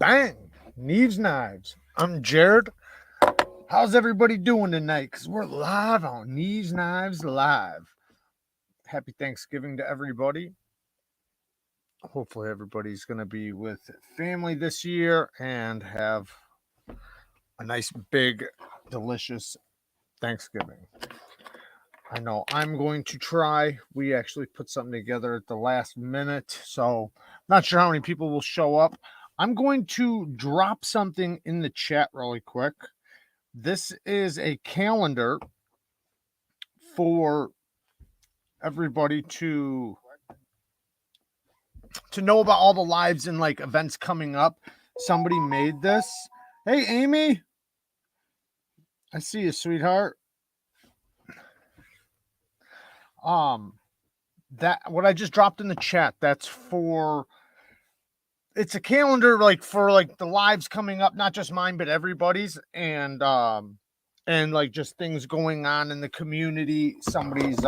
Bang! Neevesknives. I'm Jared. How's everybody doing tonight? Because we're live on Neevesknives Live. Happy Thanksgiving to everybody. Hopefully everybody's going to be with family this year and have a nice, big, delicious Thanksgiving. I know I'm going to try. We actually put something together at the last minute, so not sure how many people will show up. I'm going to drop something in the chat really quick. This is a calendar for everybody to know about all the lives and like events coming up. Somebody made this. Hey, Amy. I see you, sweetheart. That what I just dropped in the chat, that's for, it's a calendar like for like the lives coming up, not just mine but everybody's, and like just things going on in the community. Somebody's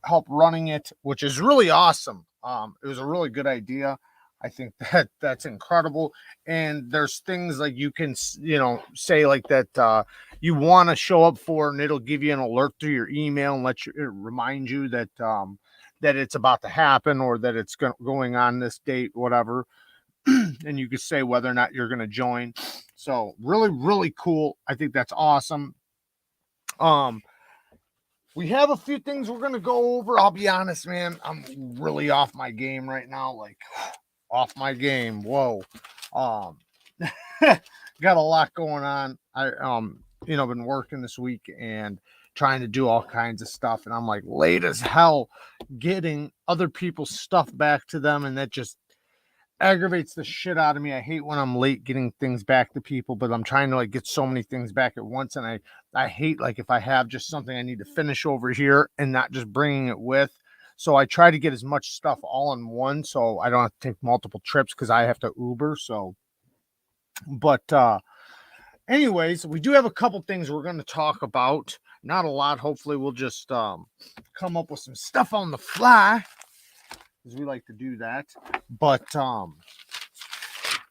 help running it, which is really awesome. It was a really good idea. I think that's incredible. And there's things like you can, say like that you want to show up for, and it'll give you an alert through your email and it remind you that that it's about to happen, or that it's going on this date, whatever. And you can say whether or not you're going to join. So really, really cool. I think that's awesome. We have a few things we're going to go over. I'll be honest, man, I'm really off my game right now. Like off my game. Whoa. Got a lot going on. I been working this week and trying to do all kinds of stuff, and I'm like late as hell getting other people's stuff back to them, and that just aggravates the shit out of me. I hate when I'm late getting things back to people, but I'm trying to like get so many things back at once, and I hate like if I have just something I need to finish over here and not just bringing it with. So I try to get as much stuff all in one, so I don't have to take multiple trips because I have to Uber. So, but anyways, we do have a couple things we're going to talk about. Not a lot. Hopefully we'll just come up with some stuff on the fly, because we like to do that. But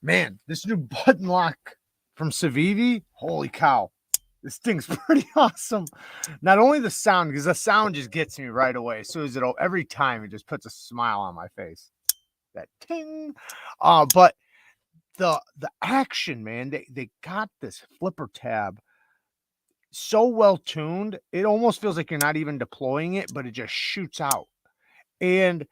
man, this new button lock from Civivi, holy cow, this thing's pretty awesome. Not only the sound, because the sound just gets me right away. As soon as every time it just puts a smile on my face. That ting. But the action, man, they got this flipper tab so well tuned, it almost feels like you're not even deploying it, but it just shoots out. And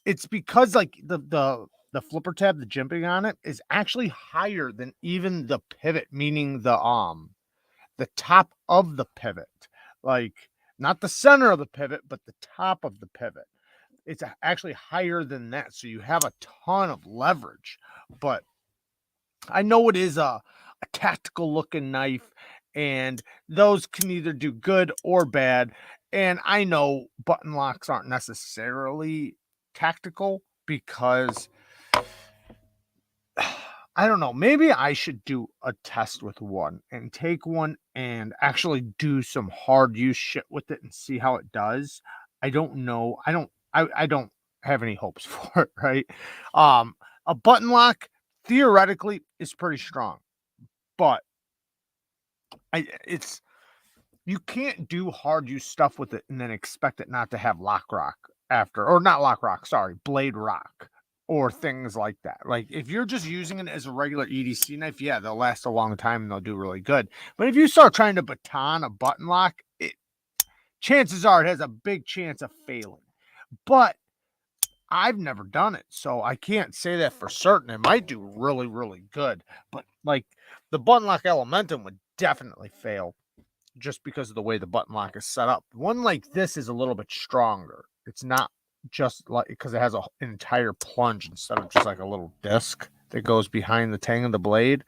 it's because like the flipper tab, the jimping on it is actually higher than even the pivot, meaning the top of the pivot, like not the center of the pivot, but the top of the pivot. It's actually higher than that. So you have a ton of leverage. But I know it is a tactical looking knife, and those can either do good or bad. And I know button locks aren't necessarily tactical, because I don't know, maybe I should do a test with one and take one and actually do some hard use shit with it and see how it does. I don't know. I don't have any hopes for it, right? A button lock theoretically is pretty strong, but you can't do hard use stuff with it and then expect it not to have blade rock or things like that. Like if you're just using it as a regular EDC knife, yeah, they'll last a long time and they'll do really good. But if you start trying to baton a button lock, chances are it has a big chance of failing. But I've never done it, so I can't say that for certain. It might do really, really good. But like the button lock Elementum would definitely fail, just because of the way the button lock is set up. One like this is a little bit stronger. It's not just like, because it has an entire plunge instead of just like a little disc that goes behind the tang of the blade.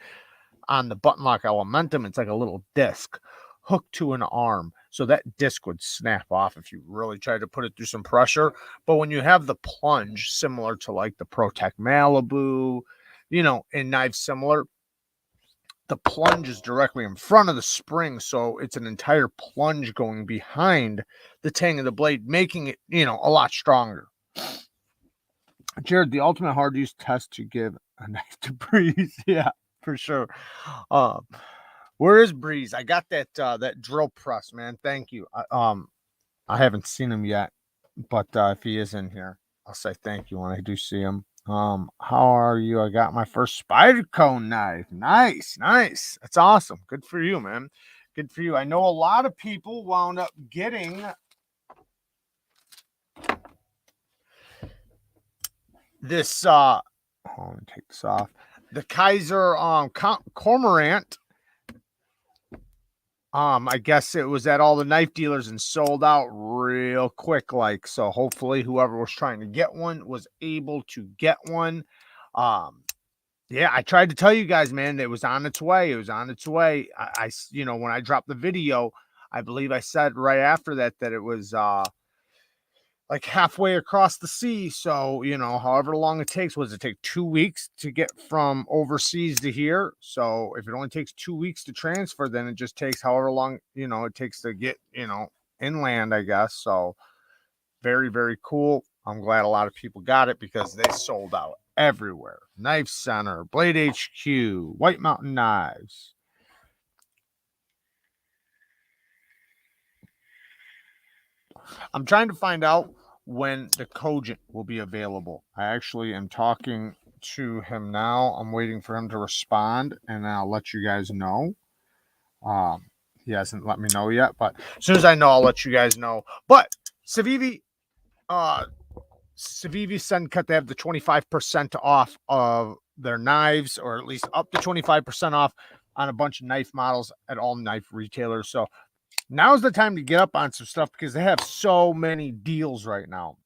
On the button lock Elementum, it's like a little disc hooked to an arm. So that disc would snap off if you really tried to put it through some pressure. But when you have the plunge, similar to like the ProTech Malibu, and knives similar, the plunge is directly in front of the spring, so it's an entire plunge going behind the tang of the blade, making it, a lot stronger. Jared, the ultimate hard use test to give a knife to Breeze. Yeah, for sure. Where is Breeze? I got that that drill press, man. Thank you. I haven't seen him yet, but if he is in here, I'll say thank you when I do see him. How are you? I got my first spider cone knife. Nice, nice. That's awesome. Good for you, man. Good for you. I know a lot of people wound up getting this let me take this off. The Kaiser Cormorant. I guess it was at all the knife dealers and sold out real quick, like, so hopefully whoever was trying to get one was able to get one. Yeah, I tried to tell you guys, man, it was on its way. It was on its way. I you know, when I dropped the video, I believe I said right after that it was like halfway across the sea. So, you know, however long it takes, was it take 2 weeks to get from overseas to here? So if it only takes 2 weeks to transfer, then it just takes however long, you know, it takes to get, you know, inland, I guess. So very, very cool. I'm glad a lot of people got it because they sold out everywhere. Knife Center, Blade HQ, White Mountain Knives. I'm trying to find out when the Cogent will be available. I actually am talking to him now. I'm waiting for him to respond, and I'll let you guys know. He hasn't let me know yet, but as soon as I know, I'll let you guys know. But Civivi Send Cut, they have the 25% off of their knives, or at least up to 25% off on a bunch of knife models at all knife retailers. So now's the time to get up on some stuff because they have so many deals right now.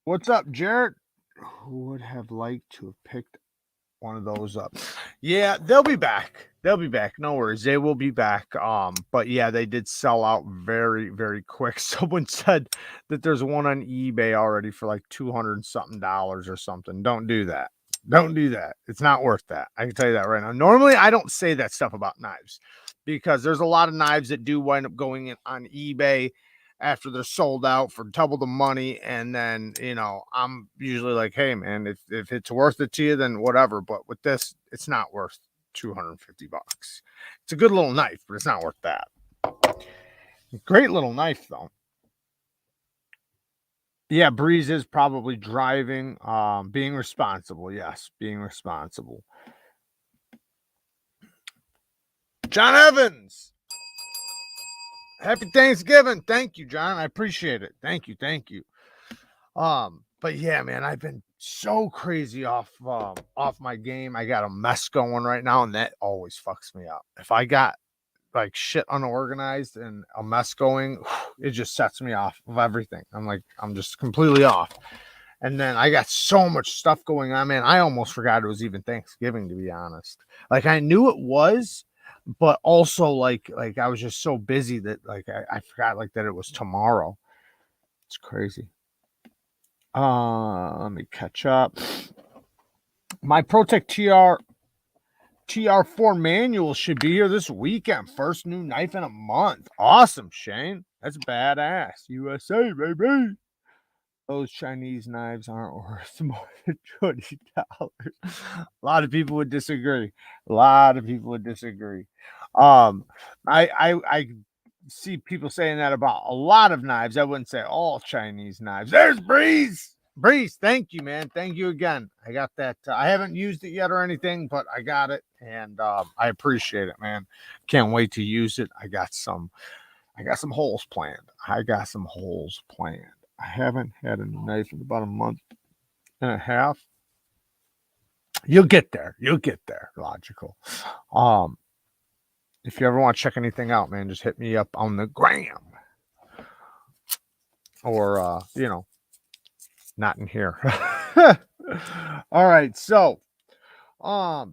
What's up, Jared? Who would have liked to have picked one of those up? Yeah, they'll be back. They'll be back. No worries. They will be back. But yeah, they did sell out very, very quick. Someone said that there's one on eBay already for like $200 something or something. Don't do that. Don't do that. It's not worth that. I can tell you that right now. Normally, I don't say that stuff about knives because there's a lot of knives that do wind up going in on eBay after they're sold out for double the money. And then, you know, I'm usually like, hey, man, if it's worth it to you, then whatever. But with this, it's not worth $250. It's a good little knife, but it's not worth that. Great little knife, though. Yeah, Breeze is probably driving, being responsible. Yes, being responsible. John Evans. Happy Thanksgiving. Thank you, John. I appreciate it. Thank you. Thank you. But yeah, man, I've been so crazy off my game. I got a mess going right now, and that always fucks me up. If I got like shit unorganized and a mess going, it just sets me off of everything. I'm just completely off. And then I got so much stuff going on, man. I almost forgot it was even Thanksgiving, to be honest. Like I knew it was, but also like I was just so busy that like I forgot like that it was tomorrow. It's crazy. Let me catch up. My Protect TR4 manual should be here this weekend. First new knife in a month. Awesome, Shane. That's badass. USA, baby. Those Chinese knives aren't worth more than $20. A lot of people would disagree. I see people saying that about a lot of knives. I wouldn't say all Chinese knives. There's Breeze. Breeze, thank you, man. Thank you again. I got that. I haven't used it yet or anything, but I got it, and I appreciate it, man. Can't wait to use it. I got some holes planned. I haven't had a knife in about a month and a half. You'll get there. Logical. If you ever want to check anything out, man, just hit me up on the gram. Or you know, not in here. All right, so oh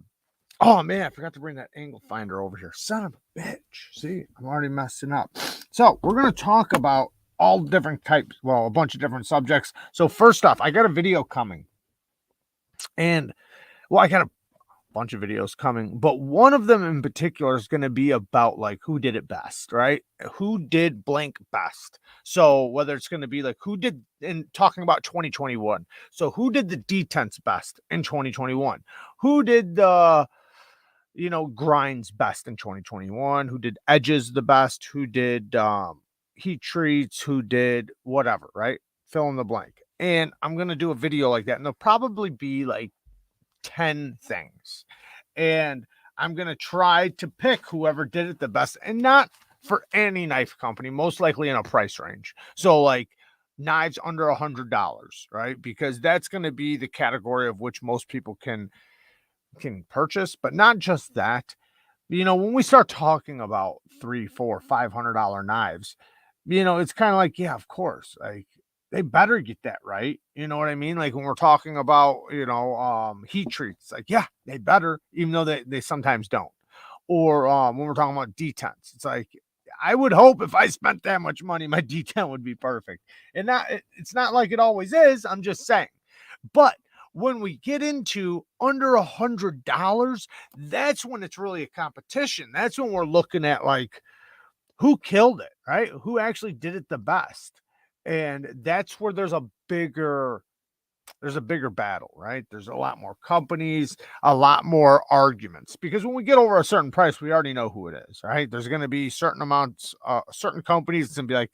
man, I forgot to bring that angle finder over here. Son of a bitch. See, I'm already messing up. So we're gonna talk about all different types, well, a bunch of different subjects. So first off, I got a video coming, and well, I got bunch of videos coming, but one of them in particular is going to be about like who did it best, right? Who did blank best? So whether it's going to be like who did in talking about 2021. So who did the detents best in 2021? Who did the grinds best in 2021? Who did edges the best? Who did heat treats? Who did whatever, right? Fill in the blank. And I'm going to do a video like that, and there'll probably be like 10 things. And I'm going to try to pick whoever did it the best, and not for any knife company, most likely in a price range. So like knives under $100, right? Because that's going to be the category of which most people can purchase. But not just that, when we start talking about $300, $400, $500 knives, it's kind of like, yeah, of course, like they better get that right. You know what I mean? Like when we're talking about, heat treats, like, yeah, they better, even though they sometimes don't. Or when we're talking about detents, it's like, I would hope if I spent that much money, my detent would be perfect. And it's not like it always is. I'm just saying. But when we get into under $100, that's when it's really a competition. That's when we're looking at like who killed it, right? Who actually did it the best. And that's where there's a bigger battle, right? There's a lot more companies, a lot more arguments, because when we get over a certain price, we already know who it is, right? There's going to be certain amounts, certain companies that's going to be like,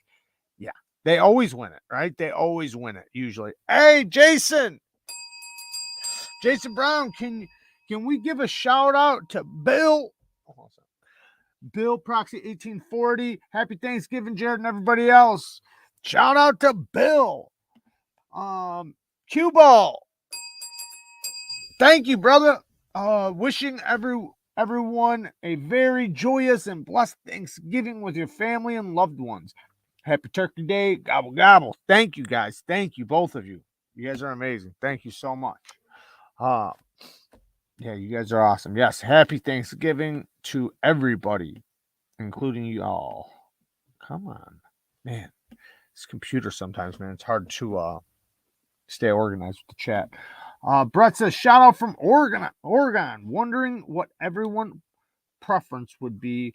yeah, they always win it, right? They always win it usually. Hey, Jason Brown, can we give a shout out to Bill? Bill Proxy 1840. Happy Thanksgiving, Jared, and everybody else. Shout out to Bill. Cue ball. Thank you, brother. Wishing everyone a very joyous and blessed Thanksgiving with your family and loved ones. Happy Turkey Day. Gobble gobble. Thank you, guys. Thank you, both of you. You guys are amazing. Thank you so much. Yeah, you guys are awesome. Yes, happy Thanksgiving to everybody, including you all. Come on, man. This computer sometimes, man, it's hard to stay organized with the chat. Brett says, shout out from Oregon. Wondering what everyone preference would be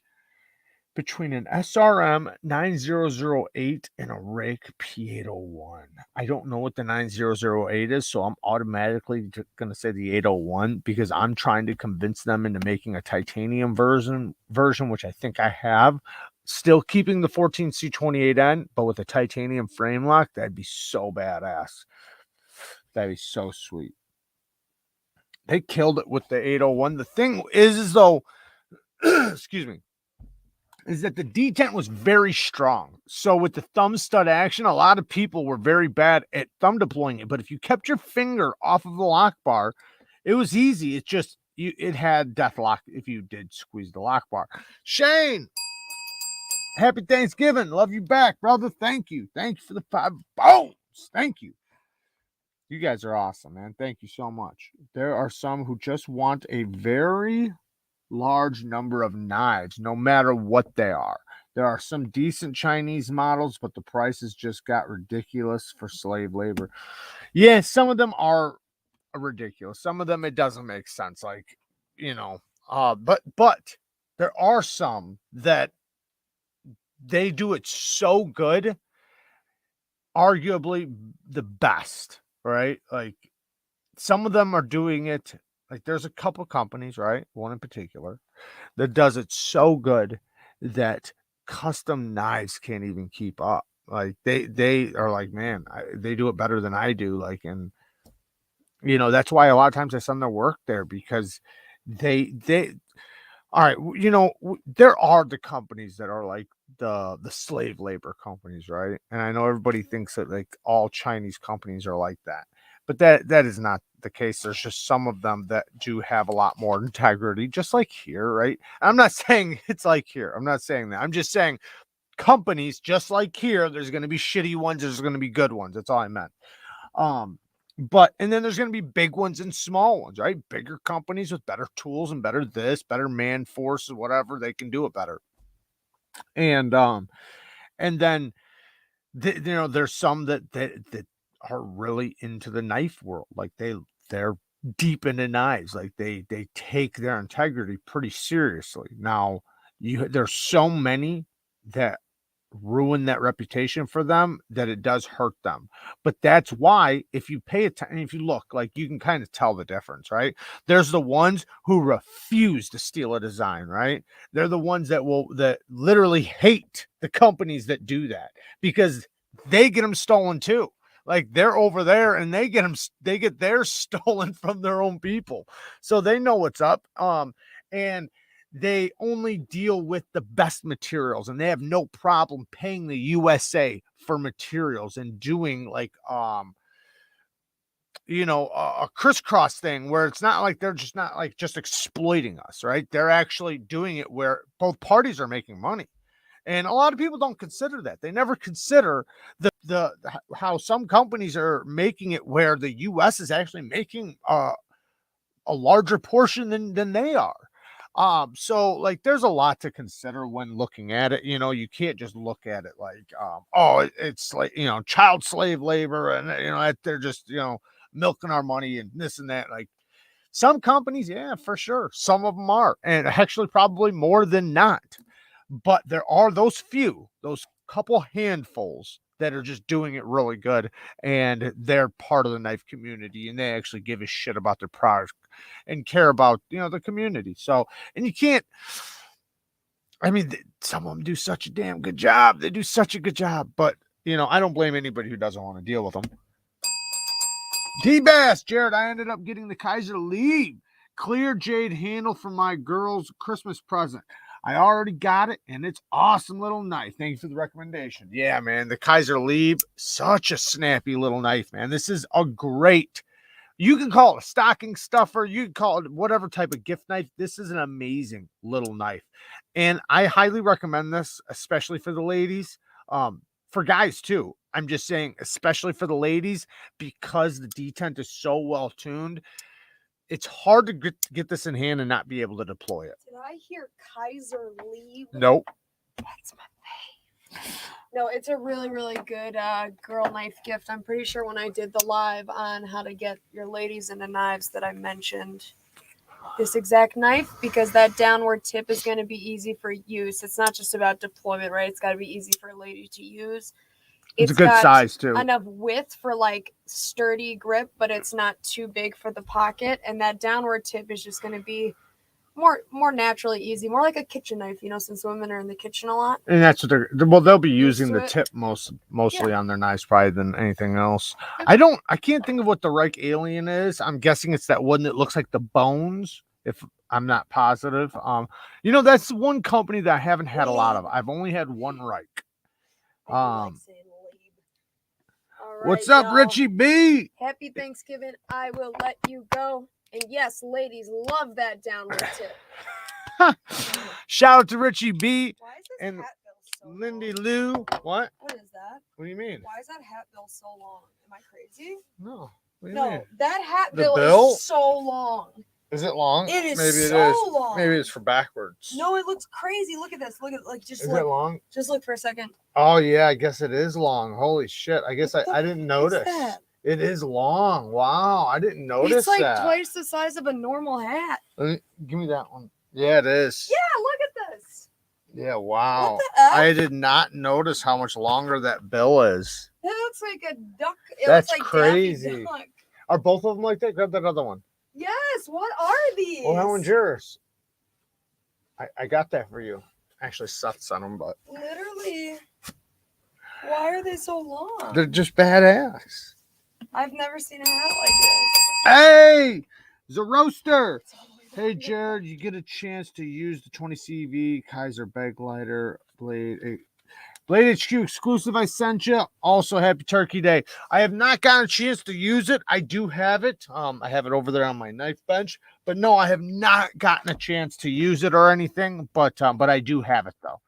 between an SRM 9008 and a Rake P801. I don't know what the 9008 is, so I'm automatically going to say the 801 because I'm trying to convince them into making a titanium version, which I think I have. Still keeping the 14C28N, but with a titanium frame lock. That'd be so badass. That'd be so sweet. They killed it with the 801. The thing is though, excuse me, is that the detent was very strong. So with the thumb stud action, a lot of people were very bad at thumb deploying it. But if you kept your finger off of the lock bar, it was easy. It's just it had death lock if you did squeeze the lock bar. Shane, happy Thanksgiving. Love you back, brother. Thank you. Thank you for the 5 bones. Thank you. You guys are awesome, man. Thank you so much. There are some who just want a very large number of knives, no matter what they are. There are some decent Chinese models, but the prices just got ridiculous for slave labor. Yeah, some of them are ridiculous. Some of them it doesn't make sense. Like, but there are some that they do it so good, arguably the best, right? Like some of them are doing it. Like there's a couple companies, right? One in particular that does it so good that custom knives can't even keep up. Like they are like, man, they do it better than I do. Like, and that's why a lot of times I send their work there because they all right, there are the companies that are like the slave labor companies, right? And I know everybody thinks that like all Chinese companies are like that, but that is not the case. There's just some of them that do have a lot more integrity, just like here, right? I'm not saying it's like here. I'm not saying that. I'm just saying companies, just like here, there's going to be shitty ones. There's going to be good ones. That's all I meant. And then there's going to be big ones and small ones, right? Bigger companies with better tools and better man force, whatever, they can do it better. And then there's some that are really into the knife world. Like they're deep into knives. Like they take their integrity pretty seriously. Now, there's so many that ruin that reputation for them that it does hurt them. But that's why if you pay attention, if you look, like you can kind of tell the difference, right? There's the ones who refuse to steal a design, right? They're the ones that literally hate the companies that do that because they get them stolen too. Like they're over there and they get theirs stolen from their own people. So they know what's up. And they only deal with the best materials and they have no problem paying the USA for materials and doing like a crisscross thing where it's not like they're just not like just exploiting us, right? They're actually doing it where both parties are making money. And a lot of people don't consider that. They never consider the how some companies are making it where the US is actually making a larger portion than they are. So like there's a lot to consider when looking at it. You can't just look at it like it's like, child slave labor and they're just, milking our money and this and that. Like some companies, yeah, for sure. Some of them are, and actually probably more than not. But there are those couple handfuls that are just doing it really good, and they're part of the knife community, and they actually give a shit about their product and care about the community. So, and you can't. I mean, some of them do such a damn good job. They do such a good job, but I don't blame anybody who doesn't want to deal with them. D-Bass, Jared, I ended up getting the Kaiser Leave clear jade handle for my girl's Christmas present. I already got it, and it's awesome little knife. Thank you for the recommendation. Yeah, man, the Kaiser Leave, such a snappy little knife, man. This is a great, you can call it a stocking stuffer. You can call it whatever type of gift knife. This is an amazing little knife, and I highly recommend this, especially for the ladies. For guys too. I'm just saying, especially for the ladies, because the detent is so well tuned. It's hard to get this in hand and not be able to deploy it. Did I hear Kaiser Leave? Nope. That's my fave. No, it's a really, really good girl knife gift. I'm pretty sure when I did the live on how to get your ladies into knives that I mentioned this exact knife, because that downward tip is going to be easy for use. It's not just about deployment, right? It's got to be easy for a lady to use. It's a good size too. Enough width for like sturdy grip, but it's not too big for the pocket. And that downward tip is just going to be more naturally easy, more like a kitchen knife, since women are in the kitchen a lot. And that's what they'll be using the tip mostly on their knives probably than anything else. I can't think of what the Reich Alien is. I'm guessing it's that one that looks like the bones. If I'm not positive, that's one company that I haven't had a lot of. I've only had one Reich. Right, what's up, y'all? Richie B? Happy Thanksgiving. I will let you go. And yes, ladies love that downward tip. Shout out to Richie B. Why is this and hat bill so Lindy long? Lou. What? What is that? What do you mean? Why is that hat bill so long? Am I crazy? No. No, that hat bill is so long. Is it long? It is Maybe so it is. long. Maybe it's for backwards. No, it looks crazy. Look at this. Look at just is look. It long? Just look for a second. Oh yeah, I guess it is long. Holy shit! I guess I didn't notice. That? It is long. Wow, I didn't notice. It's like twice the size of a normal hat. Give me that one. Yeah, it is. Yeah, look at this. Yeah, wow. What the F? I did not notice how much longer that bill is. That looks like a duck. That's looks like crazy. Duck. Are both of them like that? Grab that other one. Yes. What are these? Well, that one's yours. I got that for you. Actually, Seth sent them, but literally, why are they so long? They're just badass. I've never seen a hat like this. Hey, the roaster. Hey, Jared, you get a chance to use the 20 CV Kaiser bag lighter blade. Blade HQ exclusive I sent you. Also, happy Turkey Day. I have not gotten a chance to use it. I do have it. I have it over there on my knife bench. But no, I have not gotten a chance to use it or anything. But I do have it, though.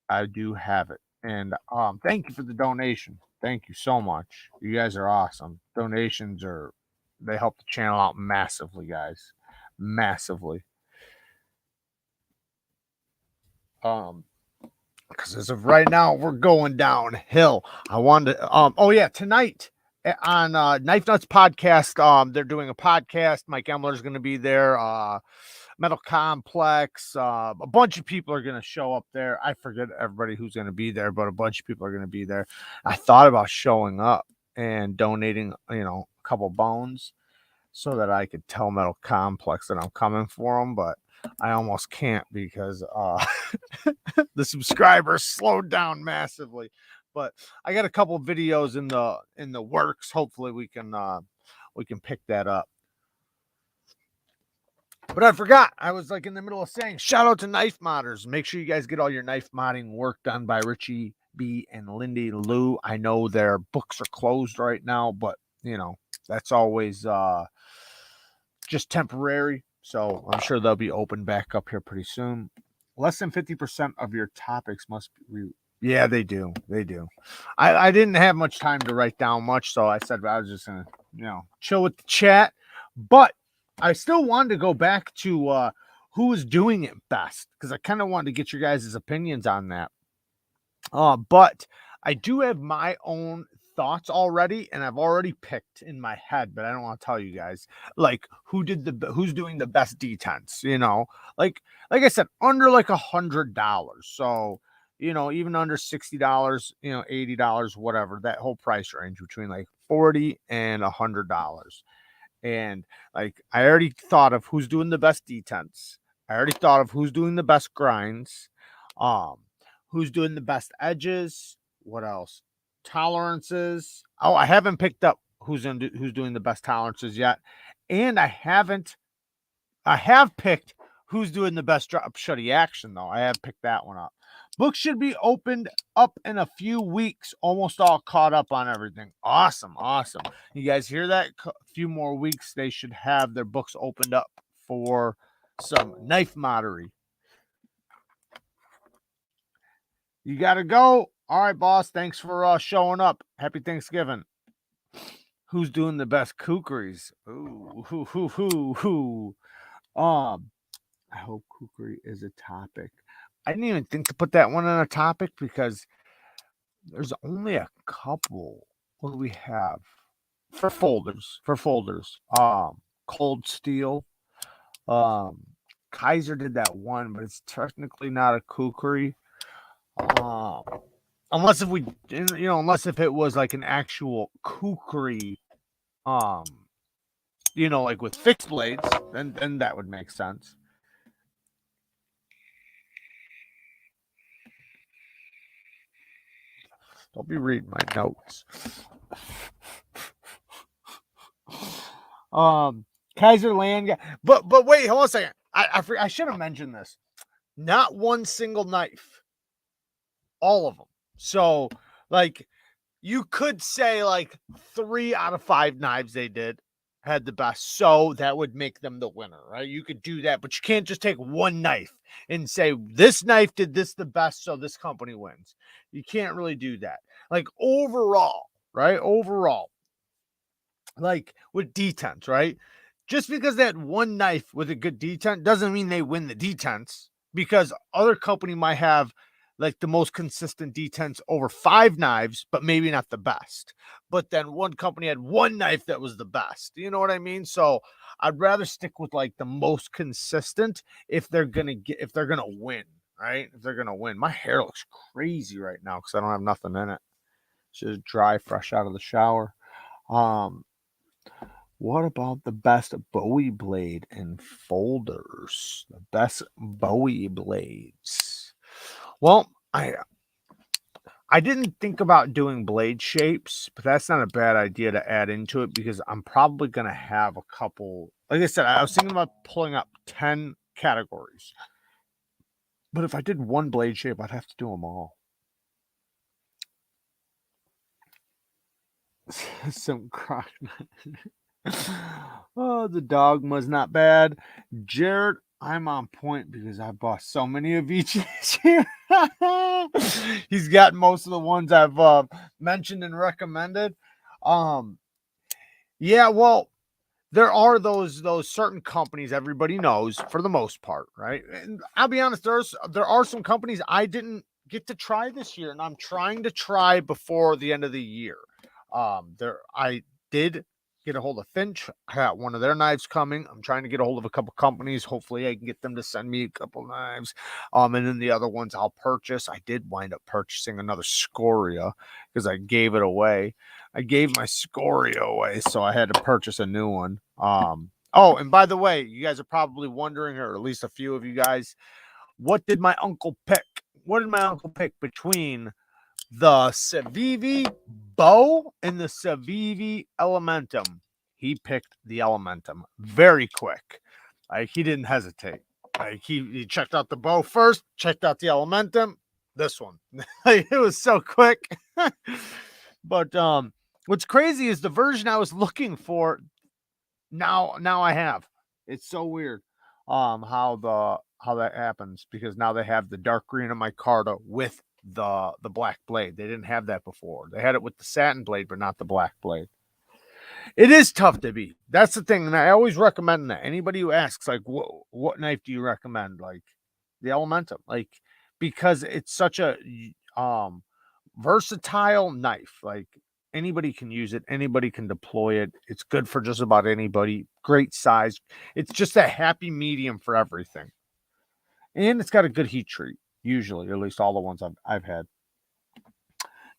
I do have it. And thank you for the donation. Thank you so much. You guys are awesome. Donations they help the channel out massively, guys. Massively. Because as of right now, we're going downhill. I wanted to, tonight on Knife Nuts podcast. They're doing a podcast. Mike Emler's going to be there. Metal Complex. A bunch of people are going to show up there. I forget everybody who's going to be there, but a bunch of people are going to be there. I thought about showing up and donating, a couple bones so that I could tell Metal Complex that I'm coming for them, but I almost can't because the subscribers slowed down massively. But I got a couple videos in the works. Hopefully we can pick that up. But I forgot. I was like in the middle of saying shout out to Knife Modders. Make sure you guys get all your knife modding work done by Richie B and Lindy Lou. I know their books are closed right now, but that's always just temporary. So I'm sure they'll be open back up here pretty soon. Less than 50% of your topics must be. Yeah, they do. They do. I didn't have much time to write down much, so I said I was just going to, chill with the chat. But I still wanted to go back to who was doing it best because I kind of wanted to get your guys' opinions on that. But I do have my own thoughts already, and I've already picked in my head, but I don't want to tell you guys like who's doing the best detents. Like I said, under like $100. So even under $60, $80, whatever, that whole price range between like $40 and $100. And like I already thought of who's doing the best detents. I already thought of who's doing the best grinds. Who's doing the best edges? What else? Tolerances. Oh, I haven't picked up who's doing the best tolerances yet, and I have picked who's doing the best drop shutty action though. I have picked that one up. Books should be opened up in a few weeks. Almost all caught up on everything. Awesome. You guys hear that? A few more weeks, they should have their books opened up for some knife moddery. You got to go. All right, boss. Thanks for showing up. Happy Thanksgiving. Who's doing the best kookeries? Ooh. I hope kookery is a topic. I didn't even think to put that one on a topic because there's only a couple. What do we have? For folders. Cold Steel. Kaiser did that one, but it's technically not a kookery. Unless if it was like an actual kookery, like with fixed blades, then that would make sense. Don't be reading my notes. Kaiser Land, but wait, hold on a second. I should have mentioned this. Not one single knife. All of them. So, like, you could say like 3 out of 5 knives they did had the best. So that would make them the winner, right? You could do that, but you can't just take one knife and say this knife did this the best, so this company wins. You can't really do that. Like overall, right? Overall, like with detents, right? Just because they had one knife with a good detent doesn't mean they win the detents, because other company might have like the most consistent detents over 5 knives, but maybe not the best. But then one company had one knife that was the best. You know what I mean? So I'd rather stick with like the most consistent if they're gonna win, right? If they're gonna win. My hair looks crazy right now because I don't have nothing in it. It's just dry, fresh out of the shower. What about the best Bowie blade and folders? The best Bowie blades. Well, I didn't think about doing blade shapes, but that's not a bad idea to add into it because I'm probably going to have a couple. Like I said, I was thinking about pulling up 10 categories. But if I did one blade shape, I'd have to do them all. Some crock. Oh, the dogma's not bad. Jared, I'm on point because I bought so many of each this year. He's got most of the ones I've mentioned and recommended. Yeah, well, there are those certain companies everybody knows for the most part, right? And I'll be honest, there are some companies I didn't get to try this year, and I'm trying to try before the end of the year. I did get a hold of Finch. I got one of their knives coming. I'm trying to get a hold of a couple companies. Hopefully I can get them to send me a couple knives. And then the other ones I'll purchase. I did wind up purchasing another scoria because I gave it away. I gave my scoria away, so I had to purchase a new one. Oh, and by the way, you guys are probably wondering, or at least a few of you guys, what did my uncle pick? What did my uncle pick between the Civivi Bow and the Civivi Elementum? He picked the Elementum very quick. Like, he didn't hesitate. Like, he checked out the bow first, checked out the Elementum, this one. Like, it was so quick. But what's crazy is the version I was looking for now I have. It's so weird how that happens, because now they have the dark green of micarta with the black blade. They didn't have that before. They had it with the satin blade, but not the black blade. It is tough to beat. That's the thing, and I always recommend that. Anybody who asks, like, what knife do you recommend? Like, the Elementum, like, because it's such a versatile knife. Like, anybody can use it, anybody can deploy it. It's good for just about anybody. Great size. It's just a happy medium for everything. And it's got a good heat treat, usually, at least all the ones I've had.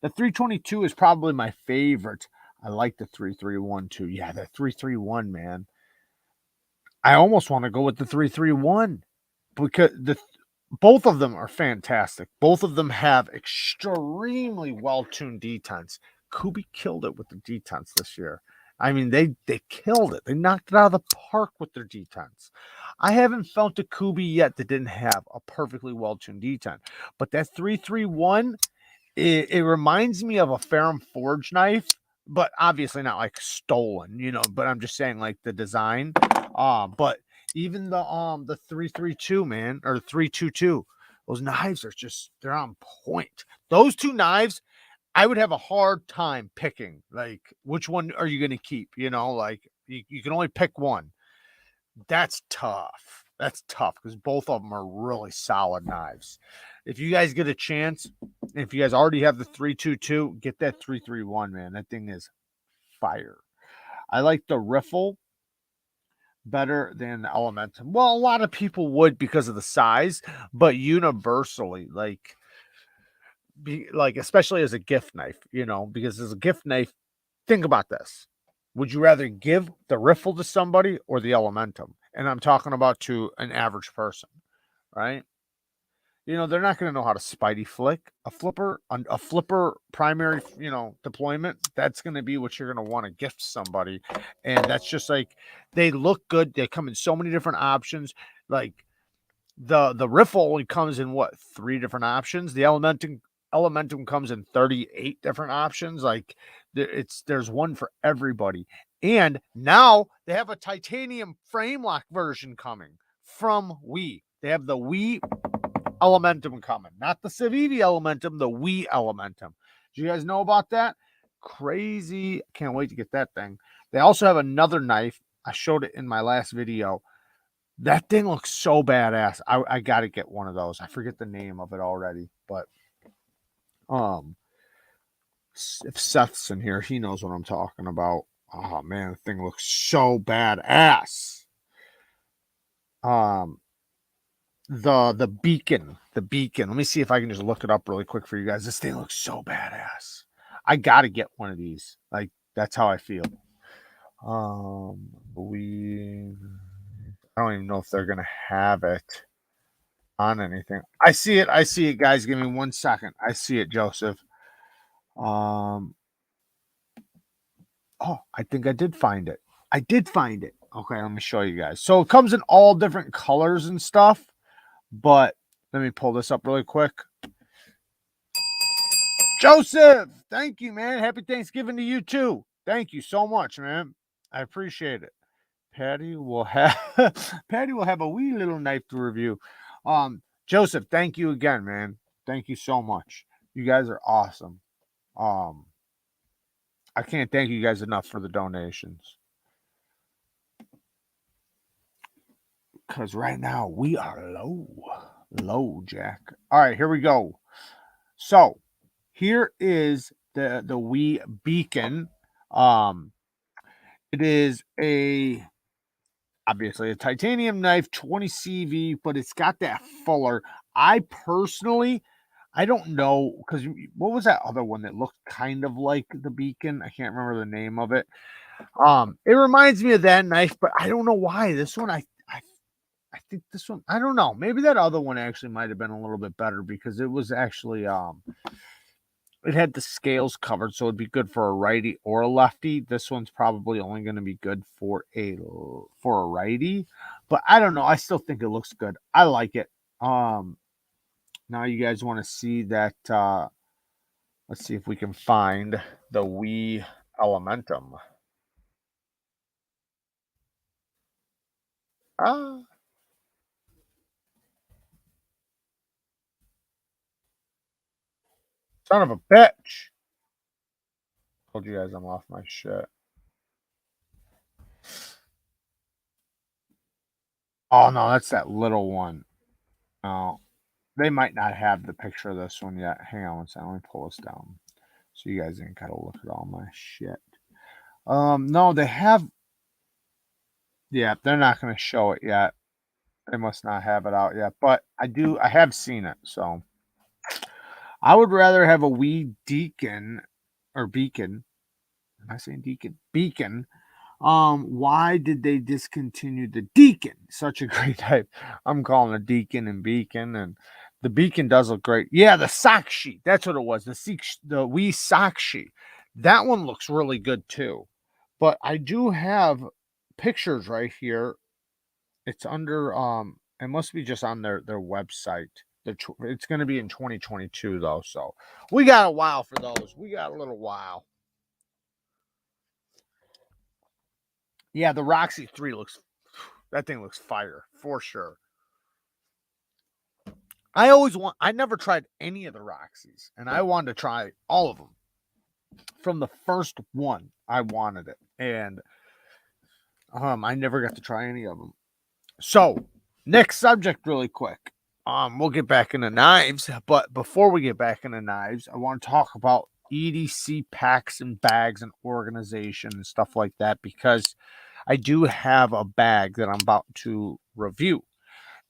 The 322 is probably my favorite. I like the 331 too. Yeah, the 331, man. I almost want to go with the 331 because both of them are fantastic. Both of them have extremely well-tuned detents. Kubi killed it with the detents this year. I mean, they killed it. They knocked it out of the park with their detents. I haven't felt a Kubi yet that didn't have a perfectly well-tuned detent. But that 331, it reminds me of a Ferrum Forge knife, but obviously not like stolen, but I'm just saying, like, the design. But even the 332, man, or 322, those knives are just, they're on point. Those two knives, I would have a hard time picking, like, which one are you going to keep? Like, you can only pick one. That's tough. That's tough because both of them are really solid knives. If you guys get a chance, if you guys already have the 322, get that 331, man. That thing is fire. I like the riffle better than the Elementum. Well, a lot of people would because of the size, but universally, like especially as a gift knife, because as a gift knife, think about this. Would you rather give the riffle to somebody or the Elementum? And I'm talking about to an average person, right? They're not going to know how to Spidey flick a flipper primary, deployment. That's going to be what you're going to want to gift somebody. And that's just like, they look good. They come in so many different options. Like, the riffle only comes in 3 different options. The Elementum comes in 38 different options. Like, there's one for everybody. And now they have a titanium frame lock version coming from Wii. They have the Wii Elementum coming, not the Civivi Elementum, the Wii Elementum. Do you guys know about that? Crazy. Can't wait to get that thing. They also have another knife. I showed it in my last video. That thing looks so badass. I got to get one of those. I forget the name of it already, but if Seth's in here, he knows what I'm talking about. Oh man, the thing looks so badass. The beacon. Let me see if I can just look it up really quick for you guys. This thing looks so badass. I gotta get one of these. Like, that's how I feel. I don't even know if they're gonna have it on anything. I see it, guys. Give me 1 second. I see it, Joseph. Oh, I think I did find it. Okay, let me show you guys. So it comes in all different colors and stuff, but let me pull this up really quick. Joseph, thank you, man. Happy Thanksgiving to you too. Thank you so much, man. I appreciate it. Patty will have a wee little knife to review. Joseph, thank you again, man. Thank you so much. You guys are awesome. I can't thank you guys enough for the donations. Because right now we are low, Jack. All right, here we go. So here is the Wee Beacon. It is obviously a titanium knife, 20 CV, but it's got that fuller. I personally, I don't know, because what was that other one that looked kind of like the Beacon? I can't remember the name of it. It reminds me of that knife, but I don't know why. This one, I think this one, I don't know. Maybe that other one actually might have been a little bit better because it was actually it had the scales covered, so it'd be good for a righty or a lefty. This one's probably only going to be good for a righty, but I don't know. I still think it looks good. I like it. Now you guys want to see that? Let's see if we can find the Wee Elementum. Ah. Son of a bitch. Told you guys I'm off my shit. Oh, no, that's that little one. Oh, they might not have the picture of this one yet. Hang on one second. Let me pull this down so you guys ain't got to look at all my shit. No, they have. Yeah, they're not going to show it yet. They must not have it out yet. But I have seen it. So I would rather have a Wee Deacon or Beacon. Am I saying Deacon? Beacon. Why did they discontinue the Deacon? Such a great type. I'm calling it Deacon and Beacon, and the Beacon does look great. Yeah, the Sakshi. That's what it was. The Wee Sakshi. That one looks really good too. But I do have pictures right here. It's under it must be just on their website. It's going to be in 2022 though, so we got a while for those. We got a little while. Yeah, the Roxy 3 that thing looks fire for sure. I never tried any of the Roxys, and I wanted to try all of them. From the first one, I wanted it, and I never got to try any of them. So, next subject really quick. We'll get back into knives, but before we get back into knives, I want to talk about EDC packs and bags and organization and stuff like that, because I do have a bag that I'm about to review.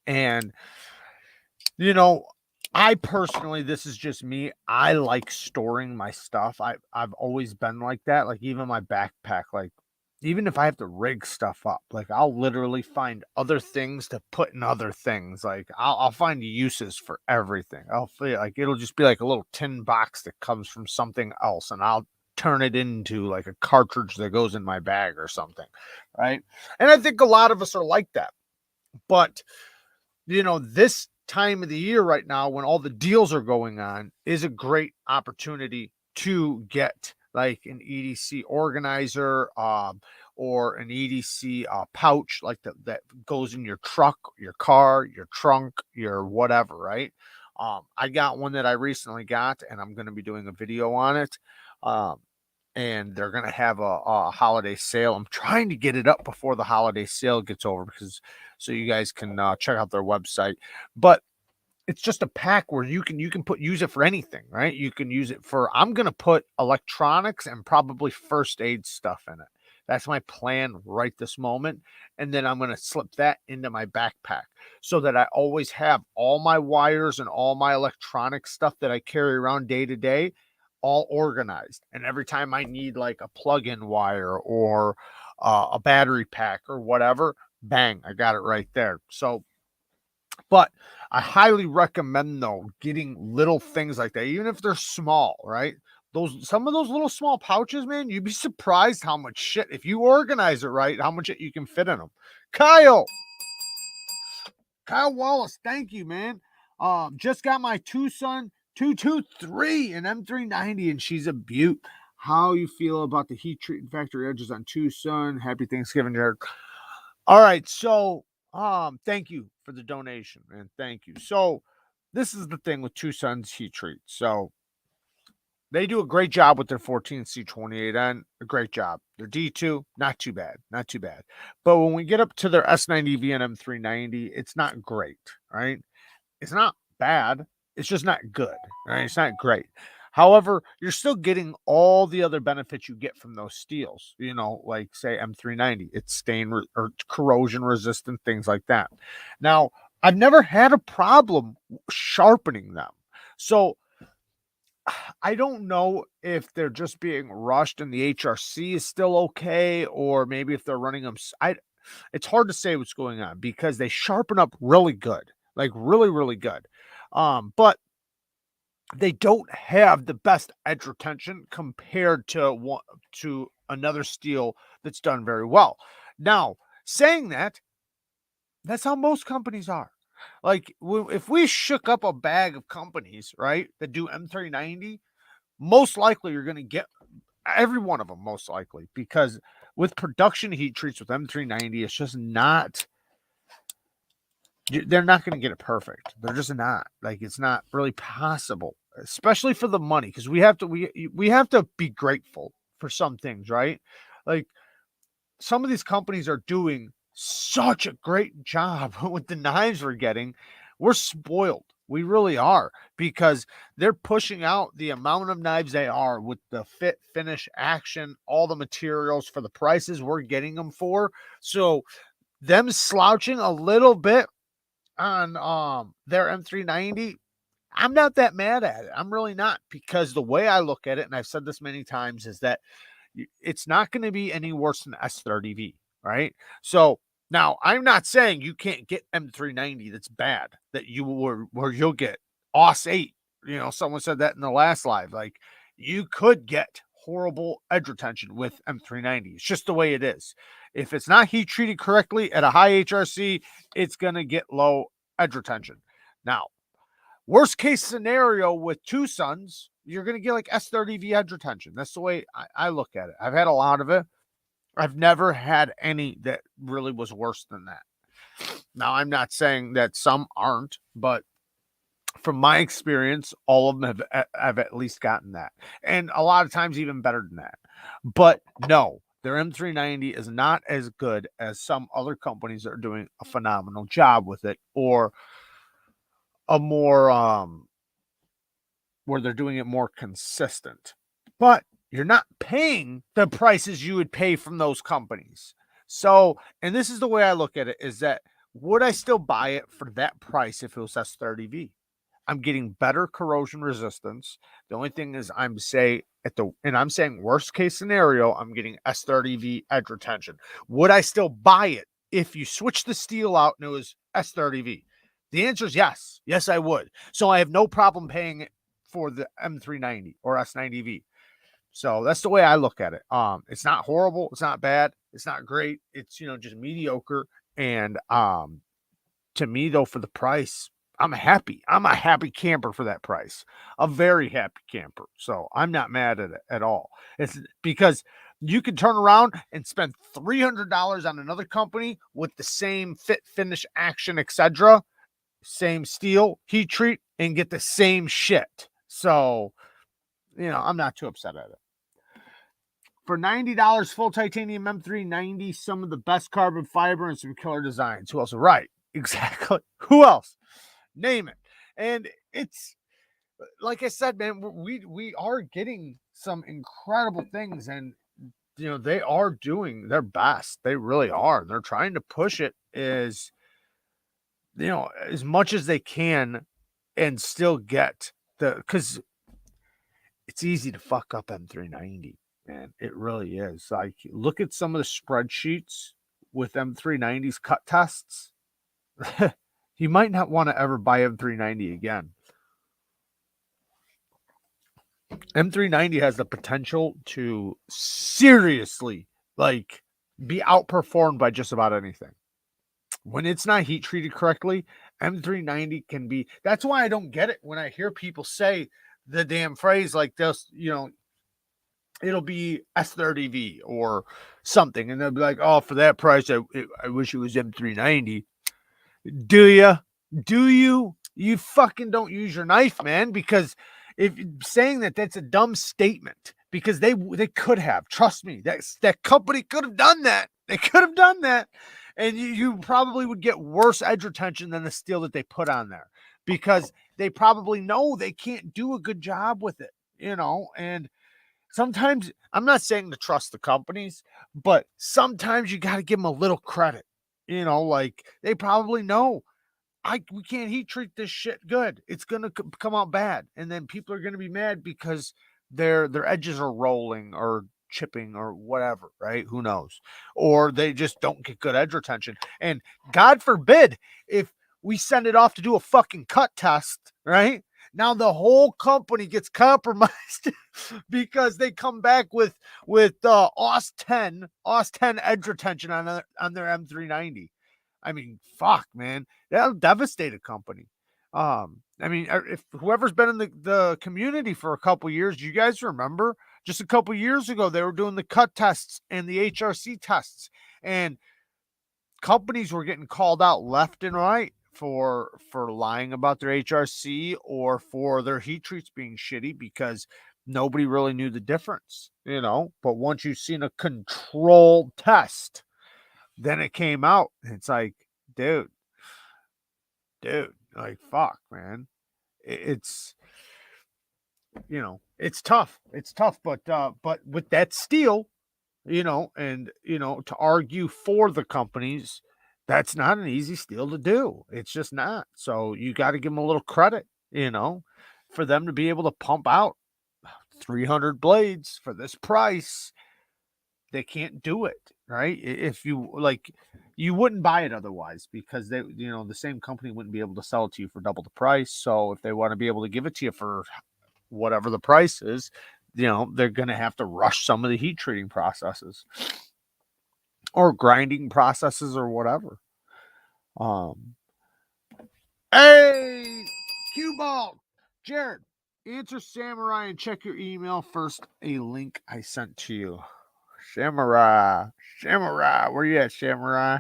And, you know, I personally, this is just me. I like storing my stuff. I've always been like that. Like even my backpack, like even if I have to rig stuff up, like I'll literally find other things to put in other things. Like I'll find uses for everything. I'll feel like it'll just be like a little tin box that comes from something else, and I'll turn it into like a cartridge that goes in my bag or something, right? And I think a lot of us are like that. But this time of the year right now, when all the deals are going on, is a great opportunity to get like an EDC organizer or an EDC pouch like that goes in your truck, your car, your trunk, your whatever, right? I got one that I recently got, and I'm going to be doing a video on it. And they're going to have a holiday sale. I'm trying to get it up before the holiday sale gets over, because so you guys can check out their website. But it's just a pack where you can use it for anything, right? You can use it for, I'm going to put electronics and probably first aid stuff in it. That's my plan right this moment. And then I'm going to slip that into my backpack so that I always have all my wires and all my electronic stuff that I carry around day to day all organized. And every time I need like a plug-in wire or a battery pack or whatever, bang, I got it right there. So, but I highly recommend though getting little things like that, even if they're small, right? Some of those little small pouches, man, you'd be surprised how much shit, if you organize it right, how much shit you can fit in them. Kyle Wallace, thank you, man. Just got my Tucson 223 and M390, and she's a beaut. How you feel about the heat treat factory edges on Tucson? Happy Thanksgiving, Jared. All right, so thank you for the donation, man. Thank you. So this is the thing with Tucson's heat treat. So they do a great job with their 14C28N. A great job. Their D2, not too bad. Not too bad. But when we get up to their S90V and M390, it's not great, right? It's not bad. It's just not good, right? It's not great. However, you're still getting all the other benefits you get from those steels, you know, like say M390, it's stain or corrosion resistant, things like that. Now, I've never had a problem sharpening them. So I don't know if they're just being rushed and the HRC is still okay, or maybe if they're running them. It's hard to say what's going on because they sharpen up really good, like really, really good. But they don't have the best edge retention compared to another steel that's done very well. Now, saying that, that's how most companies are. Like if we shook up a bag of companies, right, that do M390, most likely you're going to get every one of them, most likely, because with production heat treats with M390, it's just not. They're not going to get it perfect. They're just not. Like it's not really possible, especially for the money, because we have to be grateful for some things, right? Like some of these companies are doing such a great job with the knives we're getting. We're spoiled. We really are, because they're pushing out the amount of knives they are with the fit, finish, action, all the materials for the prices we're getting them for. So them slouching a little bit on their M390, I'm not that mad at it. I'm really not, because the way I look at it, and I've said this many times, is that it's not going to be any worse than S30V, right? So now I'm not saying you can't get M390 that's bad, that you will where you'll get OS 8. You know, someone said that in the last live. Like you could get horrible edge retention with M390. It's just the way it is. If it's not heat treated correctly at a high HRC, it's going to get low edge retention. Now, worst case scenario with two suns, you're going to get like S30V edge retention. That's the way I look at it. I've had a lot of it. I've never had any that really was worse than that. Now, I'm not saying that some aren't, but from my experience, all of them have at least gotten that. And a lot of times even better than that. But no, their M390 is not as good as some other companies that are doing a phenomenal job with it, or a more where they're doing it more consistent. But you're not paying the prices you would pay from those companies. So, and this is the way I look at it, is that would I still buy it for that price if it was S30V? I'm getting better corrosion resistance. The only thing is I'm saying worst case scenario, I'm getting S30V edge retention. Would I still buy it if you switch the steel out and it was S30V? The answer is yes. Yes, I would. So I have no problem paying it for the M390 or S90V. So that's the way I look at it. It's not horrible. It's not bad. It's not great. It's, just mediocre. And to me, though, for the price, I'm happy. I'm a happy camper for that price. A very happy camper. So I'm not mad at it at all. It's because you can turn around and spend $300 on another company with the same fit, finish, action, etc., same steel, heat treat, and get the same shit. So, I'm not too upset at it. For $90, full titanium M390, some of the best carbon fiber and some killer designs. Who else? Right. Exactly. Who else? Name it. And it's, like I said, man, we are getting some incredible things, and, they are doing their best. They really are. They're trying to push it as much as they can and still get because it's easy to fuck up M390, man. It really is. Like, look at some of the spreadsheets with M390's cut tests. You might not want to ever buy M390 again. M390 has the potential to seriously, be outperformed by just about anything. When it's not heat treated correctly, M390 can be. That's why I don't get it when I hear people say the damn phrase like this, it'll be S30V or something. And they'll be like, oh, for that price, I wish it was M390. Do you? You fucking don't use your knife, man, because if saying that's a dumb statement, because they could have, trust me, that company could have done that. They could have done that. And you probably would get worse edge retention than the steel that they put on there, because they probably know they can't do a good job with it. and sometimes I'm not saying to trust the companies, but sometimes you got to give them a little credit. Like they probably know we can't heat treat this shit good. It's gonna come out bad, and then people are gonna be mad because their edges are rolling or chipping or whatever, right? Who knows? Or they just don't get good edge retention. And God forbid if we send it off to do a fucking cut test, right? Now the whole company gets compromised because they come back with OS 10 edge retention on their M390. I mean, fuck, man, that'll devastate a company. If whoever's been in the community for a couple years, do you guys remember? Just a couple years ago, they were doing the cut tests and the HRC tests, and companies were getting called out left and right for lying about their HRC or for their heat treats being shitty because nobody really knew the difference, But once you've seen a controlled test, then it came out. It's like, dude, like, fuck, man. It's it's tough. It's tough, but with that steel, and to argue for the companies, that's not an easy steel to do. It's just not. So you got to give them a little credit, for them to be able to pump out 300 blades for this price. They can't do it, right? If you like, you wouldn't buy it otherwise because they, the same company wouldn't be able to sell it to you for double the price. So if they want to be able to give it to you for whatever the price is, they're going to have to rush some of the heat treating processes or grinding processes or whatever. Hey, cue ball, Jared, answer Samurai and check your email first. A link I sent to you. Samurai, where you at, Samurai?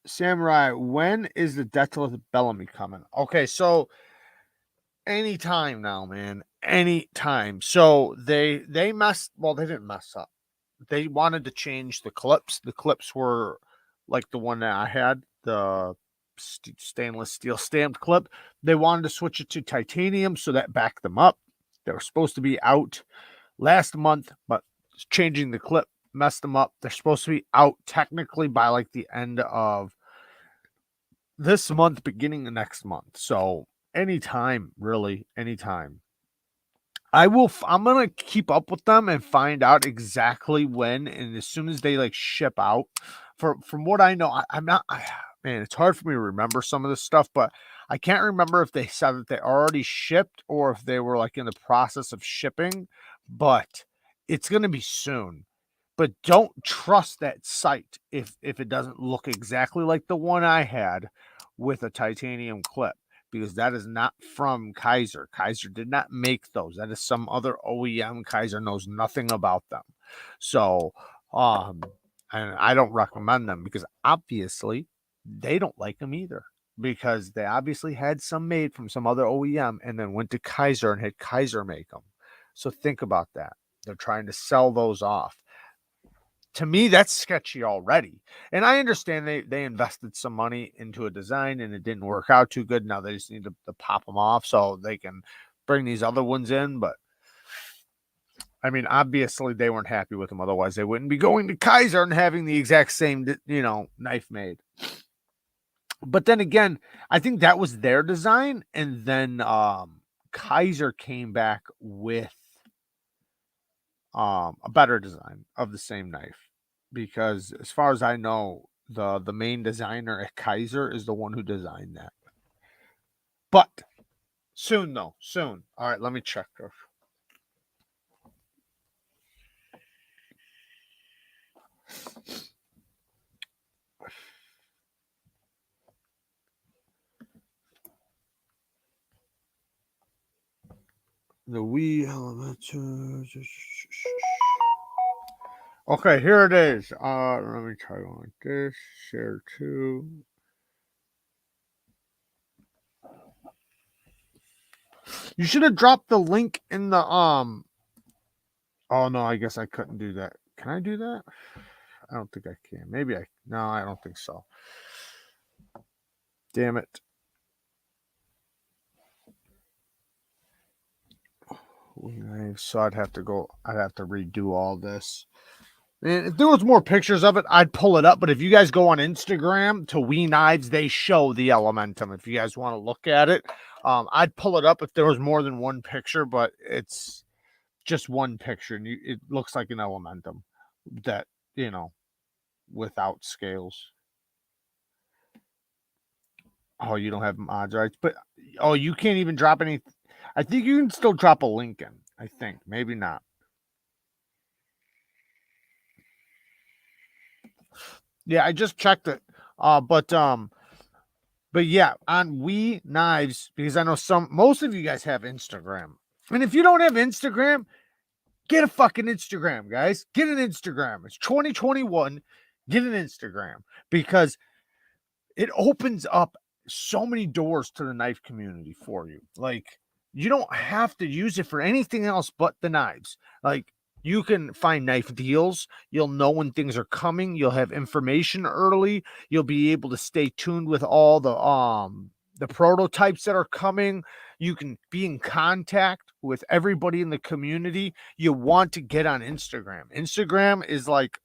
Samurai, when is the Death Bellamy coming? Okay, so anytime now, man. Anytime. So they messed. Well, they didn't mess up. They wanted to change the clips. The clips were like the one that I had, the stainless steel stamped clip. They wanted to switch it to titanium, so that backed them up. They were supposed to be out last month, but changing the clip messed them up. They're supposed to be out technically by like the end of this month, beginning of next month. So anytime, really, anytime. I'm gonna keep up with them and find out exactly when, and as soon as they like ship out. From what I know, man, it's hard for me to remember some of this stuff, but I can't remember if they said that they already shipped or if they were like in the process of shipping. But it's gonna be soon. But don't trust that site if it doesn't look exactly like the one I had with a titanium clip, because that is not from Kaiser. Kaiser did not make those. That is some other OEM. Kaiser knows nothing about them. So, and I don't recommend them because obviously they don't like them either, because they obviously had some made from some other OEM and then went to Kaiser and had Kaiser make them. So think about that. They're trying to sell those off. To me, that's sketchy already. And I understand they invested some money into a design and it didn't work out too good. Now they just need to pop them off so they can bring these other ones in. But I mean, obviously they weren't happy with them. Otherwise, they wouldn't be going to Kaiser and having the exact same, knife made. But then again, I think that was their design. And then Kaiser came back with a better design of the same knife, because as far as I know, the main designer at Kaiser is the one who designed that. But soon, though, soon. All right, let me check. The Wii Elementor. Okay, here it is. Let me try one like this. Share two. You should have dropped the link in the Oh no, I guess I couldn't do that. Can I do that? I don't think I can. No, I don't think so. Damn it. So I'd have to redo all this. And if there was more pictures of it, I'd pull it up. But if you guys go on Instagram to We Knives, they show the Elementum. If you guys want to look at it, I'd pull it up if there was more than one picture, but it's just one picture, and it looks like an Elementum that, without scales. Oh, you don't have mods rights, but you can't even drop any. I think you can still drop a link in. I think maybe not. Yeah, I just checked it. But yeah, on We Knives, because I know most of you guys have Instagram. And if you don't have Instagram, get a fucking Instagram, guys. Get an Instagram. It's 2021. Get an Instagram, because it opens up so many doors to the knife community for you. Like, you don't have to use it for anything else but the knives. Like, you can find knife deals. You'll know when things are coming. You'll have information early. You'll be able to stay tuned with all the prototypes that are coming. You can be in contact with everybody in the community. You want to get on Instagram. Instagram is like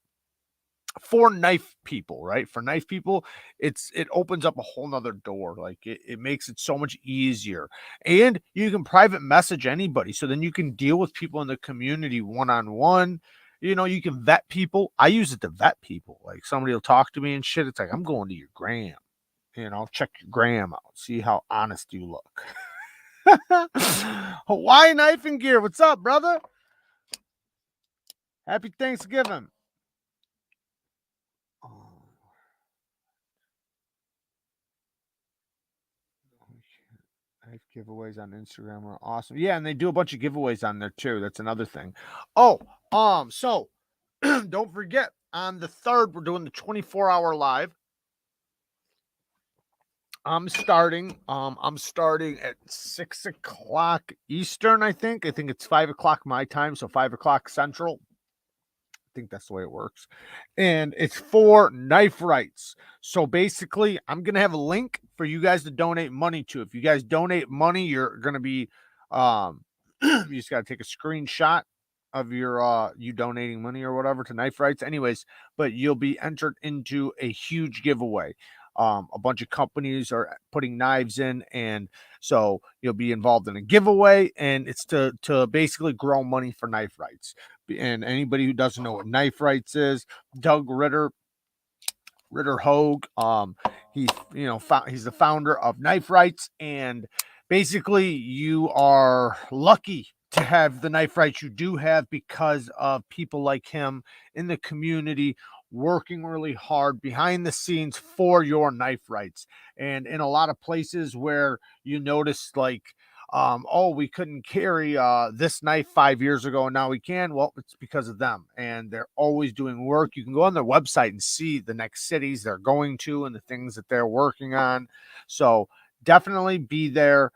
for knife people, right? For knife people, it opens up a whole nother door. Like, it makes it so much easier. And you can private message anybody. So then you can deal with people in the community one-on-one. You can vet people. I use it to vet people. Like, somebody will talk to me and shit. It's like, I'm going to your gram. Check your gram out. See how honest you look. Hawaii Knife and Gear. What's up, brother? Happy Thanksgiving. Knife giveaways on Instagram are awesome. Yeah, and they do a bunch of giveaways on there too. That's another thing. Oh, so don't forget, on the 3rd, we're doing the 24-hour live. I'm starting at 6 o'clock Eastern, I think. I think it's 5 o'clock my time, so 5 o'clock Central. I think that's the way it works. And it's for knife rights. So basically, I'm going to have a link for you guys to donate money to. If you guys donate money, you're going to be, you just got to take a screenshot of your, you donating money or whatever to knife rights. Anyways, but you'll be entered into a huge giveaway. A bunch of companies are putting knives in, and so you'll be involved in a giveaway, and it's to basically grow money for knife rights. And anybody who doesn't know what knife rights is, Doug Ritter Hogue, he's he's the founder of Knife Rights, and basically you are lucky to have the knife rights you do have because of people like him in the community working really hard behind the scenes for your knife rights. And in a lot of places where you notice, like, we couldn't carry this knife 5 years ago and now we can. Well, it's because of them, and they're always doing work. You can go on their website and see the next cities they're going to and the things that they're working on. So definitely be there.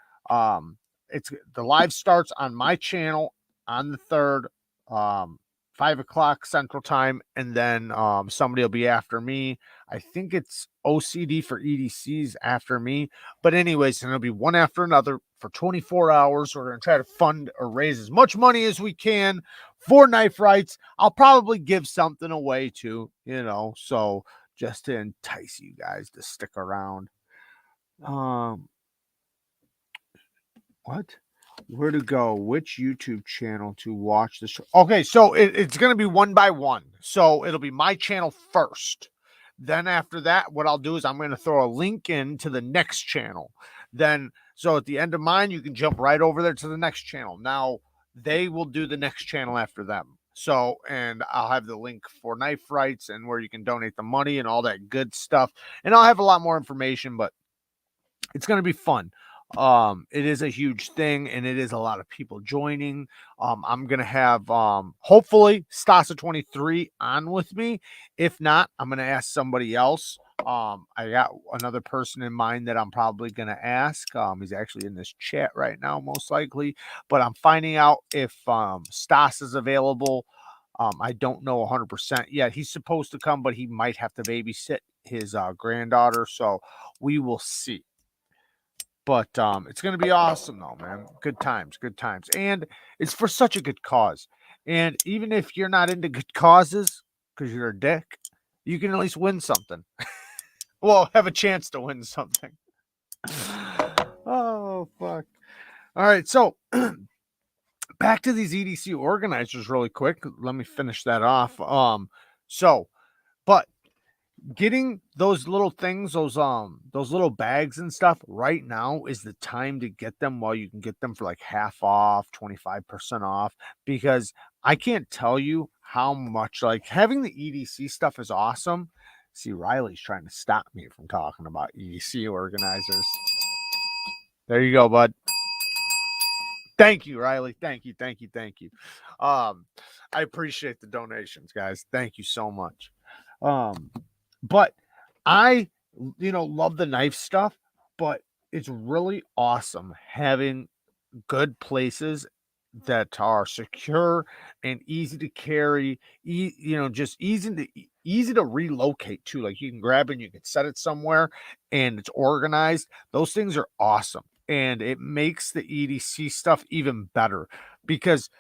It's the live starts on my channel on the 3rd, 5 o'clock Central Time, and then somebody will be after me. I think it's OCD for EDCs after me. But anyways, and it'll be one after another for 24 hours. We're going to try to fund or raise as much money as we can for knife rights. I'll probably give something away too, so just to entice you guys to stick around. What? Where to go? Which YouTube channel to watch the show? Okay, so it's going to be one by one. So it'll be my channel first. Then after that, what I'll do is I'm going to throw a link into the next channel. Then, so at the end of mine, you can jump right over there to the next channel. Now, they will do the next channel after them. So, and I'll have the link for knife rights and where you can donate the money and all that good stuff. And I'll have a lot more information, but it's going to be fun. It is a huge thing, and it is a lot of people joining. I'm gonna have hopefully Stasa 23 on with me. If not, I'm gonna ask somebody else. I got another person in mind that I'm probably gonna ask. He's actually in this chat right now, most likely, but I'm finding out if Stas is available. I don't know 100% yet. He's supposed to come, but he might have to babysit his granddaughter, so we will see. But it's going to be awesome, though, man. Good times. And it's for such a good cause. And even if you're not into good causes because you're a dick, you can at least win something. Well, have a chance to win something. Oh, fuck. All right, so back to these EDC organizers really quick. Let me finish that off. But getting those little things, those little bags and stuff right now is the time to get them while you can get them for like half off, 25% off, because I can't tell you how much like having the EDC stuff is awesome. See, Riley's trying to stop me from talking about EDC organizers. There you go, bud. Thank you, Riley. Thank you. I appreciate the donations, guys. Thank you so much. But I, love the knife stuff, but it's really awesome having good places that are secure and easy to carry, just easy to relocate to. Like you can grab it and you can set it somewhere and it's organized. Those things are awesome. And it makes the EDC stuff even better because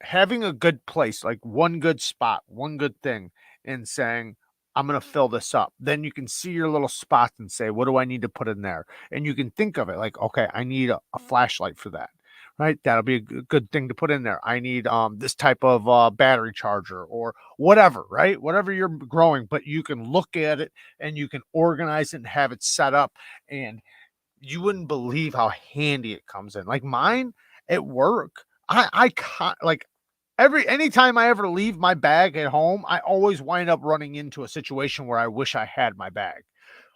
having a good place, like one good spot, one good thing, and saying, I'm going to fill this up. Then you can see your little spots and say, what do I need to put in there? And you can think of it like, okay, I need a flashlight for that, right? That'll be a good thing to put in there. I need this type of battery charger or whatever, right? Whatever you're growing, but you can look at it and you can organize it and have it set up, and you wouldn't believe how handy it comes in. Like mine at work, I can't, like anytime I ever leave my bag at home, I always wind up running into a situation where I wish I had my bag.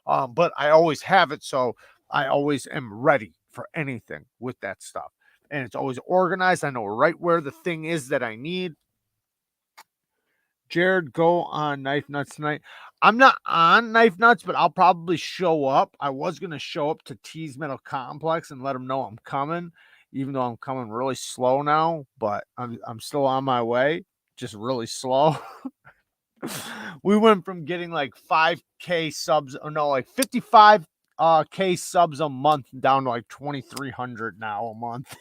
But I always have it, so I always am ready for anything with that stuff. And it's always organized. I know right where the thing is that I need. Jared, go on Knife Nuts tonight. I'm not on Knife Nuts, but I'll probably show up. I was going to show up to Tees Metal Complex and let them know I'm coming, even though I'm coming really slow now, but I'm still on my way, just really slow. We went from getting like 5K subs, or no, like 55K subs a month down to like 2,300 now a month.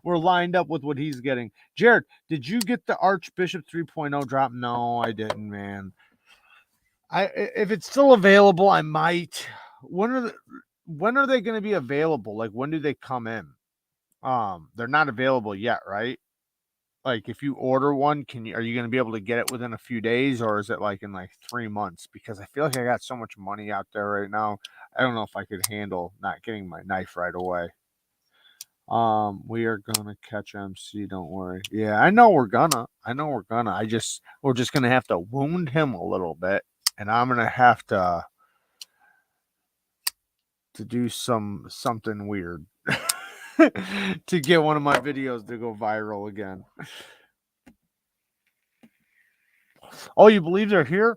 We're lined up with what he's getting. Jared, did you get the Archbishop 3.0 drop? No, I didn't, man. If it's still available, I might. When are they going to be available? Like, when do they come in? They're not available yet, right? Like, if you order one, are you going to be able to get it within a few days, or is it like in like 3 months? Because I feel like I got so much money out there right now. I don't know if I could handle not getting my knife right away. We are gonna catch MC, don't worry. Yeah, I know we're gonna. We're just gonna have to wound him a little bit, and I'm gonna have to do something weird to get one of my videos to go viral again. Oh, you believe they're here?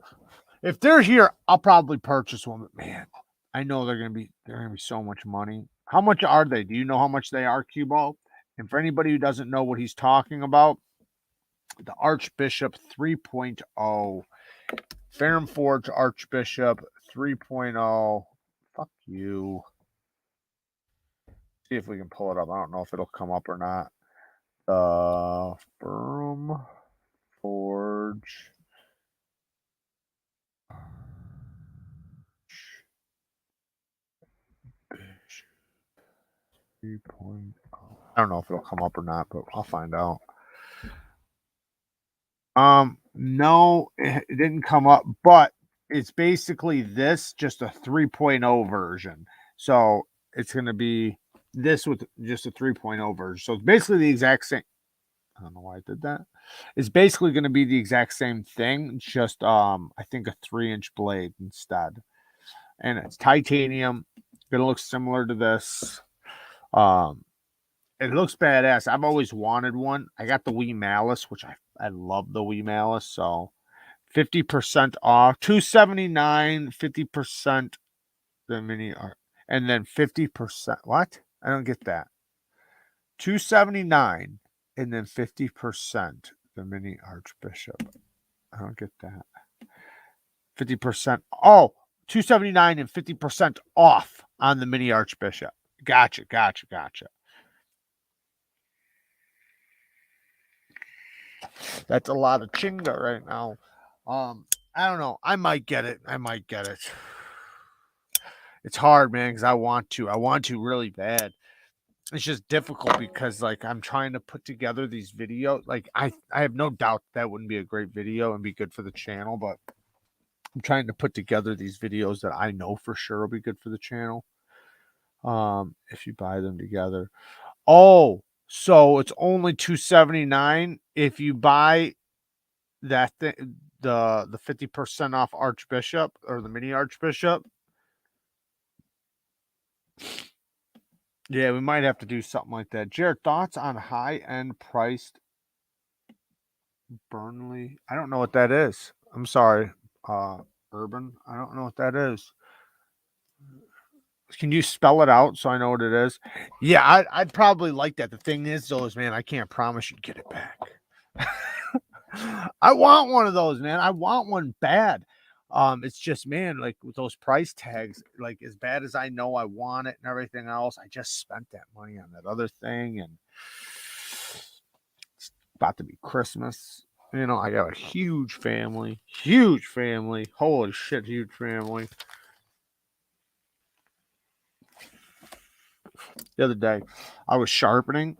If they're here, I'll probably purchase one. But man, I know they're gonna be so much money. How much are they? Do you know how much they are, Q-Ball? And for anybody who doesn't know what he's talking about, the Archbishop 3.0, Ferrum Forge Archbishop 3.0. Fuck you. See if we can pull it up. I don't know if it'll come up or not. Ferrum Forge. Bishop 3.0. I don't know if it'll come up or not, but I'll find out. No, it didn't come up, but it's basically this, just a 3.0 version. So it's going to be this with just a 3.0 version. So it's basically the exact same. I don't know why I did that. It's basically going to be the exact same thing, just I think a 3-inch blade instead. And it's titanium. Gonna look similar to this. It looks badass. I've always wanted one. I got the Wii Malice, which I love the Wii Malice. So 50% off, $279, 50% the mini art, and then 50%. What? I don't get that. $279 and then 50% the mini Archbishop. I don't get that. 50%. Oh, $279 and 50% off on the mini Archbishop. Gotcha. That's a lot of chinga right now. I don't know. I might get it. It's hard, man, because I want to really bad. It's just difficult because like I'm trying to put together these videos. Like I have no doubt that wouldn't be a great video and be good for the channel, but I'm trying to put together these videos that I know for sure will be good for the channel. If you buy them together. Oh, so it's only $279 if you buy that thing, the 50% off Archbishop or the mini Archbishop. Yeah, we might have to do something like that. Jared, thoughts on high-end priced Burnley? I don't know what that is. I'm sorry, Urban. I don't know what that is. Can you spell it out so I know what it is? Yeah, I'd probably like that. The thing is, though, is man, I can't promise you get it back. I want one of those, man. I want one bad. It's just, man, like with those price tags, like as bad as I know I want it and everything else, I just spent that money on that other thing, and it's about to be Christmas. You know, I got a huge family. Holy shit, huge family. The other day, I was sharpening,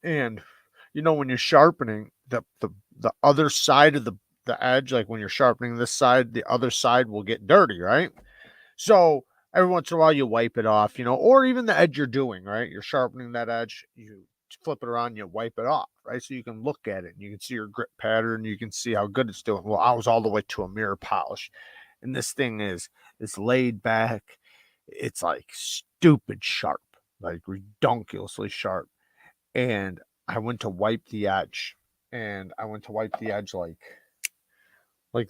and you know when you're sharpening, the other side of the edge, like when you're sharpening this side, the other side will get dirty, right? So every once in a while you wipe it off, you know, or even the edge you're doing, right? You're sharpening that edge, you flip it around, you wipe it off, right? So you can look at it and you can see your grip pattern, you can see how good it's doing. Well, I was all the way to a mirror polish, and this thing it's laid back. It's like stupid sharp, like redonkulously sharp. And I went to wipe the edge, and I went to wipe the edge like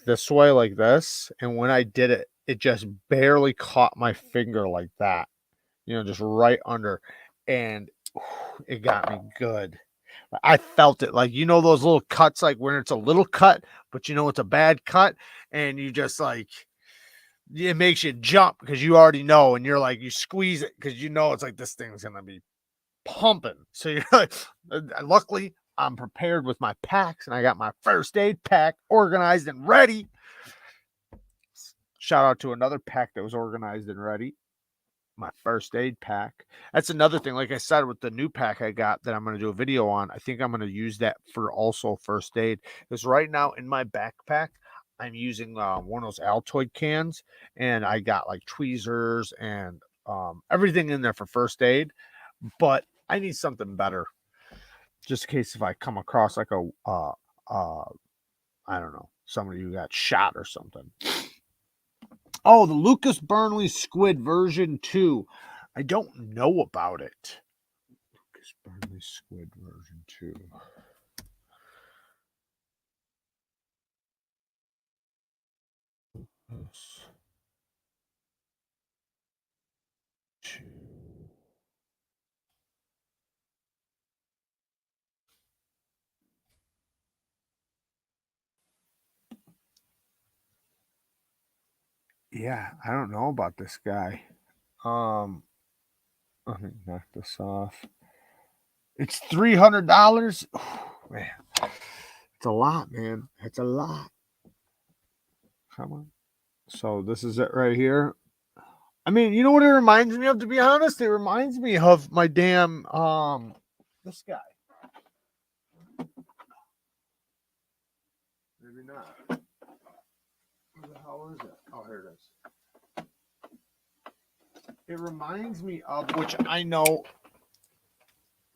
this way, like this. And when I did it, it just barely caught my finger like that, you know, just right under. And it got me good. I felt it, like, you know, those little cuts, like when it's a little cut, but you know it's a bad cut, and you just like it makes you jump because you already know, and you're like you squeeze it because you know it's like this thing's gonna be pumping. So you're like, luckily I'm prepared with my packs, and I got my first aid pack organized and ready. Shout out to another pack that was organized and ready. My first aid pack. That's another thing. Like I said, with the new pack I got that I'm going to do a video on, I think I'm going to use that for also first aid. Because right now in my backpack, I'm using one of those Altoid cans, and I got like tweezers and everything in there for first aid. But I need something better, just in case if I come across like a I don't know, somebody who got shot or something. Oh, the Lucas Burnley Squid version 2. I don't know about it. Lucas Burnley Squid version 2. Lucas 2. Yeah, I don't know about this guy. Let me knock this off. It's $300. Man, it's a lot, man. It's a lot. Come on. So this is it right here. I mean, you know what it reminds me of, to be honest? It reminds me of my damn this guy. Maybe not. Where the hell is it? Oh, here it is. It reminds me of, which I know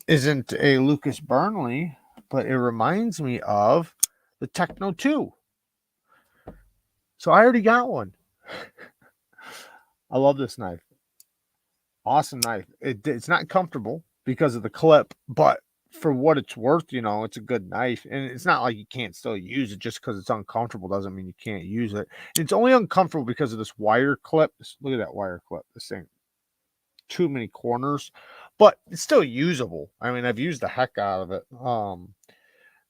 isn't a Lucas Burnley, but it reminds me of the Techno 2. So I already got one. I love this knife. Awesome knife. It's not comfortable because of the clip, but for what it's worth, you know, it's a good knife. And it's not like you can't still use it. Just because it's uncomfortable doesn't mean you can't use it. It's only uncomfortable because of this wire clip. Look at that wire clip. This thing, too many corners, but it's still usable. I mean, I've used the heck out of it.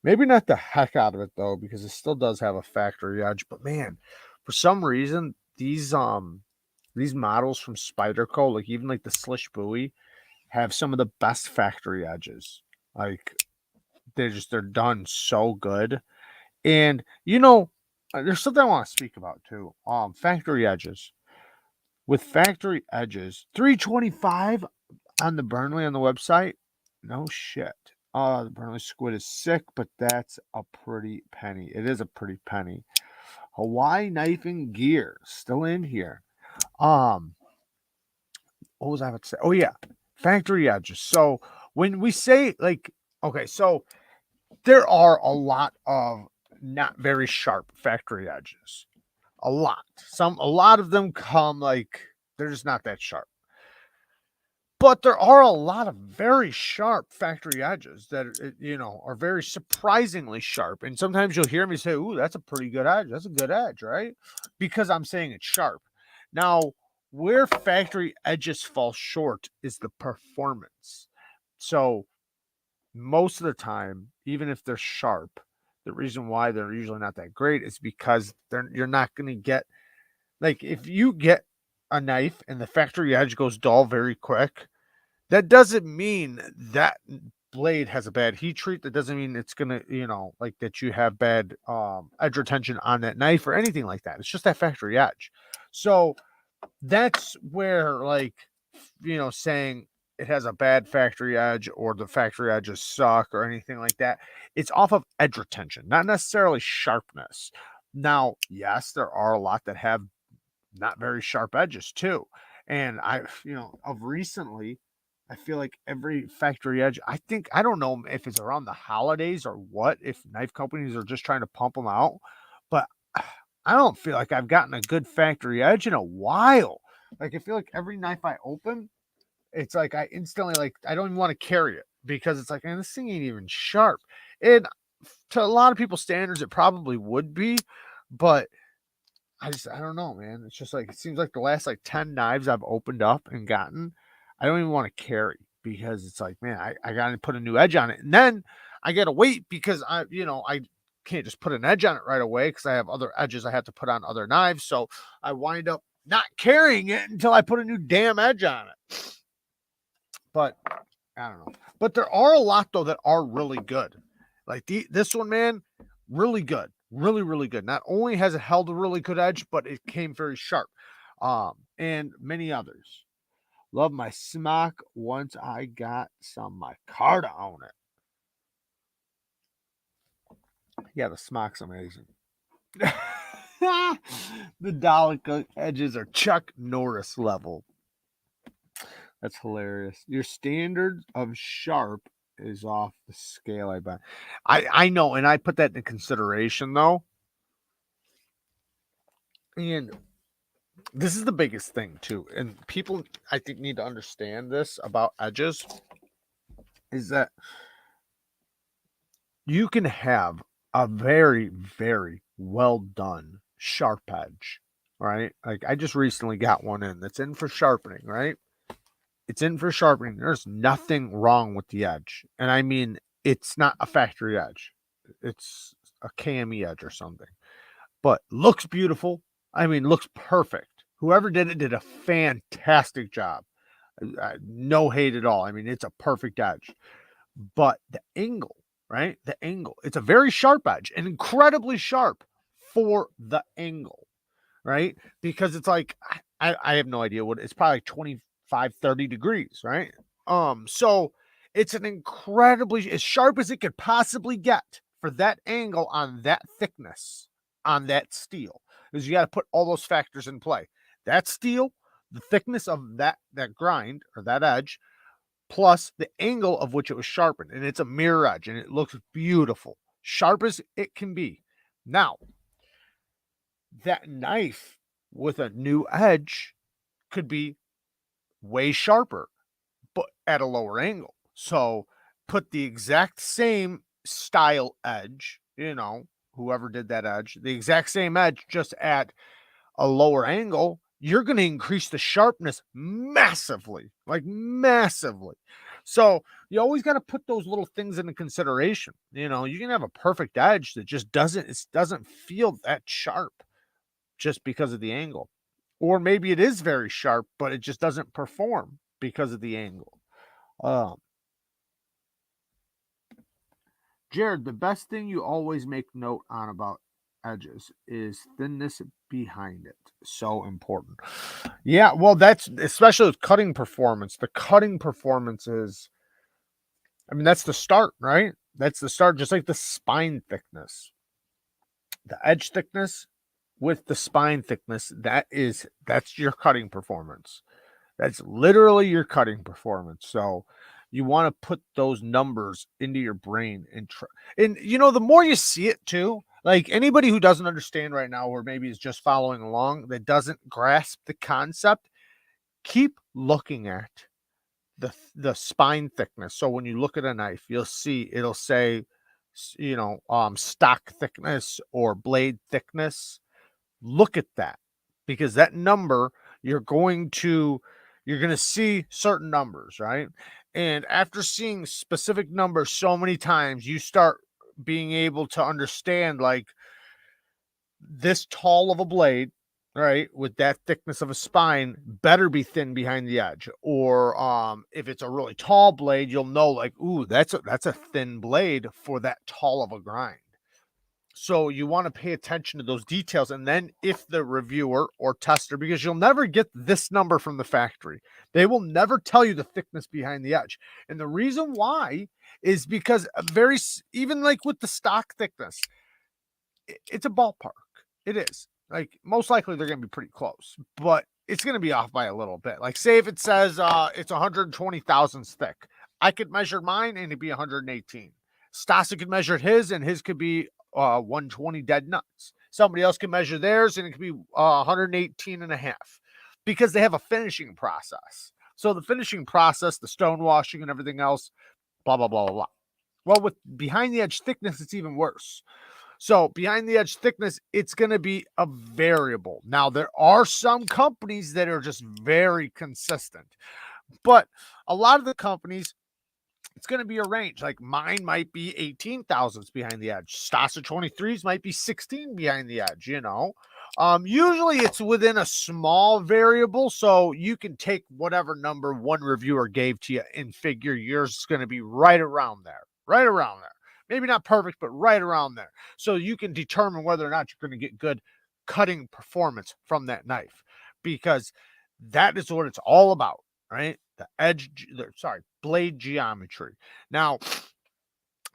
Maybe not the heck out of it though, because it still does have a factory edge. But man, for some reason, these these models from Spyderco, like even like the Slish Bowie, have some of the best factory edges. Like they're done so good. And there's something I want to speak about too. Factory edges. With factory edges, 325 on the Burnley on the website. No shit. The Burnley Squid is sick, but that's a pretty penny. It is a pretty penny. Hawaii Knife and Gear still in here. What was I about to say? Oh yeah, factory edges. So when we say like, okay, so there are a lot of not very sharp factory edges. A lot of them come like they're just not that sharp. But there are a lot of very sharp factory edges that are very surprisingly sharp. And sometimes you'll hear me say, "Ooh, that's a pretty good edge. That's a good edge, right?" Because I'm saying it's sharp. Now, where factory edges fall short is the performance. So most of the time, even if they're sharp, the reason why they're usually not that great is because you're not going to get, like, if you get a knife and the factory edge goes dull very quick, that doesn't mean that blade has a bad heat treat. That doesn't mean it's gonna, like that you have bad edge retention on that knife or anything like that. It's just that factory edge. So that's where, like, saying it has a bad factory edge or the factory edges suck or anything like that, it's off of edge retention, not necessarily sharpness. Now, yes, there are a lot that have not very sharp edges too. And of recently, I feel like every factory edge, I don't know if it's around the holidays or what, if knife companies are just trying to pump them out, but I don't feel like I've gotten a good factory edge in a while. Like, I feel like every knife I open, it's like I instantly, like, I don't even want to carry it because it's like, man, this thing ain't even sharp. And to a lot of people's standards, it probably would be, but I don't know, man. It's just like, it seems like the last like 10 knives I've opened up and gotten, I don't even want to carry because it's like, man, I got to put a new edge on it. And then I got to wait because I can't just put an edge on it right away because I have other edges I have to put on other knives. So I wind up not carrying it until I put a new damn edge on it. But I don't know. But there are a lot though that are really good. Like this one, man, really good. Really, really good. Not only has it held a really good edge, but it came very sharp. And many others. Love my smock once I got some micarta on it. Yeah, the smock's amazing. The Dalek edges are Chuck Norris level. That's hilarious. Your standard of sharp is off the scale, I bet. I know, and I put that into consideration though. And this is the biggest thing too. And people, I think, need to understand this about edges is that you can have a very, very well done sharp edge, right? Like I just recently got one in that's in for sharpening, right? It's in for sharpening. There's nothing wrong with the edge. And I mean, it's not a factory edge. It's a KME edge or something. But looks beautiful. I mean, looks perfect. Whoever did it did a fantastic job. No hate at all. I mean, it's a perfect edge. But the angle, right? The angle. It's a very sharp edge and incredibly sharp for the angle, right? Because it's like, I have no idea what it's probably like 25, 30 degrees, right? So it's an incredibly as sharp as it could possibly get for that angle on that thickness on that steel. Because you got to put all those factors in play. That steel, the thickness of that grind or that edge, plus the angle of which it was sharpened. And it's a mirror edge and it looks beautiful. Sharp as it can be. Now, that knife with a new edge could be way sharper, but at a lower angle. So put the exact same style edge, whoever did that edge, the exact same edge, just at a lower angle, you're going to increase the sharpness massively, like massively. So you always got to put those little things into consideration. You can have a perfect edge that just doesn't feel that sharp just because of the angle. Or maybe it is very sharp, but it just doesn't perform because of the angle. Jared, the best thing you always make note on about edges is thinness behind it. So important. Yeah, well, that's especially with cutting performance. The cutting performance is, I mean, that's the start, right? That's the start, just like the spine thickness. The edge thickness with the spine thickness, that's your cutting performance. That's literally your cutting performance. So you want to put those numbers into your brain and you know, the more you see it too, like anybody who doesn't understand right now, or maybe is just following along that doesn't grasp the concept, keep looking at the spine thickness. So when you look at a knife, you'll see it'll say, stock thickness or blade thickness. Look at that, because that number, you're going to see certain numbers, right? And after seeing specific numbers so many times, you start being able to understand, like, this tall of a blade, right, with that thickness of a spine, better be thin behind the edge. Or if it's a really tall blade, you'll know, like, ooh, that's a thin blade for that tall of a grind. So you want to pay attention to those details. And then if the reviewer or tester, because you'll never get this number from the factory, they will never tell you the thickness behind the edge. And the reason why is because even like with the stock thickness, it's a ballpark. It is. Like, most likely they're going to be pretty close, but it's going to be off by a little bit. Like, say if it says it's 120 thousandths thick, I could measure mine and it'd be 118. Stasa could measure his and his could be 120 dead nuts. Somebody else can measure theirs and it could be 118 and a half, because they have a finishing process. So the finishing process, the stone washing and everything else, blah, blah, blah, blah, blah. Well, with behind the edge thickness, it's even worse. So behind the edge thickness, it's going to be a variable. Now, there are some companies that are just very consistent, but a lot of the companies, it's going to be a range. Like mine might be 18 thousandths behind the edge. Stasa 23s might be 16 behind the edge, you know. Usually it's within a small variable, so you can take whatever number one reviewer gave to you and figure yours is going to be right around there. Right around there. Maybe not perfect, but right around there. So you can determine whether or not you're going to get good cutting performance from that knife, because that is what it's all about, right? Blade geometry. Now,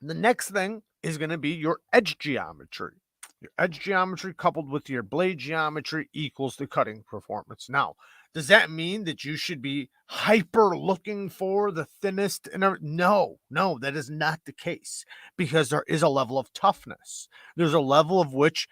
the next thing is going to be your edge geometry. Your edge geometry coupled with your blade geometry equals the cutting performance. Now, does that mean that you should be hyper looking for the thinnest? No, that is not the case, because there is a level of toughness. There's a level of which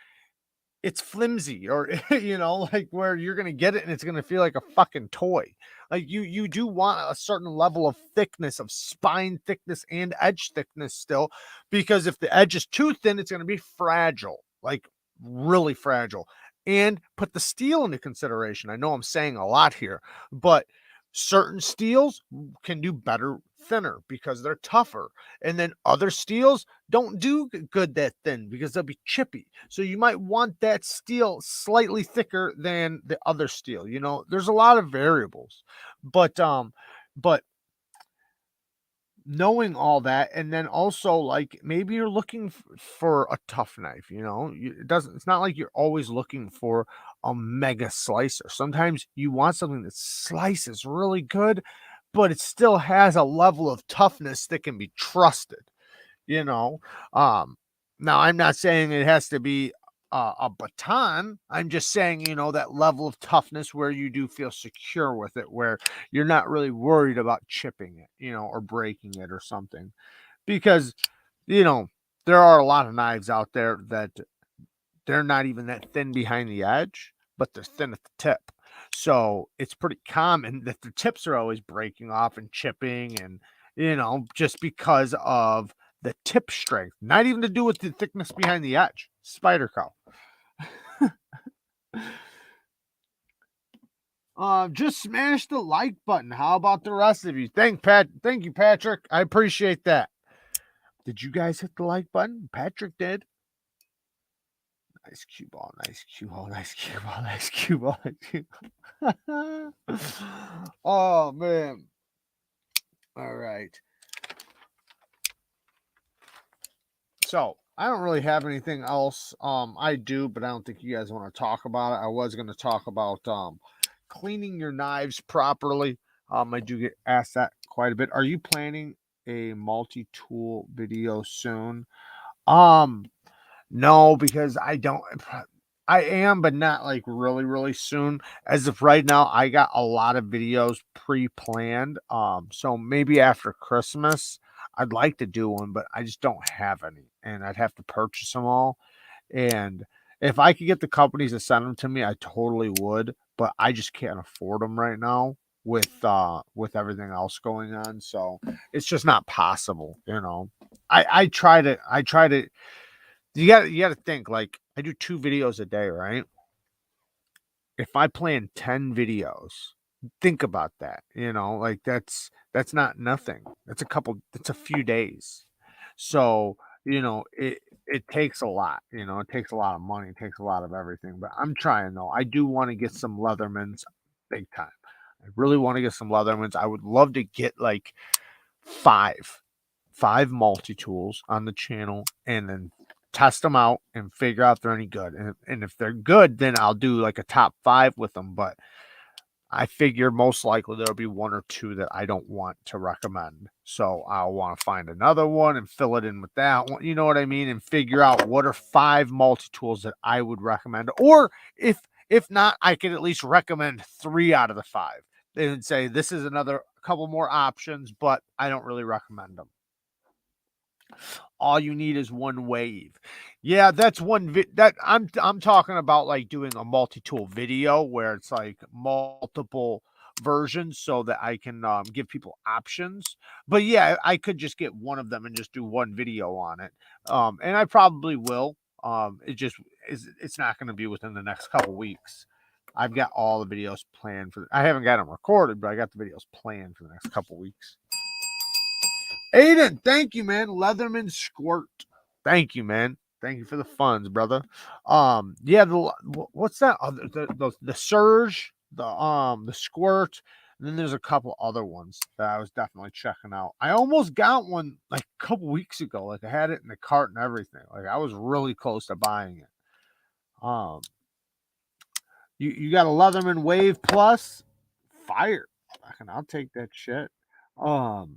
it's flimsy, or like where you're going to get it and it's going to feel like a fucking toy. Like you do want a certain level of thickness, of spine thickness and edge thickness still, because if the edge is too thin, it's going to be fragile, like really fragile. And put the steel into consideration. I know I'm saying a lot here, but certain steels can do better thinner because they're tougher. And then other steels don't do good that thin because they'll be chippy. So you might want that steel slightly thicker than the other steel. There's a lot of variables, but knowing all that, and then also, like, maybe you're looking for a tough knife, it's not like you're always looking for a mega slicer. Sometimes you want something that slices really good, but it still has a level of toughness that can be trusted. Now I'm not saying it has to be a baton. I'm just saying, that level of toughness where you do feel secure with it, where you're not really worried about chipping it, or breaking it or something. Because, there are a lot of knives out there that they're not even that thin behind the edge, but they're thin at the tip. So it's pretty common that the tips are always breaking off and chipping, and, just because of the tip strength, not even to do with the thickness behind the edge. Spider cow. Just smash the like button. How about the rest of you? Thank you, Patrick. I appreciate that. Did you guys hit the like button? Patrick did. Nice cue ball, nice cue ball, nice cue ball, nice cue ball, nice cue ball. Oh, man. All right. So I don't really have anything else. I do, but I don't think you guys want to talk about it. I was going to talk about cleaning your knives properly. I do get asked that quite a bit. Are you planning a multi-tool video soon? No, because I don't. I am, but not like really, really soon. As of right now, I got a lot of videos pre-planned. So maybe after Christmas, I'd like to do one, but I just don't have any, and I'd have to purchase them all. And if I could get the companies to send them to me, I totally would, but I just can't afford them right now with everything else going on. So it's just not possible, you know. I try to you gotta think, like, I do 2 videos a day, right? If I plan 10 videos, think about that, you know, like, that's not nothing. That's a few days. So, you know, it takes a lot, you know, it takes a lot of money, it takes a lot of everything, but I'm trying, though. I do wanna get some Leathermans big time. I really wanna get some Leathermans. I would love to get, like, 5 multi-tools on the channel and then test them out and figure out if they're any good. And if they're good, then I'll do like a top 5 with them. But I figure most likely there'll be 1 or 2 that I don't want to recommend. So I'll want to find another one and fill it in with that one. You know what I mean? And figure out what are 5 multi-tools that I would recommend. Or if not, I could at least recommend 3 out of the 5. They would say this is another couple more options, but I don't really recommend them. All you need is 1 wave. Yeah, that's that I'm talking about, like, doing a multi-tool video where it's like multiple versions so that I can give people options. But yeah, I could just get one of them and just do 1 video on it. And I probably will. It's not going to be within the next couple weeks. I've got all the videos planned I haven't got them recorded, but I got the videos planned for the next couple weeks. Aiden, thank you, man. Leatherman Squirt. Thank you, man. Thank you for the funds, brother. Yeah, what's that? The Surge, the Squirt, and then there's a couple other ones that I was definitely checking out. I almost got one like a couple weeks ago. Like I had it in the cart and everything. Like I was really close to buying it. You got a Leatherman Wave Plus? Fire. I'll take that shit. Cause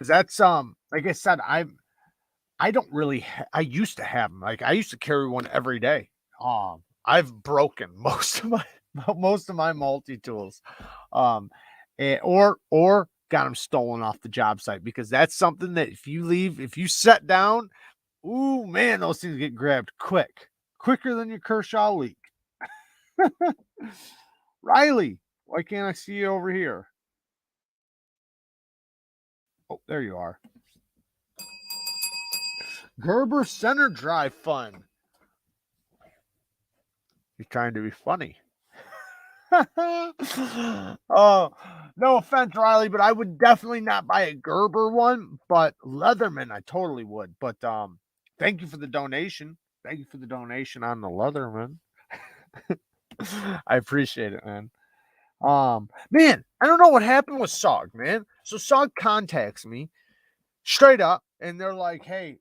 that's like I said, I don't really I used to have them. Like I used to carry one every day. I've broken most of my multi-tools. Or got them stolen off the job site, because that's something that if you set down, ooh man, those things get grabbed quicker than your Kershaw leak. Riley, why can't I see you over here? Oh, there you are. Gerber Center Drive Fun. You're trying to be funny. Oh, no offense, Riley, but I would definitely not buy a Gerber one, but Leatherman, I totally would. But thank you for the donation. Thank you for the donation on the Leatherman. I appreciate it, man. Man, I don't know what happened with SOG, man. So SOG contacts me straight up, and they're like, "Hey,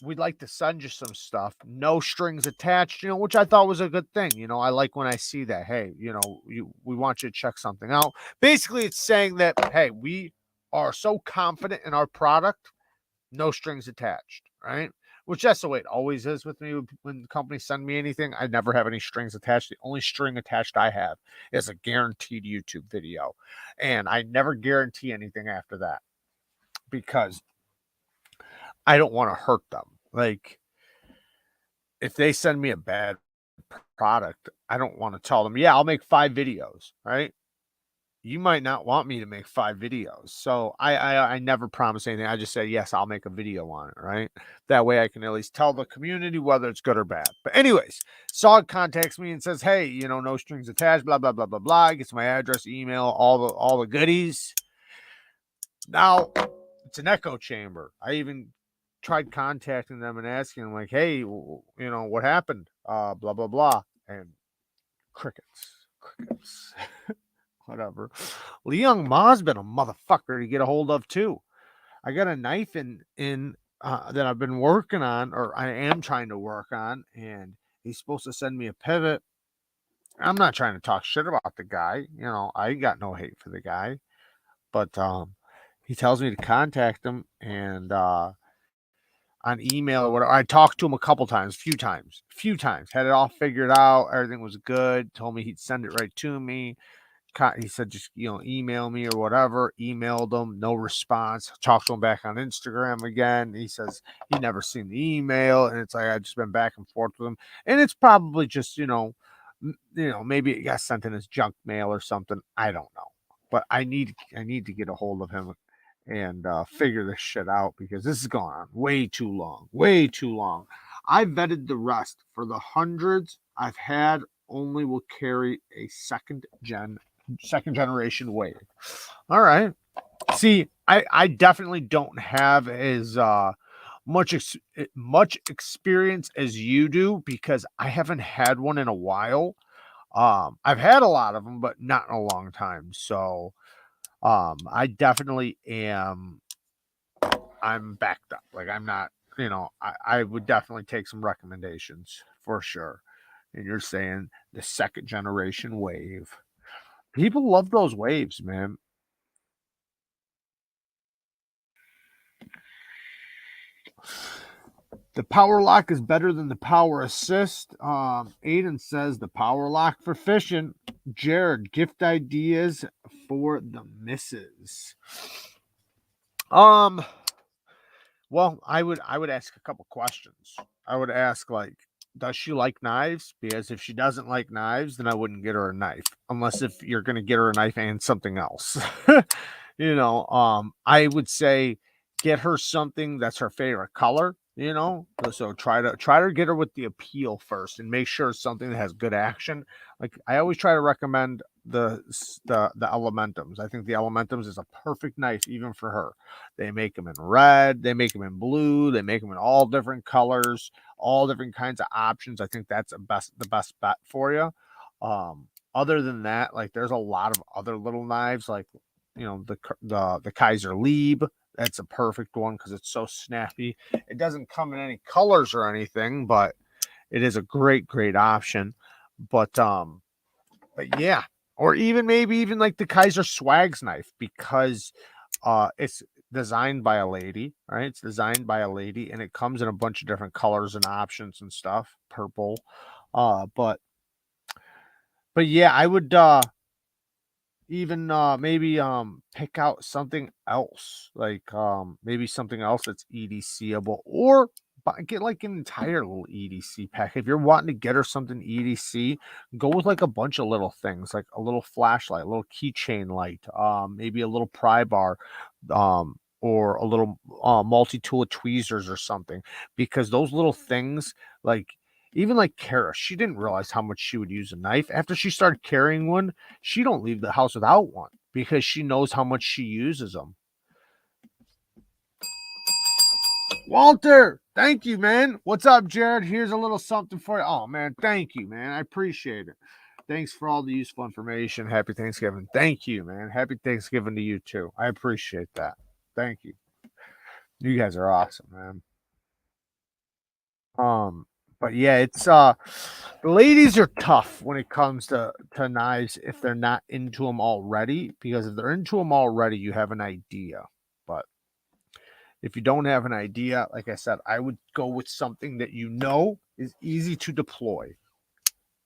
we'd like to send you some stuff, no strings attached," you know, which I thought was a good thing. You know, I like when I see that. Hey, you know, we want you to check something out. Basically, it's saying that, hey, we are so confident in our product, no strings attached, right? Which that's the way it always is with me when companies send me anything. I never have any strings attached. The only string attached I have is a guaranteed YouTube video, and I never guarantee anything after that because I don't want to hurt them. Like, if they send me a bad product, I don't want to tell them, yeah, I'll make 5 videos, right? You might not want me to make 5 videos. So I never promise anything. I just say, yes, I'll make a video on it, right? That way I can at least tell the community whether it's good or bad. But anyways, SOG contacts me and says, hey, you know, no strings attached, blah, blah, blah, blah, blah. Gets my address, email, all the goodies. Now, it's an echo chamber. I even tried contacting them and asking them, like, hey, you know, what happened? Blah, blah, blah. And crickets. Whatever. Leon Ma's been a motherfucker to get a hold of, too. I got a knife in that I've been working on, or I am trying to work on, and he's supposed to send me a pivot. I'm not trying to talk shit about the guy. You know, I ain't got no hate for the guy. But he tells me to contact him, and on email or whatever. I talked to him a couple times, few times, had it all figured out. Everything was good. Told me he'd send it right to me. He said, just, you know, email me or whatever. Emailed him, no response. Talked to him back on Instagram again. He says he never seen the email, and it's like I've just been back and forth with him, and it's probably just, you know, maybe it got sent in his junk mail or something. I don't know, but I need to get a hold of him and figure this shit out, because this is going on way too long. I vetted the rest. For the hundreds I've had, only will carry a second generation wave. All right. See, I definitely don't have as much experience as you do, because I haven't had one in a while. I've had a lot of them, but not in a long time. So I definitely am. I'm backed up. Like, I'm not, you know, I would definitely take some recommendations for sure. And you're saying the second generation wave. People love those waves, man. The power lock is better than the power assist. Aiden says the power lock for fishing. Jared, gift ideas for the misses. Well, I would ask a couple questions. I would ask, like, does she like knives? Because if she doesn't like knives, then I wouldn't get her a knife, unless if you're going to get her a knife and something else. You know, I would say get her something that's her favorite color, you know. So try to get her with the appeal first, and make sure it's something that has good action. Like, I always try to recommend the Elementums. I think the Elementums is a perfect knife even for her. They make them in red, they make them in blue, they make them in all different colors, all different kinds of options. I think that's the best bet for you. Other than that, like, there's a lot of other little knives, like, you know, the Kaiser Lieb. That's a perfect one because it's so snappy. It doesn't come in any colors or anything, but it is a great option. But yeah, or maybe even like the Kaiser Swags knife, because it's designed by a lady, right? It's designed by a lady, and it comes in a bunch of different colors and options and stuff, purple. But yeah, I would even maybe pick out something else, like maybe something else that's EDCable, or get like an entire little EDC pack. If you're wanting to get her something EDC, go with like a bunch of little things, like a little flashlight, a little keychain light, maybe a little pry bar, or a little multi-tool of tweezers or something, because those little things, like, even like Kara, she didn't realize how much she would use a knife. After she started carrying one, she don't leave the house without one, because she knows how much she uses them. Walter, thank you, man. What's up, Jared? Here's a little something for you. Oh, man, thank you, man. I appreciate it. Thanks for all the useful information. Happy Thanksgiving. Thank you, man. Happy Thanksgiving to you, too. I appreciate that. Thank you. You guys are awesome, man. But yeah, it's the ladies are tough when it comes to knives if they're not into them already, because if they're into them already, you have an idea. But if you don't have an idea, like I said, I would go with something that you know is easy to deploy.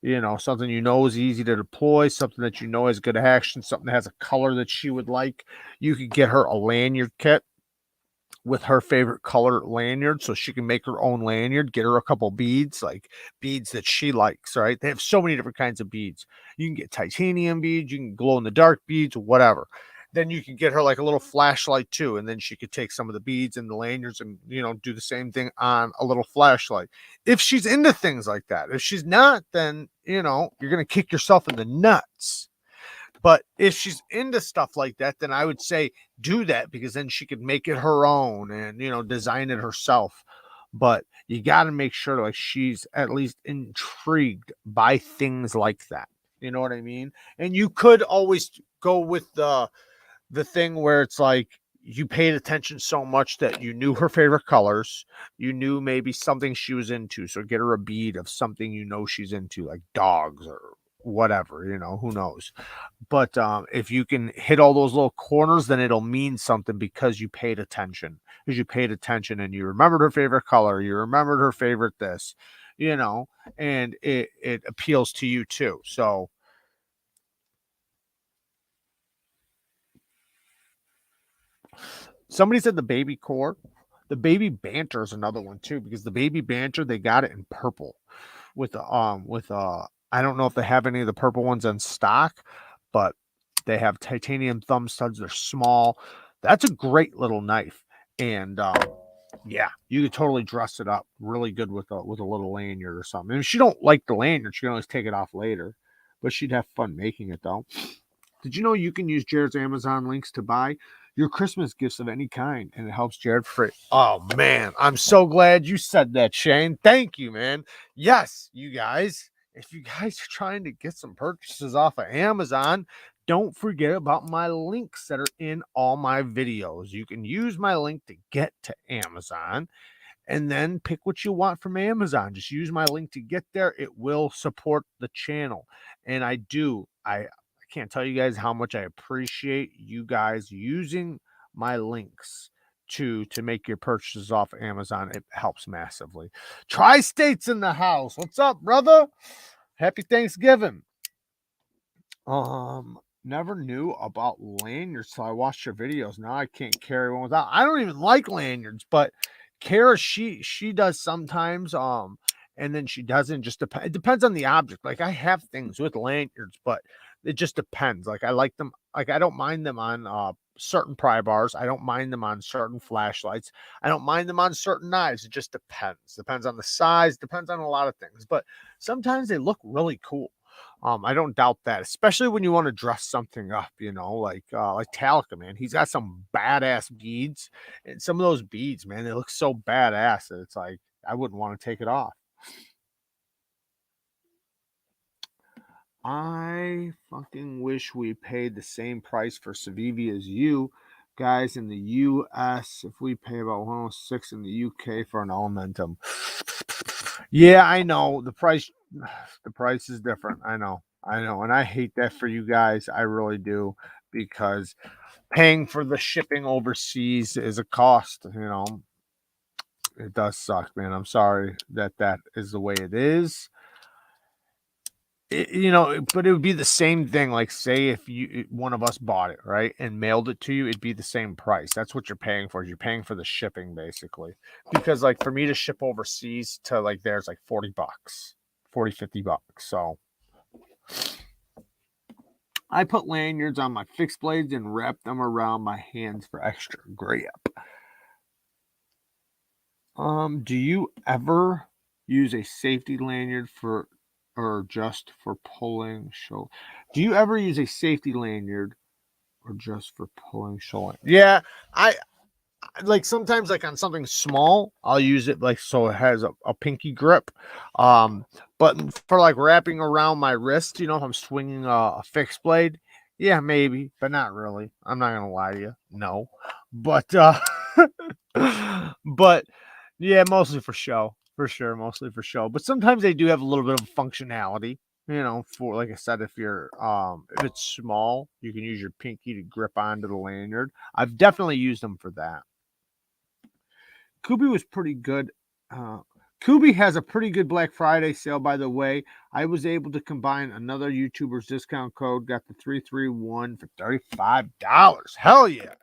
You know, something you know is easy to deploy, something that you know has good action, something that has a color that she would like. You could get her a lanyard kit with her favorite color lanyard, so she can make her own lanyard. Get her a couple beads, like beads that she likes, right? They have so many different kinds of beads. You can get titanium beads, you can glow in the dark beads, whatever. Then you can get her like a little flashlight too, and then she could take some of the beads and the lanyards and, you know, do the same thing on a little flashlight, if she's into things like that. If she's not, then, you know, you're gonna kick yourself in the nuts. But if she's into stuff like that, then I would say do that, because then she could make it her own and, design it herself. But you got to make sure like she's at least intrigued by things like that. You know what I mean? And you could always go with the thing where it's like you paid attention so much that you knew her favorite colors, you knew maybe something she was into. So get her a bead of something she's into, like dogs or whatever, who knows. But if you can hit all those little corners, then it'll mean something because you paid attention. Because you paid attention and you remembered her favorite color, you remembered her favorite this, and it appeals to you too. So somebody said the baby core. The baby banter is another one too, because the baby banter, they got it in purple with I don't know if they have any of the purple ones in stock, but they have titanium thumb studs. They're small. That's a great little knife. And yeah, you could totally dress it up really good with a little lanyard or something. And if she don't like the lanyard, she can always take it off later. But she'd have fun making it though. Did you know you can use Jared's Amazon links to buy your Christmas gifts of any kind, and it helps Jared free? Oh man, I'm so glad you said that, Shane. Thank you, man. Yes, you guys, if you guys are trying to get some purchases off of Amazon, don't forget about my links that are in all my videos. You can use my link to get to Amazon and then pick what you want from Amazon. Just use my link to get there. It will support the channel. And I can't tell you guys how much I appreciate you guys using my links to make your purchases off Amazon. It helps massively. Tri-States in the house. What's up, brother? Happy Thanksgiving. Never knew about lanyards till I watched your videos. Now I can't carry one without. I don't even like lanyards, but Kara, she does sometimes. And then she doesn't. Just it depends on the object. Like I have things with lanyards, but it just depends. Like I like them. Like I don't mind them on certain pry bars. I don't mind them on certain flashlights. I don't mind them on certain knives. It just depends. Depends on the size. Depends on a lot of things. But sometimes they look really cool. I don't doubt that, especially when you want to dress something up, like Talica, man. He's got some badass beads, and some of those beads, man, they look so badass that it's like I wouldn't want to take it off. I fucking wish we paid the same price for Civivi as you guys in the US. If we pay about 106 in the UK for an Elementum. Yeah, I know the price is different. I know. And I hate that for you guys. I really do, because paying for the shipping overseas is a cost, It does suck, man. I'm sorry that is the way it is. But it would be the same thing. Like, say if one of us bought it, right, and mailed it to you, it'd be the same price. That's what you're paying for. You're paying for the shipping, basically. Because like for me to ship overseas to like there's like $40, $50. So I put lanyards on my fixed blades and wrap them around my hands for extra grip. Do you ever use a safety lanyard or just for pulling shoulder? Do you ever use a safety lanyard or just for pulling shoulder? Yeah, I like sometimes like on something small, I'll use it like so it has a pinky grip. But for like wrapping around my wrist, if I'm swinging a fixed blade, yeah, maybe, but not really. I'm not gonna lie to you, no. But but yeah, mostly for show, for sure, mostly for show. But sometimes they do have a little bit of functionality. For like I said, if it's small, you can use your pinky to grip onto the lanyard. I've definitely used them for that. Kubi was pretty good. Kubi has a pretty good Black Friday sale, by the way. I was able to combine another YouTuber's discount code, got the 331 for $35. Hell yeah.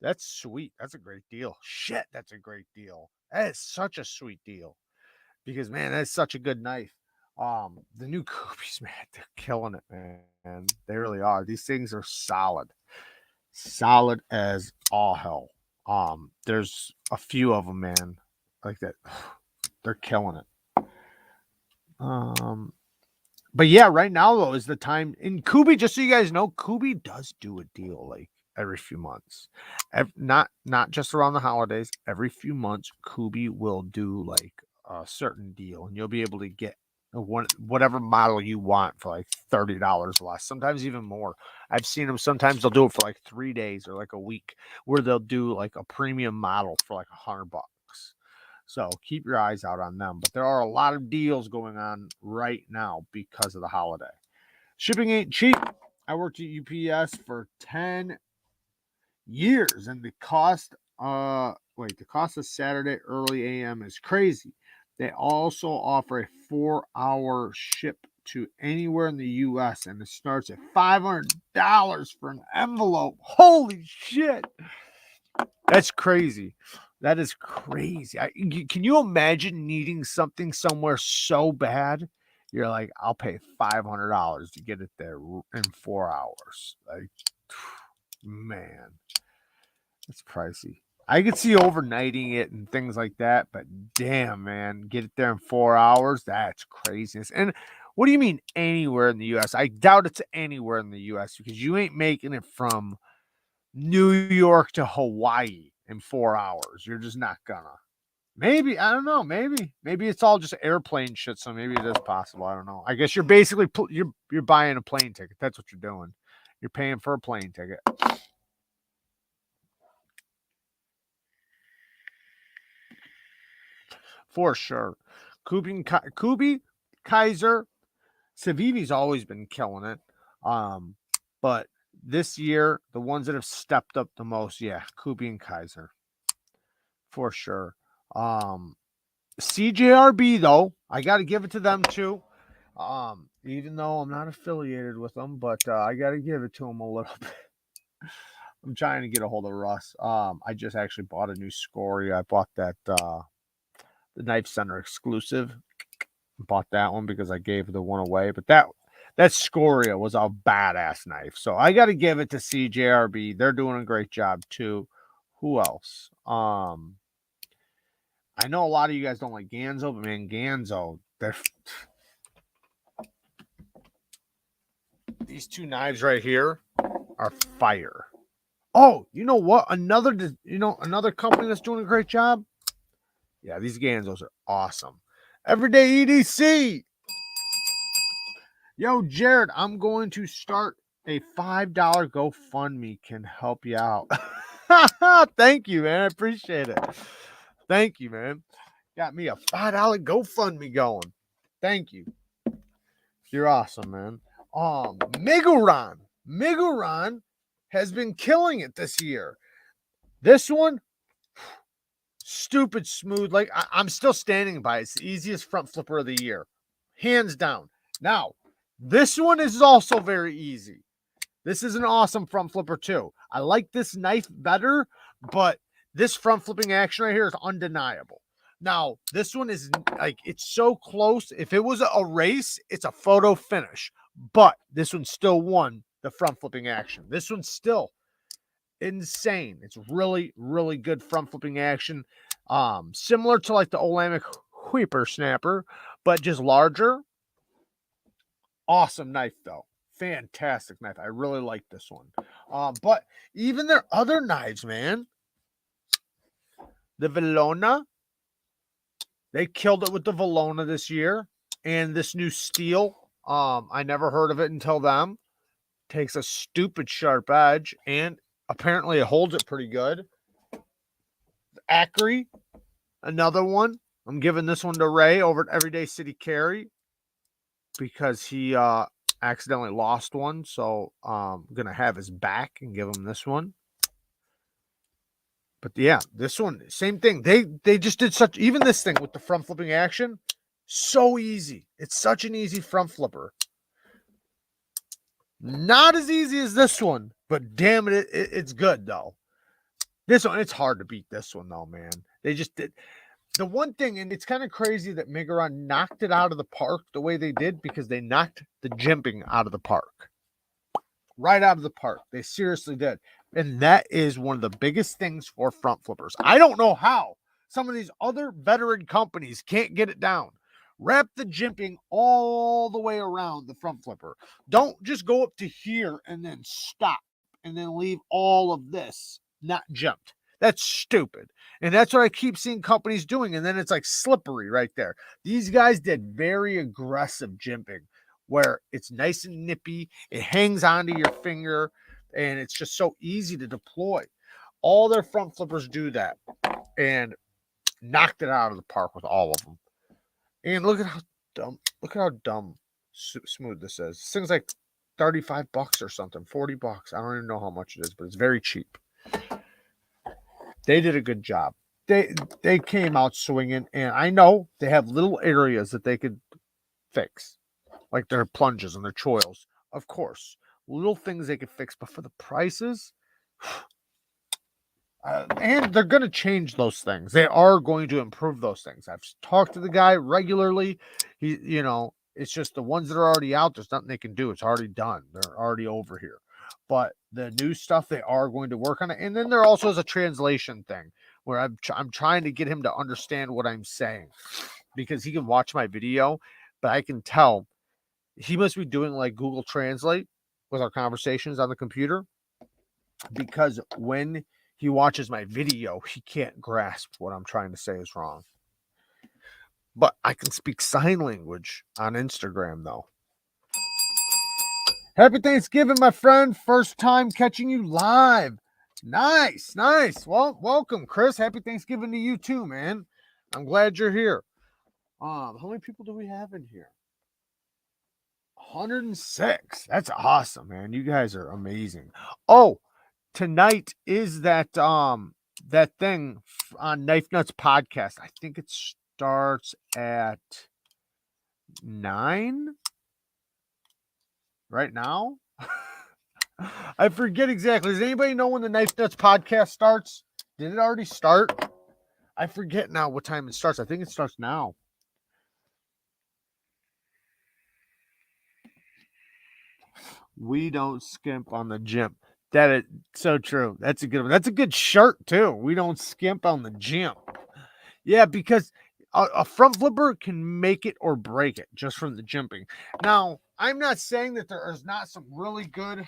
That's sweet. That's a great deal. Shit, that's a great deal. That is such a sweet deal. Because man, that's such a good knife. The new Kubis, man, they're killing it, man. They really are. These things are solid. Solid as all hell. There's a few of them, man, like that. They're killing it. But yeah, right now though is the time. In Kubi, just so you guys know, Kubi does do a deal like every few months. Not just around the holidays. Every few months, Kubi will do like a certain deal, and you'll be able to get whatever model you want for like $30 less. Sometimes even more. I've seen them. Sometimes they'll do it for like 3 days or like a week, where they'll do like a premium model for like $100. So keep your eyes out on them. But there are a lot of deals going on right now because of the holiday. Shipping ain't cheap. I worked at UPS for 10 years, and the cost of Saturday early AM is crazy. They also offer a 4-hour ship to anywhere in the US, and it starts at $500 for an envelope. Holy shit. That's crazy. That is crazy. Can you imagine needing something somewhere so bad? You're like, I'll pay $500 to get it there in 4 hours. Like, man, it's pricey. I could see overnighting it and things like that, but damn, man, get it there in 4 hours. That's craziness. And what do you mean anywhere in the U.S.? I doubt it's anywhere in the U.S. because you ain't making it from New York to Hawaii in 4 hours. You're just not gonna. Maybe, I don't know. Maybe it's all just airplane shit. So maybe it is possible. I don't know. I guess you're basically you're buying a plane ticket. That's what you're doing. You're paying for a plane ticket. For sure. Kubi, Kaiser, Savivi's always been killing it. But this year, the ones that have stepped up the most, yeah, Kubi and Kaiser. For sure. CJRB though, I got to give it to them too. Even though I'm not affiliated with them, but I got to give it to them a little bit. I'm trying to get a hold of Russ. I just actually bought a new Scoria. I bought that the Knife Center exclusive. Bought that one because I gave the one away, but that Scoria was a badass knife. So I got to give it to CJRB. They're doing a great job too. Who else? I know a lot of you guys don't like Ganzo, but man, Ganzo, these two knives right here are fire. Oh, you know what? Another company that's doing a great job. Yeah, these Ganzos are awesome. Everyday EDC. Yo, Jared, I'm going to start a $5 GoFundMe. Can help you out. Thank you, man. I appreciate it. Thank you, man. Got me a $5 GoFundMe going. Thank you. You're awesome, man. Miguran has been killing it this year. This one, stupid smooth. Like, I'm still standing by it. It's the easiest front flipper of the year. Hands down. Now, this one is also very easy. This is an awesome front flipper too. I like this knife better, but this front flipping action right here is undeniable. Now, this one is like, it's so close. If it was a race, it's a photo finish, but this one still won the front flipping action. This one's still insane. It's really, really good front flipping action. Similar to like the Olamic Whipper Snapper, but just larger. Awesome knife though. Fantastic knife. I really like this one. But even their other knives, man. The Valona. They killed it with the Valona this year. And this new steel. I never heard of it until them. Takes a stupid sharp edge. And apparently it holds it pretty good. Acri. Another one. I'm giving this one to Ray over at Everyday City Carry. Because he accidentally lost one. So I'm going to have his back and give him this one. But yeah, this one, same thing. They just did such, even this thing with the front flipping action, so easy. It's such an easy front flipper. Not as easy as this one, but damn it, it's good though. This one, it's hard to beat this one though, man. They just did. The one thing, and it's kind of crazy that Miguran knocked it out of the park the way they did, because they knocked the jimping out of the park. Right out of the park. They seriously did. And that is one of the biggest things for front flippers. I don't know how some of these other veteran companies can't get it down. Wrap the jimping all the way around the front flipper. Don't just go up to here and then stop and then leave all of this not jumped. That's stupid. And that's what I keep seeing companies doing. And then it's like slippery right there. These guys did very aggressive jimping where it's nice and nippy. It hangs onto your finger and it's just so easy to deploy. All their front flippers do that and knocked it out of the park with all of them. And look at how dumb smooth this is. This thing's like $35 or something, $40. I don't even know how much it is, but it's very cheap. They did a good job. They came out swinging, and I know they have little areas that they could fix, like their plunges and their choils. Of course, little things they could fix, but for the prices, and they're going to change those things. They are going to improve those things. I've talked to the guy regularly. It's just the ones that are already out. There's nothing they can do. It's already done. They're already over here. But the new stuff, they are going to work on it. And then there also is a translation thing where I'm trying to get him to understand what I'm saying, because he can watch my video, but I can tell he must be doing like Google Translate with our conversations on the computer, because when he watches my video, he can't grasp what I'm trying to say is wrong. But I can speak sign language on Instagram, though. Happy Thanksgiving, my friend. First time catching you live. Nice. Well, welcome, Chris. Happy Thanksgiving to you too, man. I'm glad you're here. How many people do we have in here? 106. That's awesome, man. You guys are amazing. Oh, tonight is that thing on Knife Nuts podcast. I think it starts at 9 right now. I forget exactly. Does anybody know when the Knife Nuts podcast starts? Did it already start? I forget now what time it starts. I think it starts now. We don't skimp on the gym. That is so true. That's a good one. That's a good shirt too. We don't skimp on the gym. Yeah, because a front flipper can make it or break it just from the jimping. Now, I'm not saying that there is not some really good,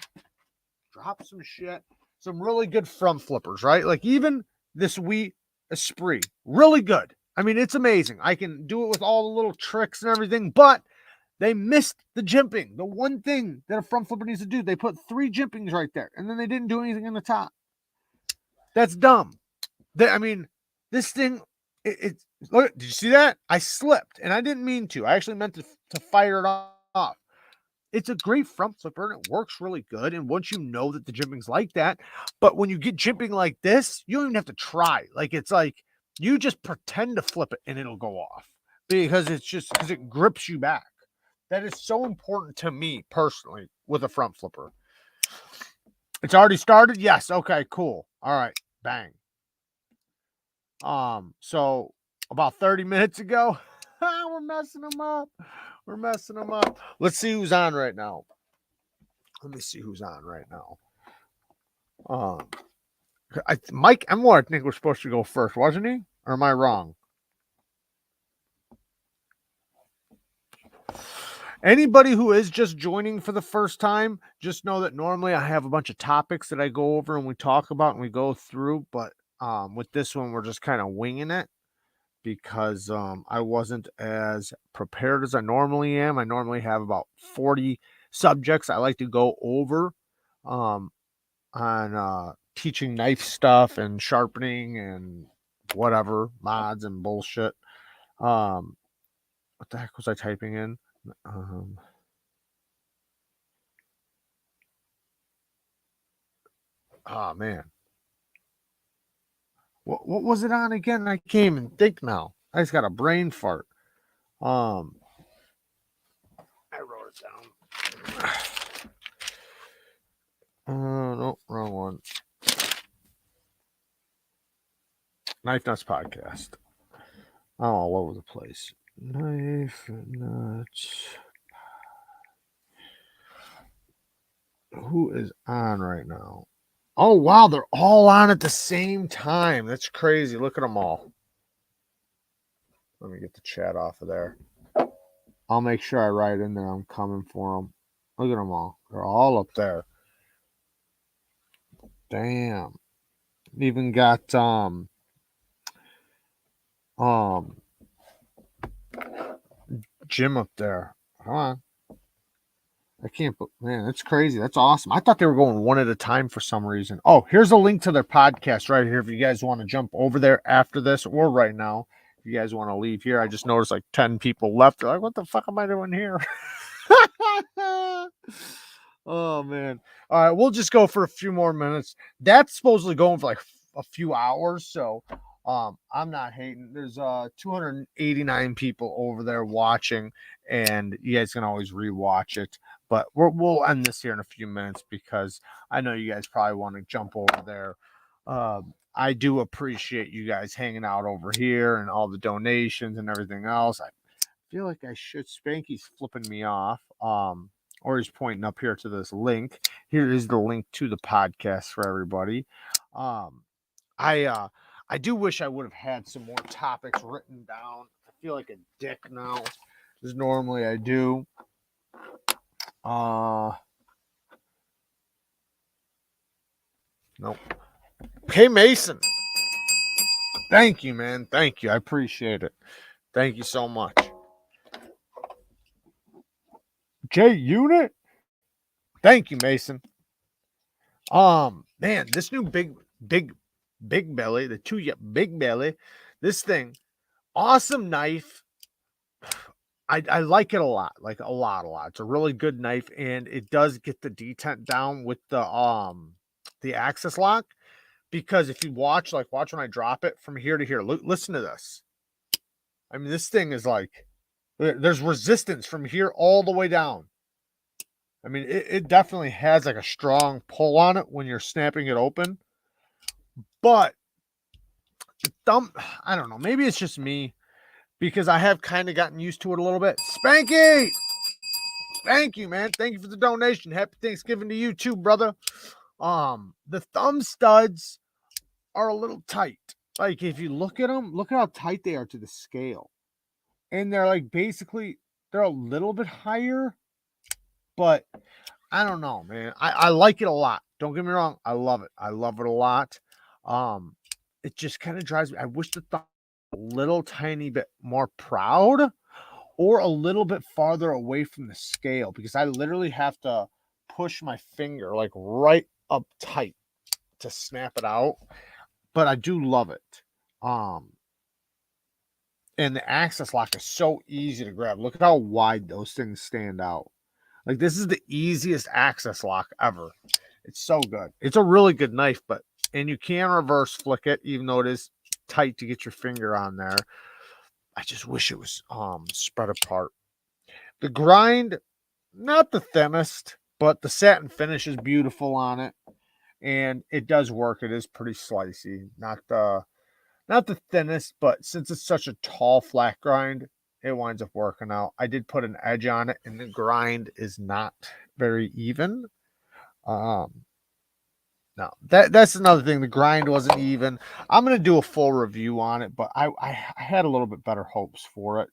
some really good front flippers, right? Like even this Wii Esprit, really good. I mean, it's amazing. I can do it with all the little tricks and everything, but they missed the jimping. The one thing that a front flipper needs to do, they put 3 jimpings right there, and then they didn't do anything on the top. That's dumb. This thing, look, did you see that? I slipped, and I didn't mean to. I actually meant to fire it off. It's a great front flipper, and it works really good. And once you know that the jimping's like that, but when you get jimping like this, you don't even have to try. Like, it's like you just pretend to flip it, and it'll go off because it grips you back. That is so important to me personally with a front flipper. It's already started? Yes. Okay, cool. All right. Bang. So about 30 minutes ago, we're messing them up. Let's see who's on right now. Let me see who's on right now. Mike Emler, I think, was supposed to go first, wasn't he? Or am I wrong? Anybody who is just joining for the first time, just know that normally I have a bunch of topics that I go over and we talk about and we go through, but with this one, we're just kind of winging it because I wasn't as prepared as I normally am. I normally have about 40 subjects I like to go over on teaching knife stuff and sharpening and whatever, mods and bullshit. What the heck was I typing in? Oh man, what was it on again? I can't even think now. I just got a brain fart. I wrote it down. No, wrong one. Knife Nuts podcast. I'm all over the place. Knife Nuts. Who is on right now? Oh, wow. They're all on at the same time. That's crazy. Look at them all. Let me get the chat off of there. I'll make sure I write in there I'm coming for them. Look at them all. They're all up there. Damn. Even got Jim up there. Come on. I can't, man, that's crazy. That's awesome. I thought they were going one at a time for some reason. Oh, here's a link to their podcast right here. If you guys want to jump over there after this or right now, if you guys want to leave here, I just noticed like 10 people left. They're like, what the fuck am I doing here? Oh, man. All right. We'll just go for a few more minutes. That's supposedly going for like a few hours. So, I'm not hating. There's 289 people over there watching, and you guys can always rewatch it. But we'll end this here in a few minutes because I know you guys probably want to jump over there. I do appreciate you guys hanging out over here and all the donations and everything else. I feel like I should. Spanky's flipping me off. Or he's pointing up here to this link. Here is the link to the podcast for everybody. I do wish I would have had some more topics written down. I feel like a dick now, as normally I do. Nope. Hey, Mason. Thank you, man. Thank you. I appreciate it. Thank you so much. J Unit. Thank you, Mason. Man, this new big belly, big belly, this thing, awesome knife. I like it a lot, a lot. It's a really good knife, and it does get the detent down with the axis lock. Because if you watch when I drop it from here to here, listen to this. I mean, this thing is like, there's resistance from here all the way down. I mean, it definitely has like a strong pull on it when you're snapping it open. But the thumb, I don't know. Maybe it's just me because I have kind of gotten used to it a little bit. Spanky! Thank you, man. Thank you for the donation. Happy Thanksgiving to you too, brother. The thumb studs are a little tight. Like if you look at them, look at how tight they are to the scale. And they're like basically, they're a little bit higher. But I don't know, man. I like it a lot. Don't get me wrong. I love it. I love it a lot. It just kind of drives me. I wish the thumb was a little tiny bit more proud or a little bit farther away from the scale because I literally have to push my finger like right up tight to snap it out. But I do love it. And the axis lock is so easy to grab. Look at how wide those things stand out. Like this is the easiest axis lock ever. It's so good. It's a really good knife, and you can reverse flick it, even though it is tight to get your finger on there. I just wish it was spread apart. The grind, not the thinnest, but the satin finish is beautiful on it, and it does work. It is pretty slicey, not the thinnest, but since it's such a tall flat grind, it winds up working out. I did put an edge on it, and the grind is not very even. No, that's another thing. The grind wasn't even. I'm gonna do a full review on it, but I had a little bit better hopes for it.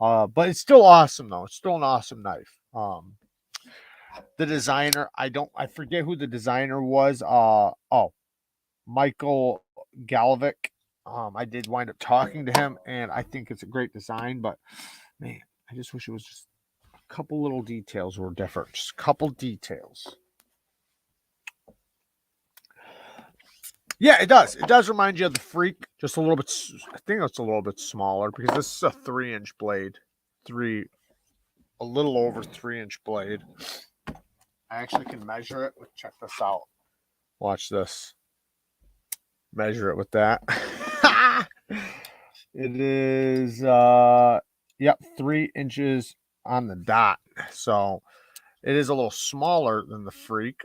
But it's still awesome though. It's still an awesome knife. The designer, I forget who the designer was. Michael Galovic. I did wind up talking to him, and I think it's a great design, but man, I just wish it was just a couple little details were different. Just a couple details. Yeah, it does. It does remind you of the Freak, just a little bit. I think it's a little bit smaller because this is a 3-inch blade. A little over 3-inch blade. I actually can measure it. Check this out. Watch this. Measure it with that. It is 3 inches on the dot. So it is a little smaller than the Freak.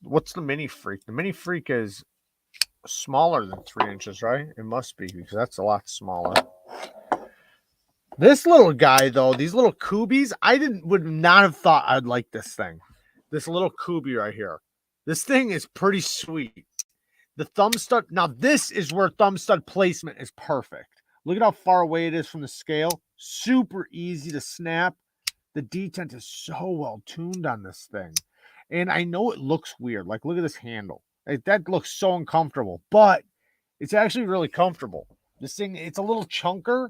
What's the Mini Freak? The Mini Freak is smaller than 3 inches, right? It must be because that's a lot smaller. This little guy, though, these little Kubies, would not have thought I'd like this thing. This little Kubi right here. This thing is pretty sweet. The thumb stud. Now, this is where thumb stud placement is perfect. Look at how far away it is from the scale. super easy to snap. The detent is so well tuned on this thing. And I know it looks weird. Like, look at this handle. That looks so uncomfortable, but it's actually really comfortable. This thing, it's a little chunker,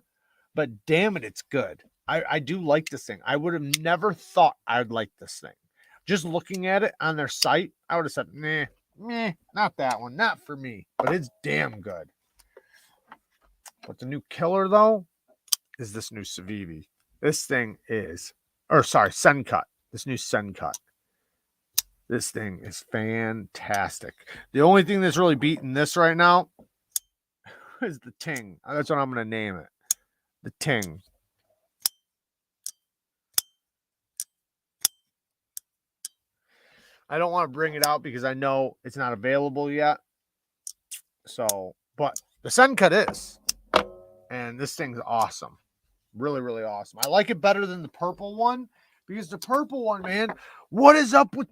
but damn it, it's good. I do like this thing. I would have never thought I'd like this thing. Just looking at it on their site, I would have said, meh, not that one, not for me. But it's damn good. But the new killer, though, is this new Civivi. This thing is, Sencut. This new Sencut. This thing is fantastic. The only thing that's really beating this right now is the Ting. That's what I'm going to name it. The Ting. I don't want to bring it out because I know it's not available yet. So, but the Sencut is. And this thing's awesome. Really, really awesome. I like it better than the purple one because the purple one, man, what is up with,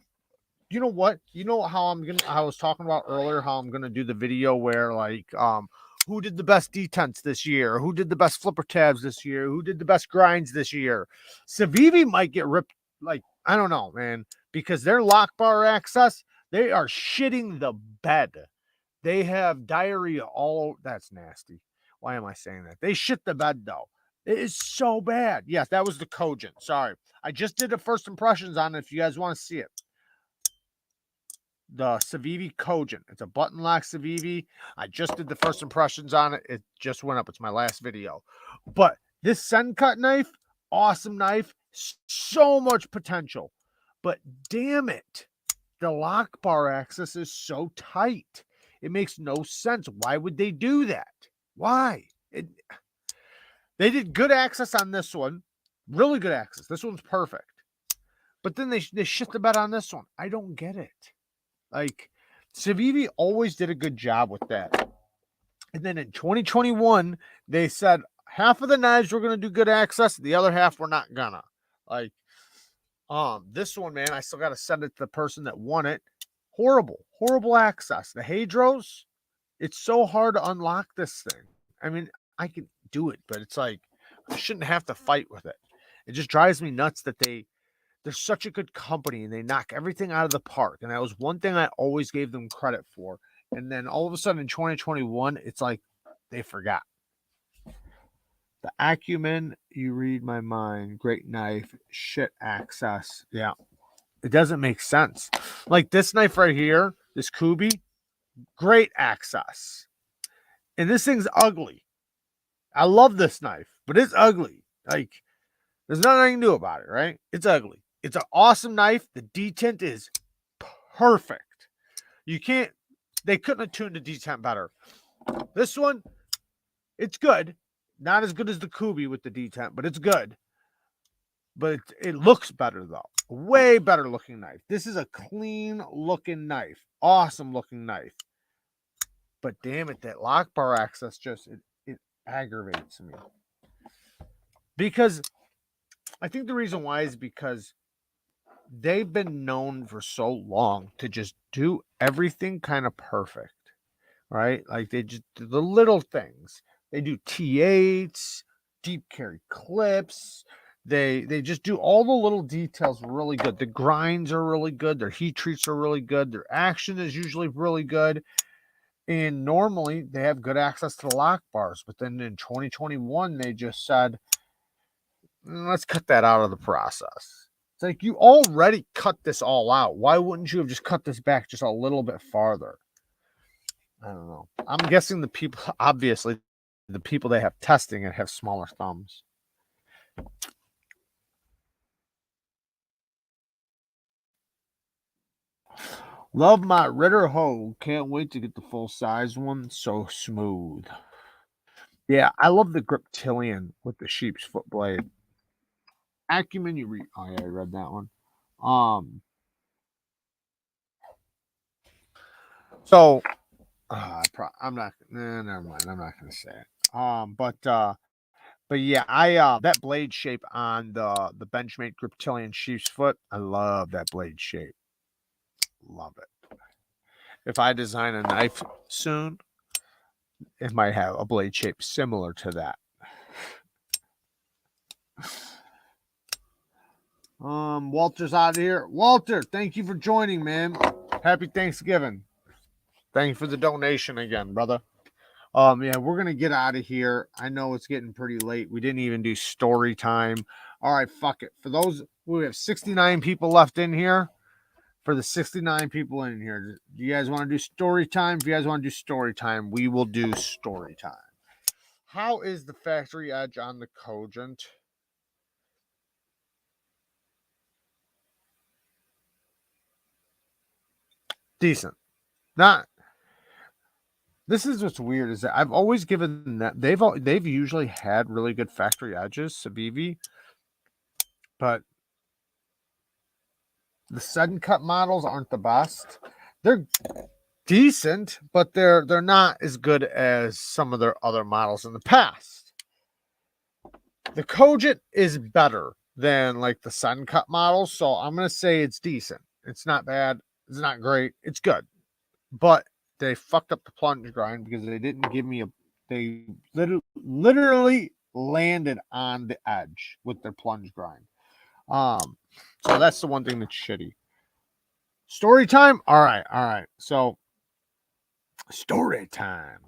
you know what? You know how I was talking about earlier, how I'm going to do the video where like, who did the best detents this year? Who did the best flipper tabs this year? Who did the best grinds this year? Civivi might get ripped. Like, I don't know, man, because their lock bar access, they are shitting the bed. They have diarrhea all. That's nasty. Why am I saying that? They shit the bed though. It is so bad. Yes, that was the Cogent. Sorry. I just did the first impressions on it if you guys want to see it. The Civivi Cogent. It's a button lock Civivi. I just did the first impressions on it. It just went up. It's my last video. But this Sencut knife, awesome knife. So much potential. But damn it. The lock bar access is so tight. It makes no sense. Why would they do that? Why? They did good access on this one. Really good access. This one's perfect. But then they shit the bed on this one. I don't get it. Like, Civivi always did a good job with that. And then in 2021, they said half of the knives we're going to do good access. The other half we're not gonna. Like, this one, man, I still got to send it to the person that won it. Horrible access. The Hadros, it's so hard to unlock this thing. I mean, I can do it, but it's like I shouldn't have to fight with it. It just drives me nuts that they're such a good company and they knock everything out of the park. And that was one thing I always gave them credit for. And then all of a sudden in 2021, it's like they forgot. The Acumen, you read my mind. Great knife, shit access. Yeah, it doesn't make sense. Like this knife right here, this Kubi, great access. And this thing's ugly. I love this knife, but it's ugly. Like, there's nothing I can do about it, right? It's ugly. It's an awesome knife. The detent is perfect. They couldn't have tuned the detent better. This one, it's good. Not as good as the Kubi with the detent, but it's good. But it looks better, though. Way better looking knife. This is a clean looking knife. Awesome looking knife. But damn it, that lock bar access just, it aggravates me. Because I think the reason why is because they've been known for so long to just do everything kind of perfect, right? Like they just do the little things. They do T8s, deep carry clips. They just do all the little details really good. The grinds are really good. Their heat treats are really good. Their action is usually really good. And normally they have good access to the lock bars. But then in 2021, they just said, let's cut that out of the process. It's like you already cut this all out. Why wouldn't you have just cut this back just a little bit farther? I don't know. I'm guessing the people, obviously, the people they have testing it have smaller thumbs. Love my Ritter Hoe. Can't wait to get the full size one. So smooth. Yeah, I love the Griptilian with the sheep's foot blade. Acumen, you read. Oh yeah, I read that one. So I'm not. Never mind. I'm not gonna say it. But yeah, I that blade shape on the Benchmade Griptilian sheep's foot. I love that blade shape. Love it. If I design a knife soon, it might have a blade shape similar to that. Walter's out of here. Walter, thank you for joining, man. Happy Thanksgiving. Thank you for the donation again, brother. Yeah, we're gonna get out of here. I know it's getting pretty late. We didn't even do story time. All right, fuck it. For those, we have 69 people left in here. For the 69 people in here, do you guys want to do story time? If you guys want to do story time, we will do story time. How is the factory edge on the Cogent? Decent. Not. This is what's weird is that I've always given that they've usually had really good factory edges, Civivi, but the sudden cut models aren't the best. They're decent, but they're not as good as some of their other models in the past. The Cogent is better than like the sudden cut models, so I'm gonna say it's decent. It's not bad. It's not great. It's good, but they fucked up the plunge grind because they didn't give me a. They literally landed on the edge with their plunge grind. So that's the one thing that's shitty. Story time. All right. So story time.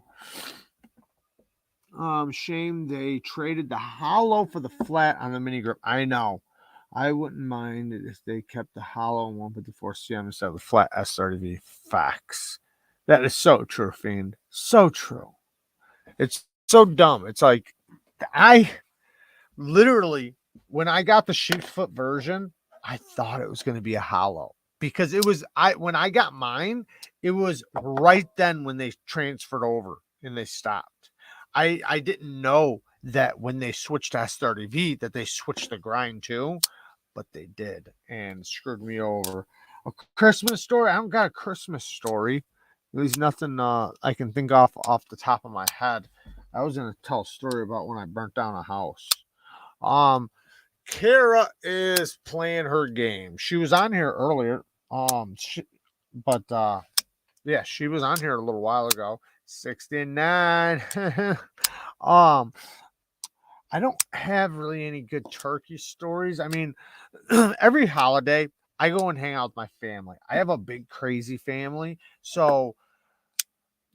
Shame they traded the hollow for the flat on the mini grip. I know. I wouldn't mind if they kept the hollow 154 CM instead of the flat S30V. Facts. That is so true, Fiend. So true. It's so dumb. It's like I literally, when I got the sheep's foot version, I thought it was going to be a hollow because it was when I got mine, it was right then when they transferred over and they stopped. I didn't know that when they switched to S30V that they switched the grind too, but they did and screwed me over. A Christmas story? I don't got a Christmas story. There's nothing I can think off the top of my head. I was gonna tell a story about when I burnt down a house. Kara is playing her game. She was on here earlier. Yeah, she was on here a little while ago. 69. I don't have really any good turkey stories. I mean, every holiday I go and hang out with my family. I have a big crazy family, so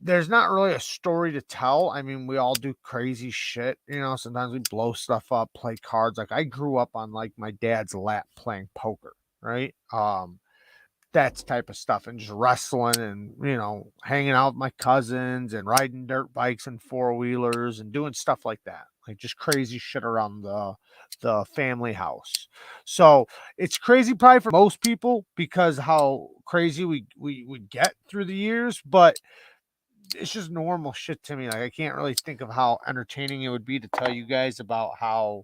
there's not really a story to tell. I mean, we all do crazy shit, sometimes we blow stuff up, play cards. Like I grew up on like my dad's lap playing poker, right? That type of stuff, and just wrestling and hanging out with my cousins and riding dirt bikes and four-wheelers and doing stuff like that, like just crazy shit around the family house. So it's crazy probably for most people because how crazy we get through the years, but it's just normal shit to me. Like I can't really think of how entertaining it would be to tell you guys about how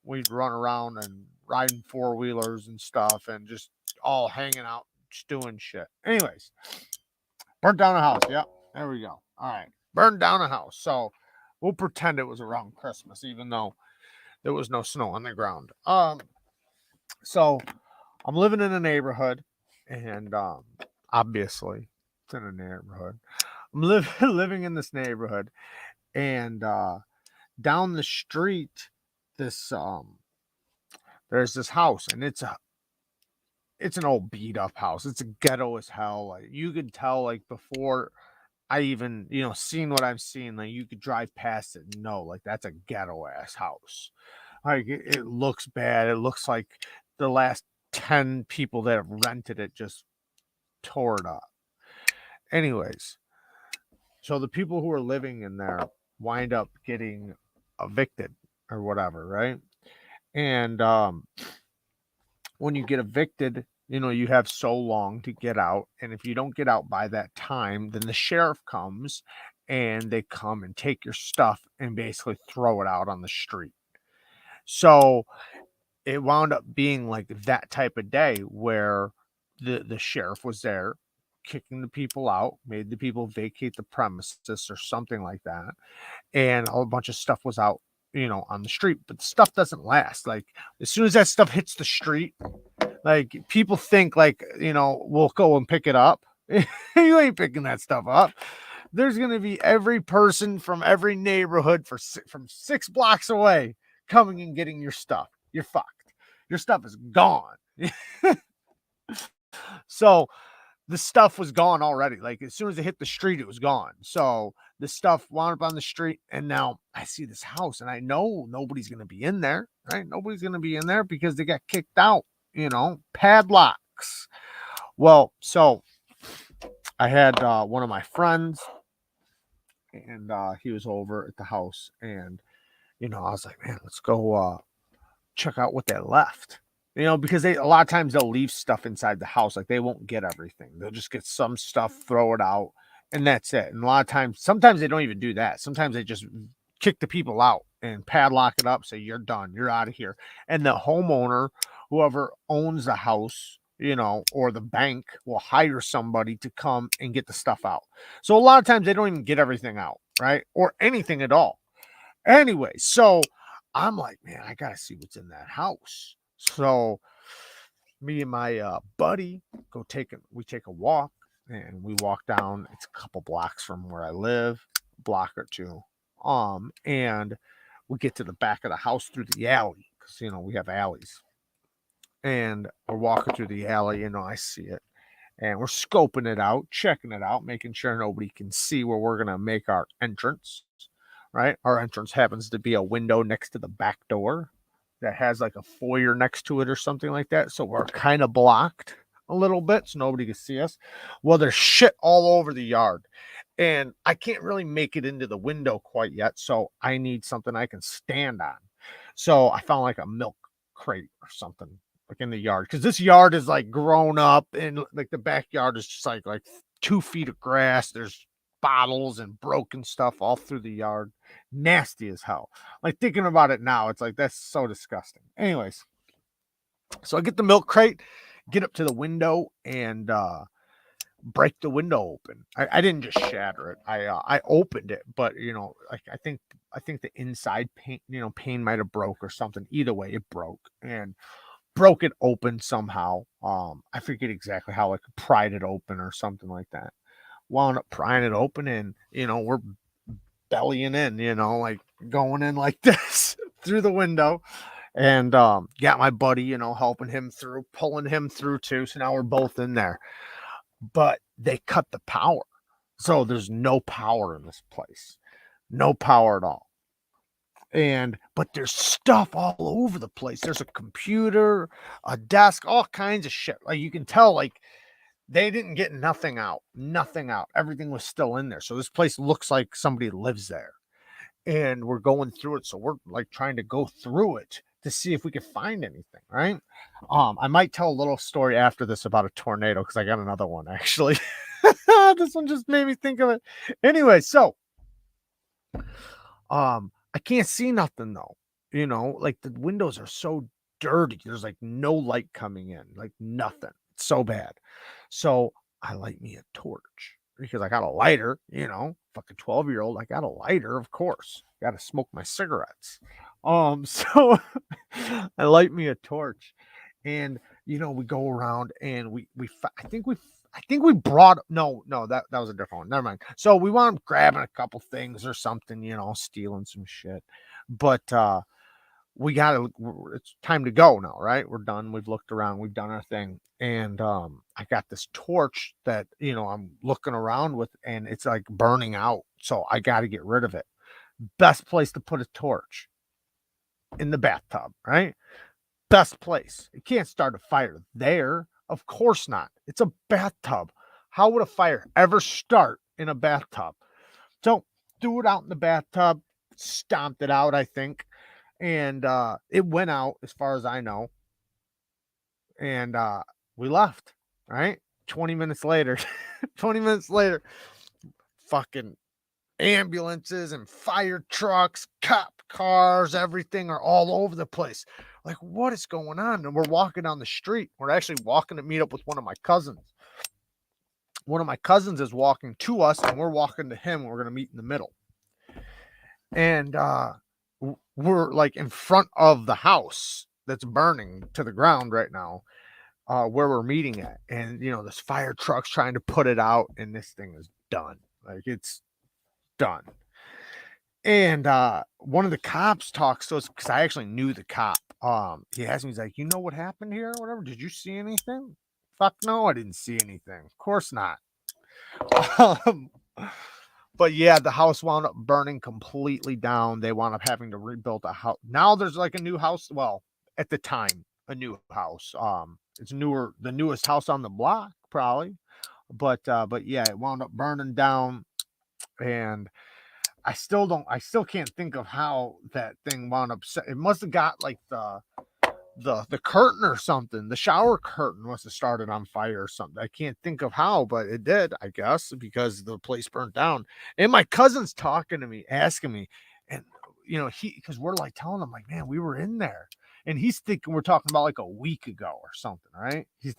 we'd run around and riding four-wheelers and stuff and just all hanging out, just doing shit. Anyways, burnt down a house. Yep, there we go. All right, burned down a house. So we'll pretend it was around Christmas, even though there was no snow on the ground. So I'm living in a neighborhood, and obviously it's in a neighborhood. I'm living in this neighborhood, and down the street, this there's this house, and it's an old beat up house. It's a ghetto as hell. Like you could tell, like before I even seen what I'm seeing, like you could drive past it and know, like that's a ghetto ass house. Like it looks bad. It looks like the last 10 people that have rented it just tore it up. Anyways, so the people who are living in there wind up getting evicted or whatever, right? And when you get evicted, you have so long to get out. And if you don't get out by that time, then the sheriff comes and they come and take your stuff and basically throw it out on the street. So it wound up being like that type of day where the sheriff was there kicking the people out, made the people vacate the premises or something like that. And a bunch of stuff was out, on the street, but the stuff doesn't last. Like as soon as that stuff hits the street, like people think like, we'll go and pick it up. You ain't picking that stuff up. There's going to be every person from every neighborhood from 6 blocks away coming and getting your stuff. You're fucked. your stuff is gone. So the stuff was gone already. Like as soon as it hit the street, it was gone. So the stuff wound up on the street, and now I see this house, and I know nobody's gonna be in there, right? Nobody's gonna be in there because they got kicked out, padlocks. Well, so I had one of my friends, and he was over at the house, and I was like, man, let's go check out what they left. Because a lot of times they'll leave stuff inside the house. Like they won't get everything. They'll just get some stuff, throw it out, and that's it. And a lot of times, sometimes they don't even do that. Sometimes they just kick the people out and padlock it up, say you're done, you're out of here. And the homeowner, whoever owns the house, or the bank will hire somebody to come and get the stuff out. So a lot of times they don't even get everything out, right? Or anything at all. Anyway, so I'm like, man, I gotta see what's in that house. So me and my buddy we take a walk, and we walk down. It's a couple blocks from where I live, a block or two. And we get to the back of the house through the alley, because we have alleys. And we're walking through the alley, I see it. And we're scoping it out, checking it out, making sure nobody can see where we're gonna make our entrance. Right? Our entrance happens to be a window next to the back door that has like a foyer next to it or something like that. So we're kind of blocked a little bit so nobody can see us. Well, there's shit all over the yard, and I can't really make it into the window quite yet. So I need something I can stand on. So I found like a milk crate or something like in the yard, because this yard is like grown up, and like the backyard is just like 2 feet of grass. There's bottles and broken stuff all through the yard. Nasty as hell. Like thinking about it now, it's like that's so disgusting. Anyways, so I get the milk crate, get up to the window, and break the window open. I didn't just shatter it. I opened it, but like I think the inside pane might have broke or something. Either way, it broke, and broke it open somehow. I forget exactly how, like pried it open or something like that. Wound up prying it open, and we're bellying in, like going in like this through the window, and got my buddy, helping him through, pulling him through too. So now we're both in there, but they cut the power, so there's no power in this place, no power at all. But there's stuff all over the place. There's a computer, a desk, all kinds of shit. Like you can tell, like they didn't get nothing out. Everything was still in there. So this place looks like somebody lives there. And we're going through it. So we're like trying to go through it to see if we can find anything, right? I might tell a little story after this about a tornado, because I got another one actually. This one just made me think of it. Anyway, so I can't see nothing though. Like the windows are so dirty. There's like no light coming in, like nothing. It's so bad. So I light me a torch, because I got a lighter, fucking 12-year-old. I got a lighter, of course. Got to smoke my cigarettes. So I light me a torch, and we go around, and I think we brought no, that was a different one. Never mind. So we wound up grabbing a couple things or something, stealing some shit. But it's time to go now, right? We're done. We've looked around, we've done our thing. And I got this torch that I'm looking around with, and it's like burning out. So I got to get rid of it. Best place to put a torch, in the bathtub, right? Best place. You can't start a fire there. Of course not. It's a bathtub. How would a fire ever start in a bathtub? So threw it out in the bathtub, stomped it out, I think. And it went out as far as I know. And we left, right? 20 minutes later, fucking ambulances and fire trucks, cop cars, everything are all over the place. Like, what is going on? And we're walking down the street. We're actually walking to meet up with one of my cousins. One of my cousins is walking to us, and we're walking to him. We're going to meet in the middle. And we're like in front of the house that's burning to the ground right now, where we're meeting at. And, this fire truck's trying to put it out, and this thing is done. Like, it's done. And one of the cops talks to us because I actually knew the cop. He asked me, he's like, you know what happened here or whatever? Did you see anything? Fuck no, I didn't see anything. Of course not. But yeah, the house wound up burning completely down. They wound up having to rebuild a house. Now there's like a new house. Well, at the time, a new house. It's the newest house on the block, probably. But yeah, it wound up burning down, and I still can't think of how that thing wound up. It must have got like the curtain or something. The shower curtain must have started on fire or something. I can't think of how, but it did, I guess, because the place burnt down. And my cousin's talking to me, asking me, and because we're like telling him, like, man, we were in there. And he's thinking we're talking about like a week ago or something, right? He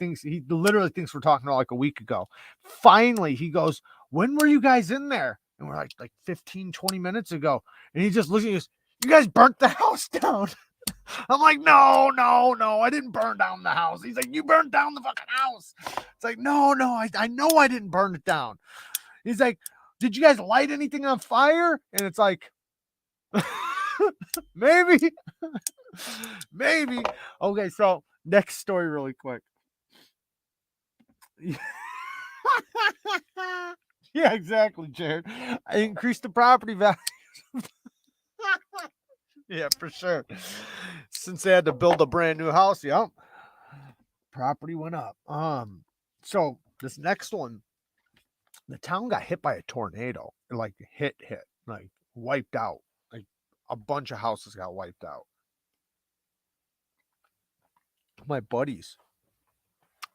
literally thinks we're talking about like a week ago. Finally, he goes, when were you guys in there? And we're like 15, 20 minutes ago. And he just looks at us, you guys burnt the house down. I'm like, no, I didn't burn down the house. He's like, you burned down the fucking house. It's like, no, I know I didn't burn it down. He's like, did you guys light anything on fire? And it's like, maybe. Okay, so next story really quick. Yeah, exactly, Jared. I increased the property value. Yeah, for sure. Since they had to build a brand new house, yep. Property went up. So this next one, the town got hit by a tornado. Like hit, like wiped out. Like a bunch of houses got wiped out. My buddy's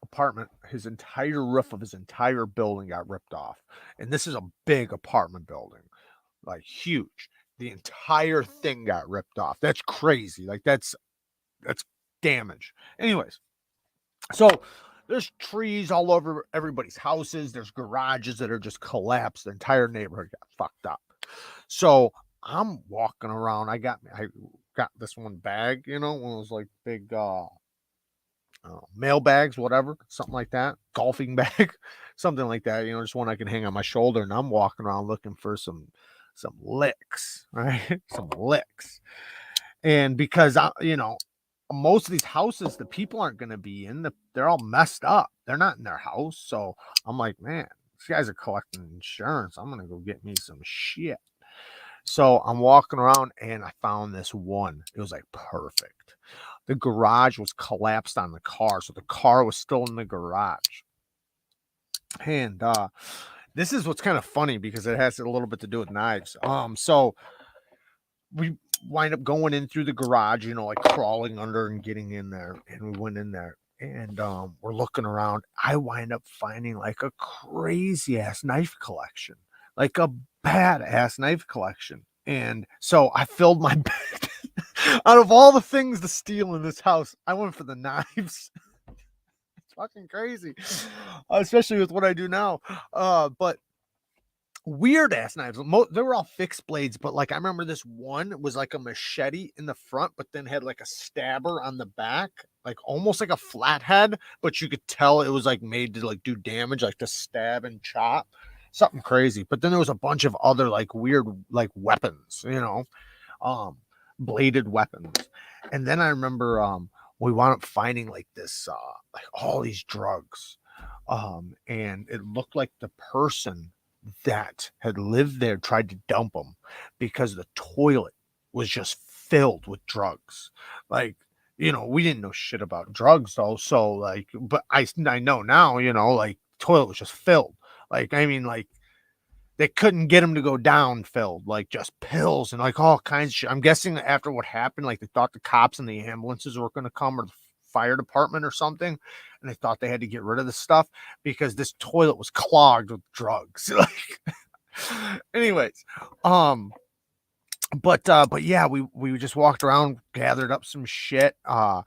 apartment, his entire roof of his entire building got ripped off. And this is a big apartment building, like huge. The entire thing got ripped off. That's crazy. Like that's damage. Anyways, so there's trees all over everybody's houses. There's garages that are just collapsed. The entire neighborhood got fucked up. So I'm walking around. I got this one bag, one of those like big mail bags, whatever, something like that, golfing bag, something like that, just one I can hang on my shoulder. And I'm walking around looking for some licks, right? Some licks. And because most of these houses, the people aren't going to be they're all messed up. They're not in their house. So I'm like, man, these guys are collecting insurance. I'm going to go get me some shit. So I'm walking around and I found this one. It was like perfect. The garage was collapsed on the car. So the car was still in the garage. And this is what's kind of funny because it has a little bit to do with knives. So we wind up going in through the garage, like crawling under and getting in there. And we went in there and we're looking around. I wind up finding like a crazy ass knife collection, like a badass knife collection. And so I filled my bag. Out of all the things to steal in this house, I went for the knives. It's fucking crazy, especially with what I do now. But weird ass knives. They were all fixed blades, but like I remember this one was like a machete in the front, but then had like a stabber on the back, like almost like a flathead, but you could tell it was like made to like do damage, like to stab and chop. Something crazy. But then there was a bunch of other like weird like weapons, bladed weapons. And then I remember we wound up finding like this like all these drugs. And it looked like the person that had lived there tried to dump them because the toilet was just filled with drugs. Like, we didn't know shit about drugs though. So like, but I know now, like toilet was just filled. Like, I mean, like they couldn't get him to go down filled, like just pills and like all kinds of shit. I'm guessing after what happened, like they thought the cops and the ambulances were going to come or the fire department or something. And they thought they had to get rid of the stuff because this toilet was clogged with drugs. Anyways, but yeah, we just walked around, gathered up some shit, on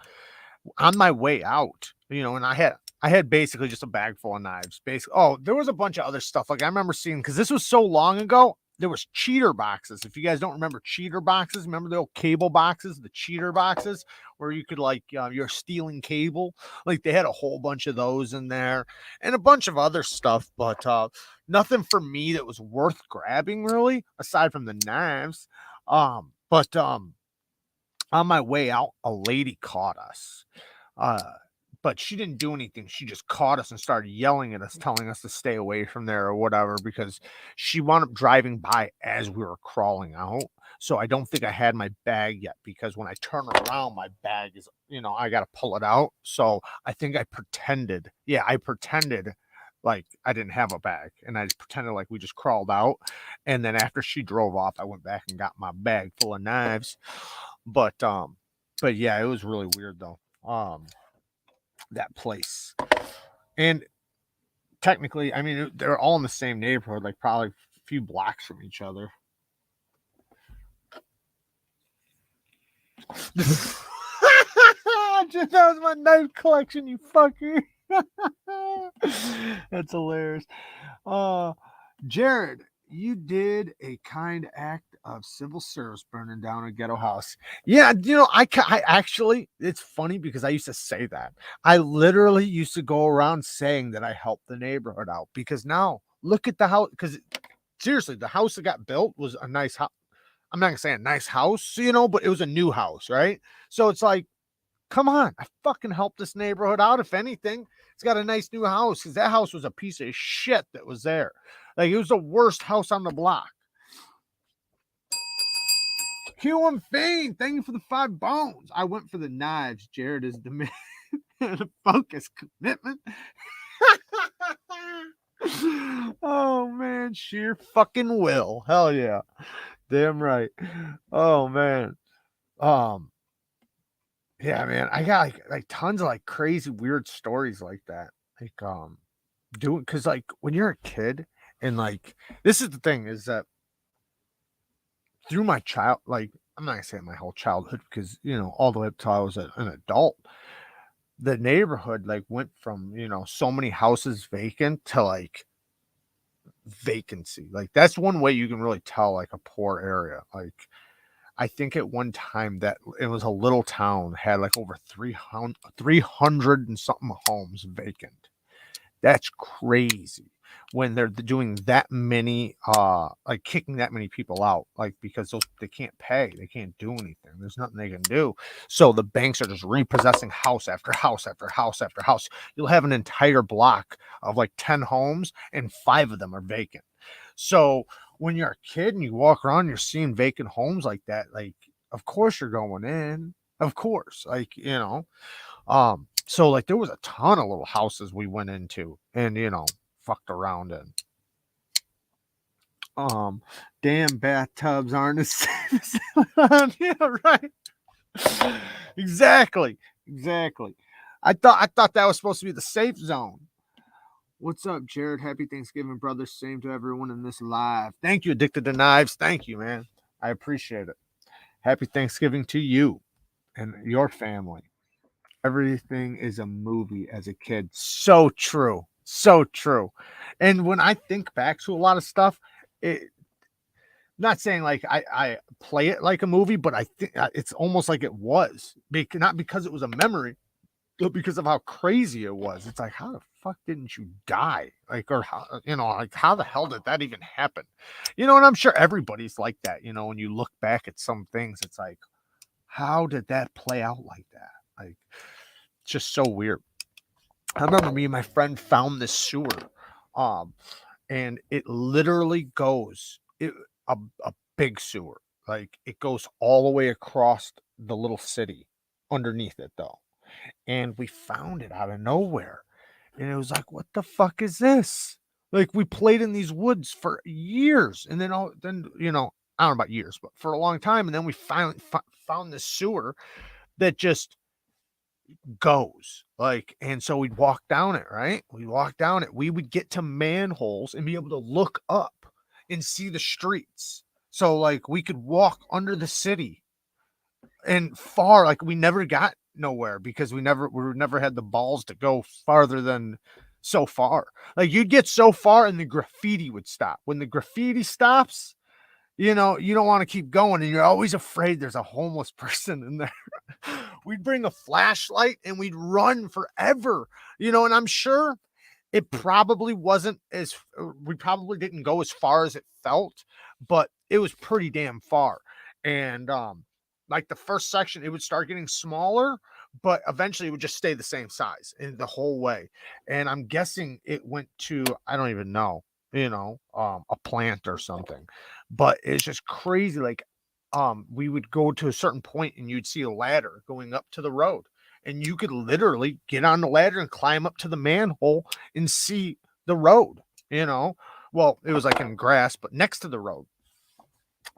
my way out, and I had basically just a bag full of knives. Basically, there was a bunch of other stuff. Like I remember seeing, because this was so long ago, there was cheater boxes. If you guys don't remember cheater boxes, remember the old cable boxes, the cheater boxes where you could like you're stealing cable. Like they had a whole bunch of those in there and a bunch of other stuff, but nothing for me that was worth grabbing really, aside from the knives. But on my way out, a lady caught us. But she didn't do anything. She just caught us and started yelling at us, telling us to stay away from there or whatever, because she wound up driving by as we were crawling out. So I don't think I had my bag yet, because when I turn around, my bag is, I got to pull it out. So I think I pretended. Yeah, I pretended like I didn't have a bag, and I just pretended like we just crawled out. And then after she drove off, I went back and got my bag full of knives. But yeah, it was really weird though. That place. And technically, I mean, they're all in the same neighborhood, like probably a few blocks from each other. That was my knife collection, you fucker. That's hilarious. Jared, you did a kind act of civil service burning down a ghetto house. Yeah, I actually, it's funny because I used to say that. I literally used to go around saying that I helped the neighborhood out, because now look at the house. Because seriously, the house that got built was a nice house. I'm not gonna say a nice house, but it was a new house, right? So it's like, come on, I fucking helped this neighborhood out. If anything, it's got a nice new house, because that house was a piece of shit that was there. Like, it was the worst house on the block. Q and Fane, thank you for the 5 bones. I went for the knives. Jared is the man. The focus commitment. Oh man, sheer fucking will. Hell yeah. Damn right. Oh man. Yeah, man. I got like tons of like crazy weird stories like that. Like doing, because like when you're a kid, and like this is the thing, is that through my child, like I'm not gonna say my whole childhood, because all the way up till I was an adult, the neighborhood like went from so many houses vacant to like vacancy. Like that's one way you can really tell like a poor area. Like I think at one time that it was a little town had like over 300 and something homes vacant. That's crazy when they're doing that many, like kicking that many people out, like because they can't pay, they can't do anything. There's nothing they can do. So the banks are just repossessing house after house after house after house. You'll have an entire block of like 10 homes, and 5 of them are vacant. So when you're a kid and you walk around, you're seeing vacant homes like that. Like, of course you're going in. Of course, like so like there was a ton of little houses we went into and fucked around in. Damn bathtubs aren't as safe as yeah, right. Exactly. I thought that was supposed to be the safe zone. What's up, Jared? Happy Thanksgiving, brother. Same to everyone in this live. Thank you, Addicted to Knives. Thank you, man. I appreciate it. Happy Thanksgiving to you and your family. Everything is a movie as a kid. So true. And when I think back to a lot of stuff, not saying like I play it like a movie, but I think it's almost like it was. Not because it was a memory, but because of how crazy it was. It's like, how the fuck didn't you die? Like, or how, like how the hell did that even happen? And I'm sure everybody's like that. When you look back at some things, it's like, how did that play out like that? Like, it's just so weird. I remember me and my friend found this sewer, and it literally goes a big sewer. Like it goes all the way across the little city underneath it though. And we found it out of nowhere. And it was like, what the fuck is this? Like we played in these woods for years. And then I don't know about years, but for a long time. And then we finally found this sewer that just goes like, and so we'd walk down it, right? We would get to manholes and be able to look up and see the streets. So like we could walk under the city and far, like we never got nowhere because we never had the balls to go farther than so far. Like you'd get so far and the graffiti would stop. When the graffiti stops, you don't want to keep going, and you're always afraid there's a homeless person in there. We'd bring a flashlight and we'd run forever, and I'm sure it probably wasn't we probably didn't go as far as it felt, but it was pretty damn far. And like the first section, it would start getting smaller, but eventually it would just stay the same size in the whole way. And I'm guessing it went to, I don't even know, a plant or something. But it's just crazy. Like we would go to a certain point and you'd see a ladder going up to the road. And you could literally get on the ladder and climb up to the manhole and see the road, Well, it was like in grass, but next to the road.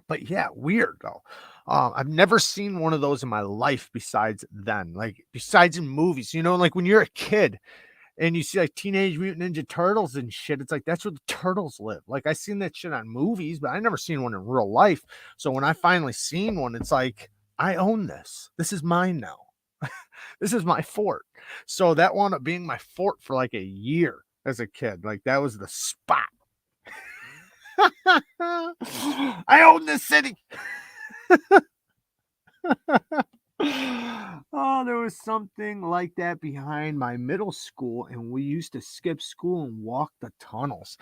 But yeah, weird though. I've never seen one of those in my life besides then, like besides in movies, like when you're a kid and you see like Teenage Mutant Ninja Turtles and shit, it's like that's where the turtles live. Like I seen that shit on movies, but I never seen one in real life. So when I finally seen one, it's like, I own this. This is mine now. This is my fort. So that wound up being my fort for like a year as a kid. Like that was the spot. I own this city. Oh, there was something like that behind my middle school, and we used to skip school and walk the tunnels.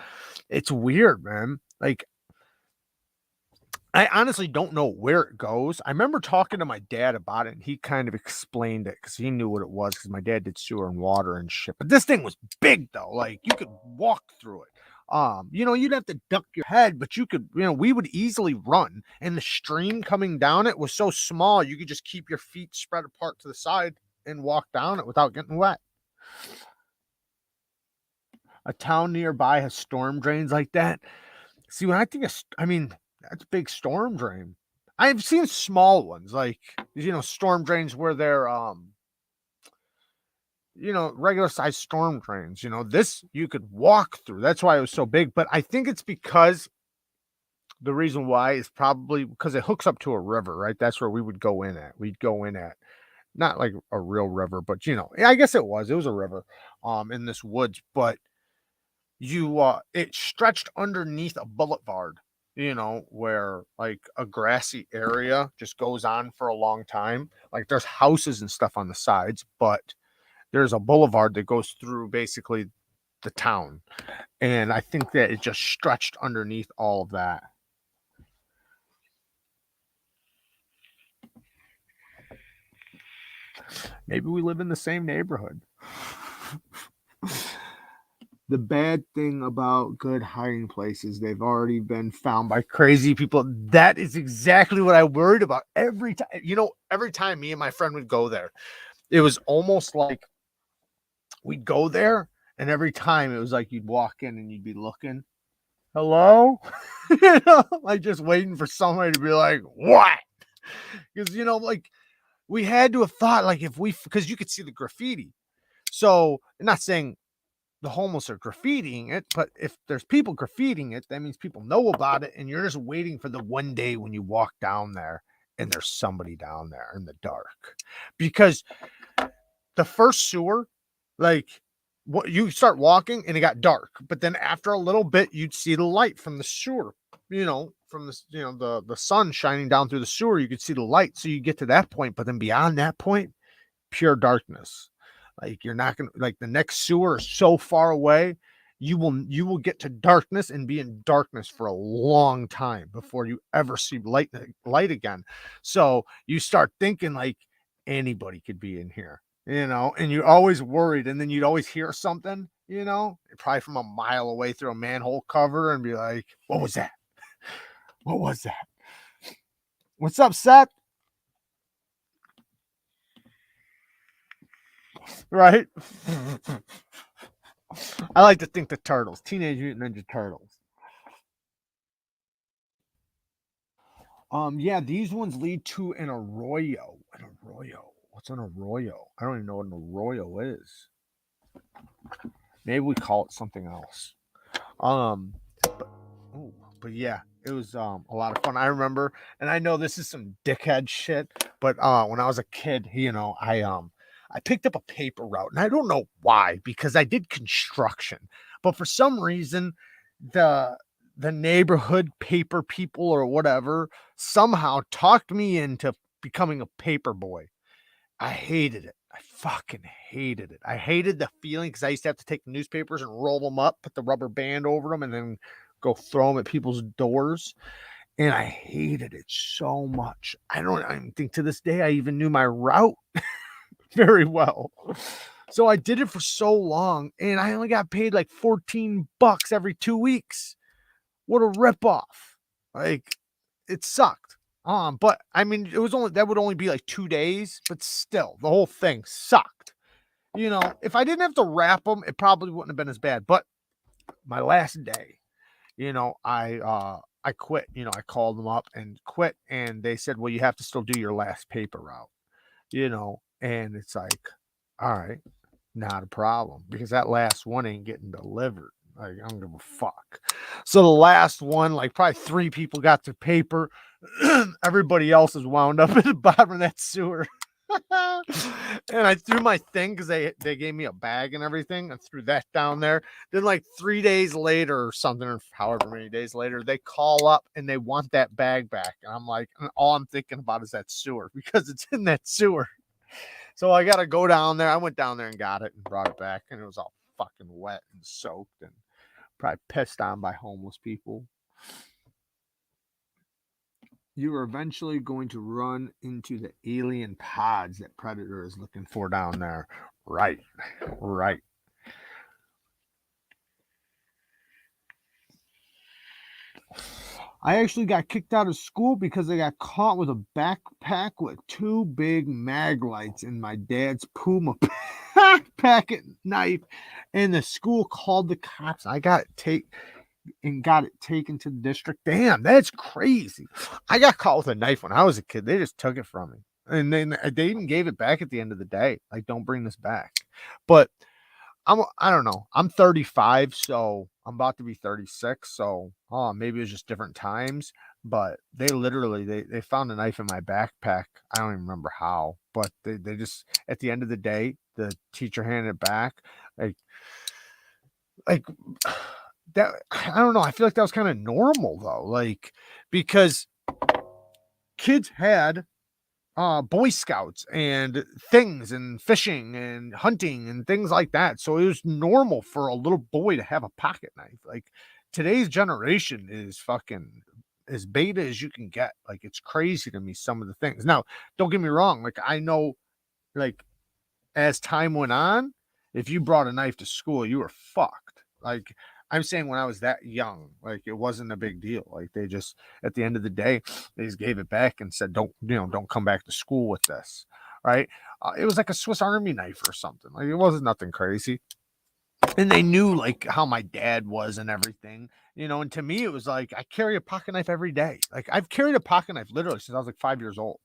It's weird, man. Like I honestly don't know where it goes. I remember talking to my dad about it, and he kind of explained it because he knew what it was, because my dad did sewer and water and shit. But this thing was big though. Like you could walk through it. You'd have to duck your head, but you could, we would easily run. And the stream coming down it was so small, you could just keep your feet spread apart to the side and walk down it without getting wet. A town nearby has storm drains like that. See, when I think of, that's a big storm drain. I've seen small ones, like, storm drains where they're, regular sized storm drains. This you could walk through. That's why it was so big. But I think it's because the reason why is probably because it hooks up to a river, right? That's where we would go in at. We'd go in at not like a real river, but I guess it was a river in this woods, but it stretched underneath a boulevard, where like a grassy area just goes on for a long time. Like there's houses and stuff on the sides, but there's a boulevard that goes through basically the town. And I think that it just stretched underneath all of that. Maybe we live in the same neighborhood. The bad thing about good hiding places, they've already been found by crazy people. That is exactly what I worried about every time. Every time me and my friend would go there, it was almost like we'd go there, and every time it was like you'd walk in and you'd be looking, hello? Like just waiting for somebody to be like, what? Because, like we had to have thought, like because you could see the graffiti. So I'm not saying the homeless are graffitiing it, but if there's people graffitiing it, that means people know about it, and you're just waiting for the one day when you walk down there and there's somebody down there in the dark. Because the first sewer, like what you start walking and it got dark, but then after a little bit you'd see the light from the sewer, from the sun shining down through the sewer, you could see the light. So you get to that point, but then beyond that point, pure darkness. Like you're not gonna, like the next sewer is so far away, you will get to darkness and be in darkness for a long time before you ever see light again. So you start thinking like anybody could be in here, and you're always worried. And then you'd always hear something, probably from a mile away through a manhole cover, and be like, what was that? What was that? What's up, Seth? Right? I like to think the turtles, Teenage Mutant Ninja Turtles. Yeah, these ones lead to an arroyo. An arroyo. What's an arroyo? I don't even know what an arroyo is. Maybe we call it something else. But yeah, it was a lot of fun. I remember, and I know this is some dickhead shit, but when I was a kid, I picked up a paper route, and I don't know why, because I did construction, but for some reason, the neighborhood paper people or whatever somehow talked me into becoming a paper boy. I hated it. I fucking hated it. I hated the feeling because I used to have to take newspapers and roll them up, put the rubber band over them, and then go throw them at people's doors. And I hated it so much. I don't think to this day I even knew my route very well. So I did it for so long, and I only got paid like $14 every 2 weeks. What a ripoff. Like, it sucked. But I mean, that would only be like 2 days, but still, the whole thing sucked. You know, if I didn't have to wrap them, it probably wouldn't have been as bad. But my last day, you know, I quit. You know, I called them up and quit, and they said, well, you have to still do your last paper route, you know, and it's like, all right, not a problem, because that last one ain't getting delivered. Like, I don't give a fuck. So the last one, like probably 3 people got their paper. Everybody else is wound up at the bottom of that sewer. And I threw my thing because they gave me a bag and everything. I threw that down there. Then like 3 days later or something, or however many days later, they call up and they want that bag back. And I'm like, and all I'm thinking about is that sewer, because it's in that sewer. So I got to go down there. I went down there and got it and brought it back, and it was all fucking wet and soaked and probably pissed on by homeless people. You are eventually going to run into the alien pods that Predator is looking for down there. Right. Right. I actually got kicked out of school because I got caught with a backpack with 2 big mag lights in my dad's Puma pocket knife, and the school called the cops. I got it taken to the district. Damn, that's crazy. I got caught with a knife when I was a kid. They just took it from me, and then they even gave it back at the end of the day. Like, don't bring this back. But I don't know. I'm 35, so I'm about to be 36. So maybe it was just different times. But they literally they found a knife in my backpack. I don't even remember how, but they just, at the end of the day, the teacher handed it back. Like that. I don't know. I feel like that was kind of normal though. Like, because kids had Boy Scouts and things and fishing and hunting and things like that. So it was normal for a little boy to have a pocket knife. Like, today's generation is fucking as beta as you can get. Like, it's crazy to me, some of the things. Now, don't get me wrong. Like, I know, like, as time went on, if you brought a knife to school, you were fucked. Like, I'm saying when I was that young, like, it wasn't a big deal. Like, they just, at the end of the day, they just gave it back and said, don't come back to school with this. Right. It was like a Swiss Army knife or something. Like, it wasn't nothing crazy. And they knew like how my dad was and everything, and to me, it was like, I carry a pocket knife every day. Like, I've carried a pocket knife literally since I was like 5 years old.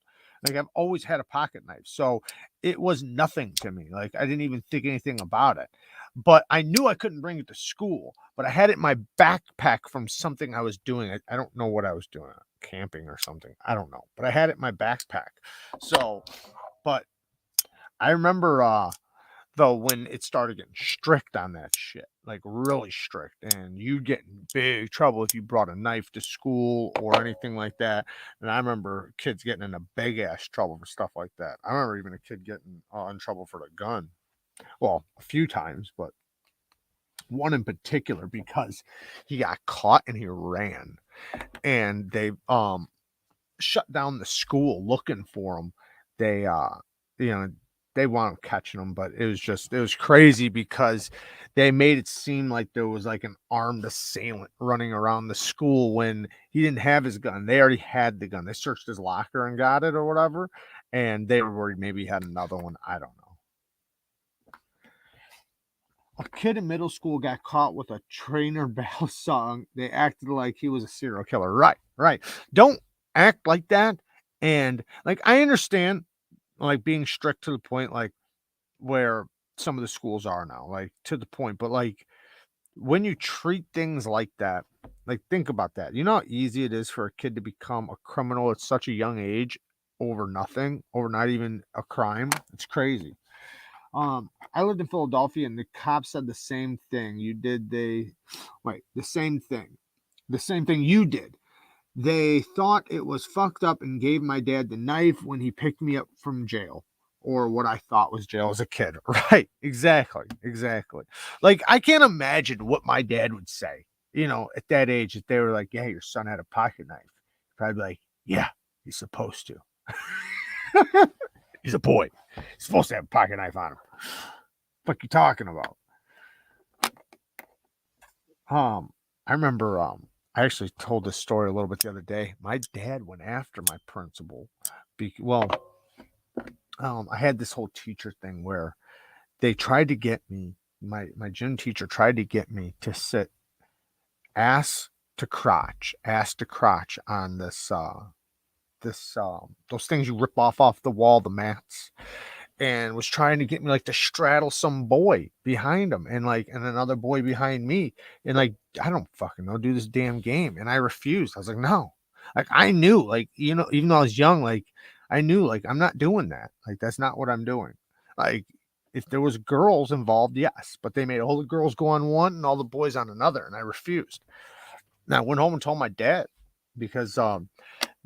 Like, I've always had a pocket knife. So it was nothing to me. Like, I didn't even think anything about it. But I knew I couldn't bring it to school, but I had it in my backpack from something I was doing. I don't know what I was doing, camping or something. I don't know, but I had it in my backpack. So, but I remember, though, when it started getting strict on that shit, like really strict, and you'd get in big trouble if you brought a knife to school or anything like that. And I remember kids getting in a big ass trouble for stuff like that. I remember even a kid getting in trouble for the gun. Well, a few times, but one in particular, because he got caught and he ran, and they shut down the school looking for him. They they wound up catching him, but it was crazy because they made it seem like there was like an armed assailant running around the school when he didn't have his gun. They already had the gun. They searched his locker and got it or whatever, and they were worried maybe he had another one. I don't know. A kid in middle school got caught with a Trainer Bell song. They acted like he was a serial killer. Right, right. Don't act like that. And like, I understand, like, being strict to the point, like where some of the schools are now, like to the point. But like, when you treat things like that, like, think about that. You know how easy it is for a kid to become a criminal at such a young age over nothing, over not even a crime. It's crazy. I lived in Philadelphia, and the cops said the same thing. The same thing. the same thing you did. They thought it was fucked up and gave my dad the knife when he picked me up from jail, or what I thought was jail as a kid. Right. Exactly. Like, I can't imagine what my dad would say, at that age, if they were like, yeah, your son had a pocket knife. Probably be like, yeah, he's supposed to. He's a boy. He's supposed to have a pocket knife on him. What you talking about? I remember I actually told this story a little bit the other day. My dad went after my principal. I had this whole teacher thing where they tried to get me, my gym teacher tried to get me to sit ass to crotch on those things you rip off the wall, the mats, and was trying to get me like to straddle some boy behind him and another boy behind me, and like, I don't fucking know, do this damn game. And I refused. I was like, no. Like, I knew, like, even though I was young, like, I knew, like, I'm not doing that. Like, that's not what I'm doing. Like, if there was girls involved, yes, but they made all the girls go on one and all the boys on another, and I refused. Now I went home and told my dad, because I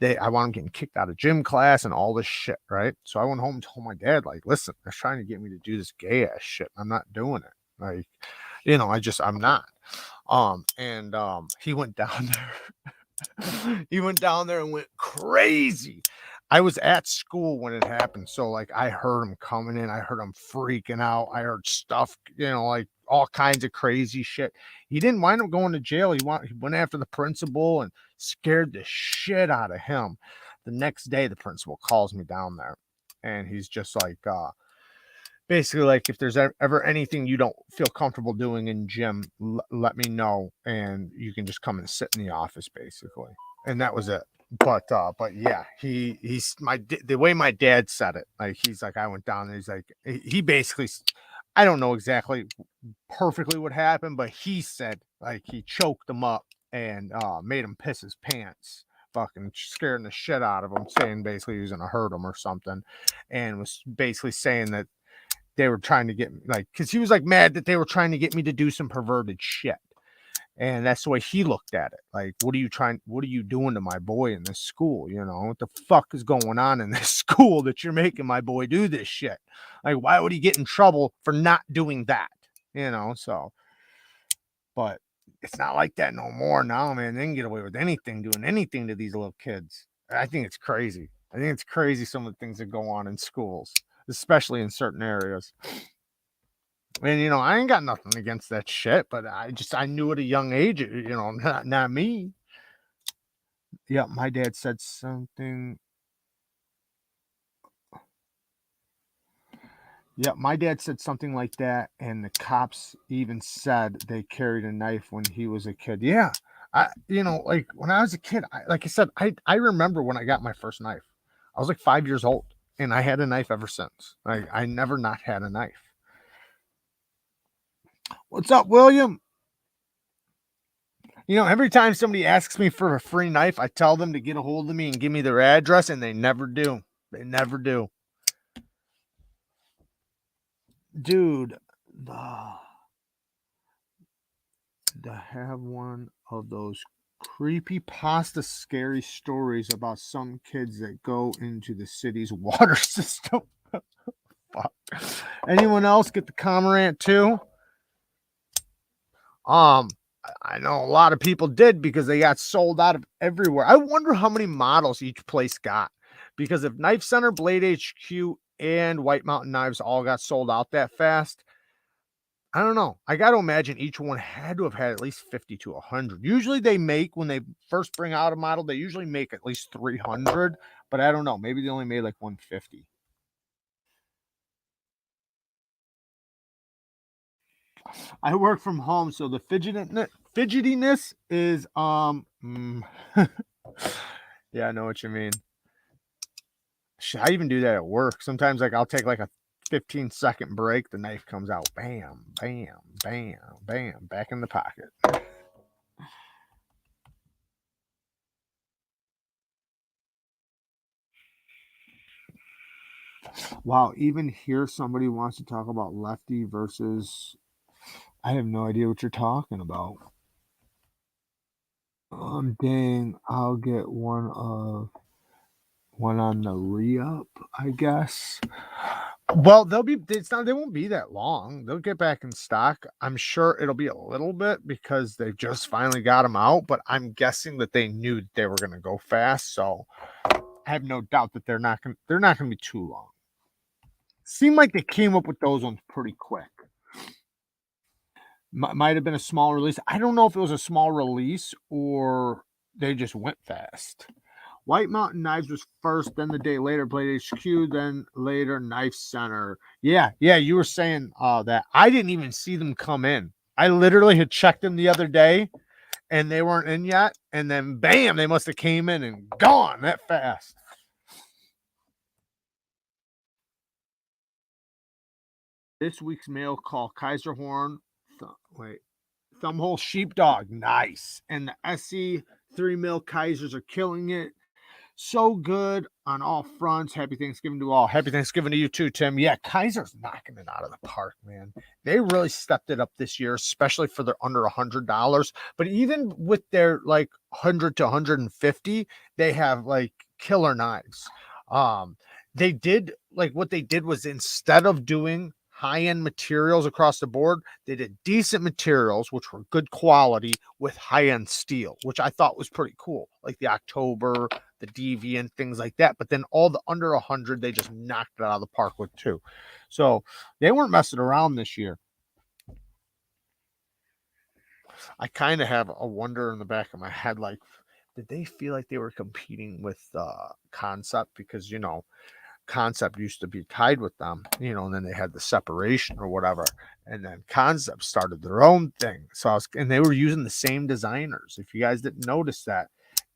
want him getting kicked out of gym class and all this shit, right? So I went home and told my dad, like, listen, they're trying to get me to do this gay ass shit. I'm not doing it. Like, I'm not. And he went down there. He went down there and went crazy. I was at school when it happened, so like, I heard him coming in. I heard him freaking out. I heard stuff, like all kinds of crazy shit. He didn't wind up going to jail. He went after the principal and scared the shit out of him. The next day, the principal calls me down there, and he's just like, basically, like, if there's ever anything you don't feel comfortable doing in gym, let me know, and you can just come and sit in the office, basically. And that was it. But yeah, he's the way my dad said it, like, he's like, I went down there, he's like, he basically, I don't know exactly perfectly what happened, but he said, like, he choked him up and made him piss his pants, fucking scaring the shit out of him, saying basically he was gonna hurt him or something, and was basically saying that they were trying to get me, like, because he was like mad that they were trying to get me to do some perverted shit. And that's the way he looked at it. Like, what are you doing to my boy in this school? What the fuck is going on in this school that you're making my boy do this shit? Like, why would he get in trouble for not doing that? So, but it's not like that no more now, man. They can get away with anything, doing anything to these little kids. I think it's crazy. Some of the things that go on in schools, especially in certain areas. And, I ain't got nothing against that shit, but I knew at a young age, not me. Yeah, my dad said something. Yeah, my dad said something like that, and the cops even said they carried a knife when he was a kid. Yeah, like, when I was a kid, like I said, I remember when I got my first knife. I was like 5 years old, and I had a knife ever since. I never not had a knife. What's up, William? Every time somebody asks me for a free knife, I tell them to get a hold of me and give me their address, and they never do. They never do. Dude, to have one of those creepy pasta scary stories about some kids that go into the city's water system. Fuck. Anyone else get the Cormorant too? I know a lot of people did, because they got sold out of everywhere. I wonder how many models each place got, because if Knife Center, Blade HQ, and White Mountain Knives all got sold out that fast, I don't know. I got to imagine each one had to have had at least 50 to 100. Usually they make, when they first bring out a model, they usually make at least 300, but I don't know. Maybe they only made like 150. I work from home, so the fidgetiness is yeah, I know what you mean. I even do that at work. Sometimes, like, I'll take like a 15-second break, the knife comes out, bam, bam, bam, bam, back in the pocket. Wow, even here somebody wants to talk about lefty versus, I have no idea what you're talking about. Dang, I'll get one on the re-up, I guess. Well, they won't be that long. They'll get back in stock. I'm sure it'll be a little bit because they just finally got them out, but I'm guessing that they knew they were going to go fast, so I have no doubt that they're not going to be too long. Seemed like they came up with those ones pretty quick. Might have been a small release. I don't know if it was a small release or they just went fast. White Mountain Knives was first, then the day later Blade HQ, then later Knife Center. Yeah, you were saying that. I didn't even see them come in. I literally had checked them the other day and they weren't in yet. And then bam, they must have came in and gone that fast. This week's mail call, Kaiser Horn. Thumbhole Sheepdog. Nice. And the SE 3 mil Kaisers are killing it. So good on all fronts. Happy Thanksgiving to all. Happy Thanksgiving to you too, Tim. Yeah, Kaiser's knocking it out of the park, man. They really stepped it up this year, especially for their under $100. But even with their like 100 to 150, they have like killer knives. They did like what they did was instead of doing high-end materials across the board, they did decent materials, which were good quality with high-end steel, which I thought was pretty cool. Like the October, the Deviant, things like that. But then all the under 100, they just knocked it out of the park with too. So they weren't messing around this year. I kind of have a wonder in the back of my head, like, did they feel like they were competing with Concept? Because, you know, Concept used to be tied with them, you know, and then they had the separation or whatever. And then Concept started their own thing. So and they were using the same designers. If you guys didn't notice that,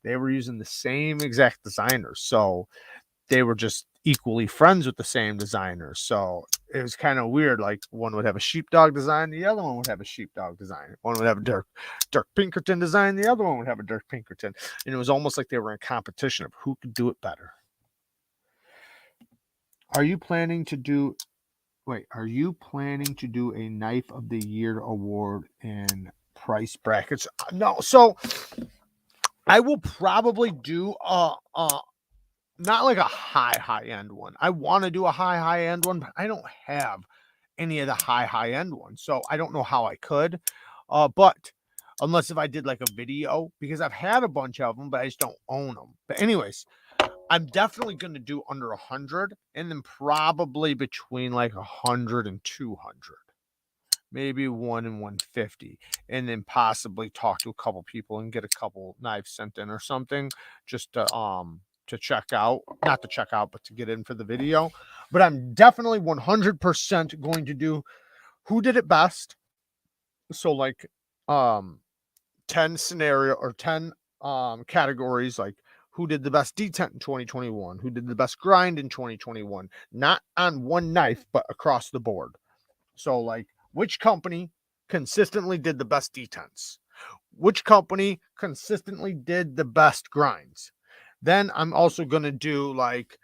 they were using the same exact designers. So they were just equally friends with the same designers. So it was kind of weird. Like one would have a sheepdog design, the other one would have a sheepdog design. One would have a Dirk Pinkerton design, the other one would have a Dirk Pinkerton. And it was almost like they were in competition of who could do it better. Are you planning to do a Knife of the Year award in price brackets? No. So I will probably do not like a high end one. I want to do a high end one, but I don't have any of the high end ones. So I don't know how I could. But unless if I did like a video, because I've had a bunch of them, but I just don't own them. But anyways, I'm definitely going to do under 100 and then probably between like 100 and 200. Maybe 1 and 150, and then possibly talk to a couple people and get a couple knives sent in or something just to check out, not to check out, but to get in for the video. But I'm definitely 100% going to do who did it best. So like 10 scenario or 10 categories, like who did the best detent in 2021, who did the best grind in 2021, not on one knife, but across the board. So like which company consistently did the best detents? Which company consistently did the best grinds? Then I'm also going to do like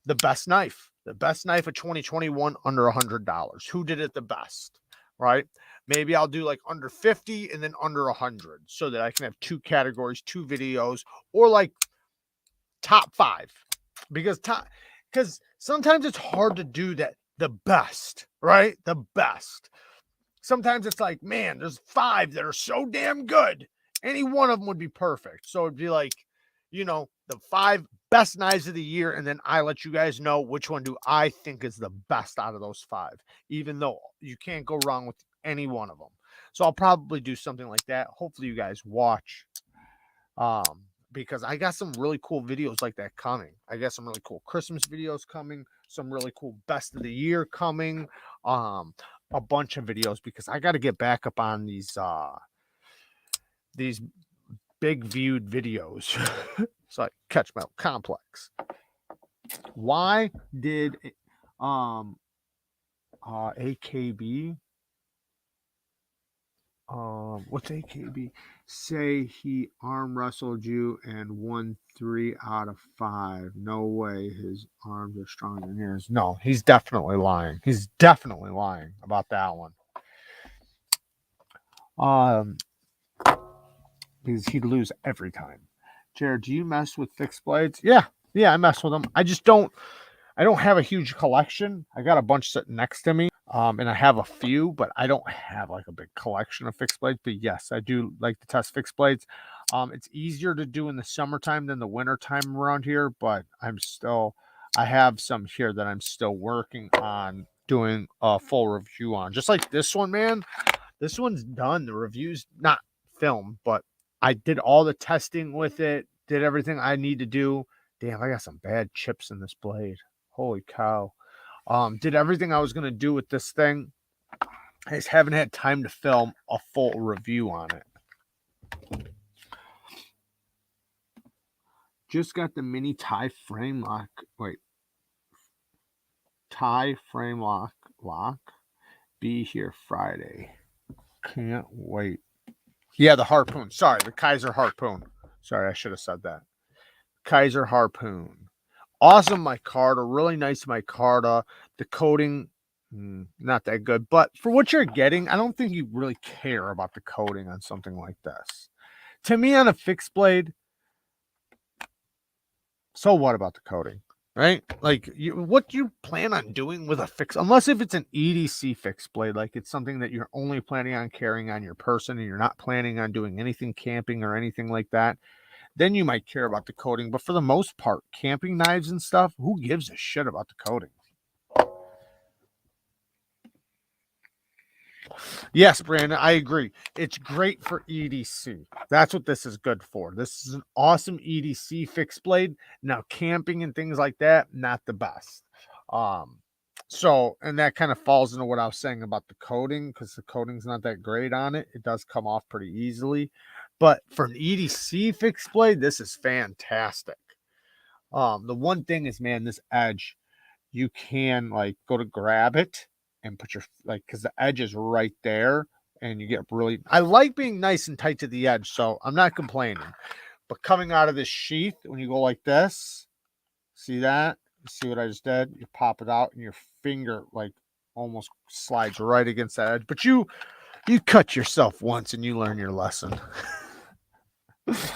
the best knife of 2021 under $100. Who did it the best? Right? Maybe I'll do like under 50 and then under 100 so that I can have 2 categories, 2 videos, or like top 5. Because sometimes it's hard to do that the best, right? The best. Sometimes it's like, man, there's 5 that are so damn good. Any one of them would be perfect. So it'd be like, you know, the 5 best knives of the year. And then I let you guys know which one do I think is the best out of those 5, even though you can't go wrong with any one of them. So I'll probably do something like that. Hopefully you guys watch. Because I got some really cool videos like that coming. I got some really cool Christmas videos coming, some really cool best of the year coming, a bunch of videos because I got to get back up on these big viewed videos. So I catch my complex. Why did AKB what's AKB say he arm wrestled you and won 3 out of 5? No way his arms are stronger than yours. No, he's definitely lying. He's definitely lying about that one. because he'd lose every time. Jared, do you mess with fixed blades? Yeah, I mess with them. I don't have a huge collection. I got a bunch sitting next to me, and I have a few, but I don't have like a big collection of fixed blades. But yes, I do like to test fixed blades. It's easier to do in the summertime than the wintertime around here, but I have some here that I'm still working on doing a full review on. Just like this one, man. This one's done. The review's not filmed, but I did all the testing with it, did everything I need to do. Damn, I got some bad chips in this blade. Holy cow. Did everything I was going to do with this thing. I just haven't had time to film a full review on it. Just got the mini tie frame lock. Wait. Tie frame lock. Be here Friday. Can't wait. Yeah, the harpoon. Sorry, the Kaiser harpoon. Sorry, I should have said that. Kaiser harpoon. Awesome micarta. Really nice micarta. The coating, not that good. But for what you're getting, I don't think you really care about the coating on something like this. To me, on a fixed blade, so what about the coating? Right? Like, what do you plan on doing with a fix? Unless if it's an EDC fixed blade, like it's something that you're only planning on carrying on your person and you're not planning on doing anything camping or anything like that, then you might care about the coating. But for the most part, camping knives and stuff, who gives a shit about the coating? Yes, Brandon, I agree. It's great for EDC. That's what this is good for. This is an awesome EDC fixed blade. Now, camping and things like that, not the best. And that kind of falls into what I was saying about the coating, because the coating's not that great on it. It does come off pretty easily. But for an EDC fixed blade, this is fantastic. The one thing is, man, this edge, you can like go to grab it and put your, like, because the edge is right there and you get really, I like being nice and tight to the edge, so I'm not complaining. But coming out of this sheath, when you go like this, see that? You see what I just did? You pop it out and your finger like almost slides right against that edge. But you cut yourself once and you learn your lesson. Is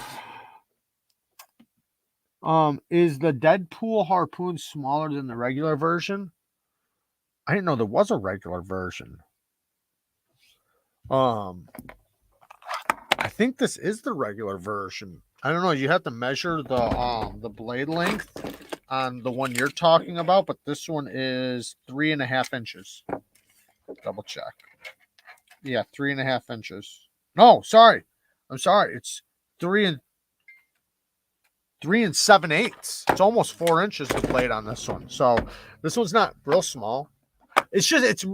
the Deadpool harpoon smaller than the regular version? I didn't know there was a regular version. I think this is the regular version. I don't know. You have to measure the blade length on the one you're talking about, but this one is 3.5 inches. Double check. Yeah, 3.5 inches. No, sorry. I'm sorry. It's 3 7/8. It's almost 4 inches the blade on this one. So this one's not real small. It's just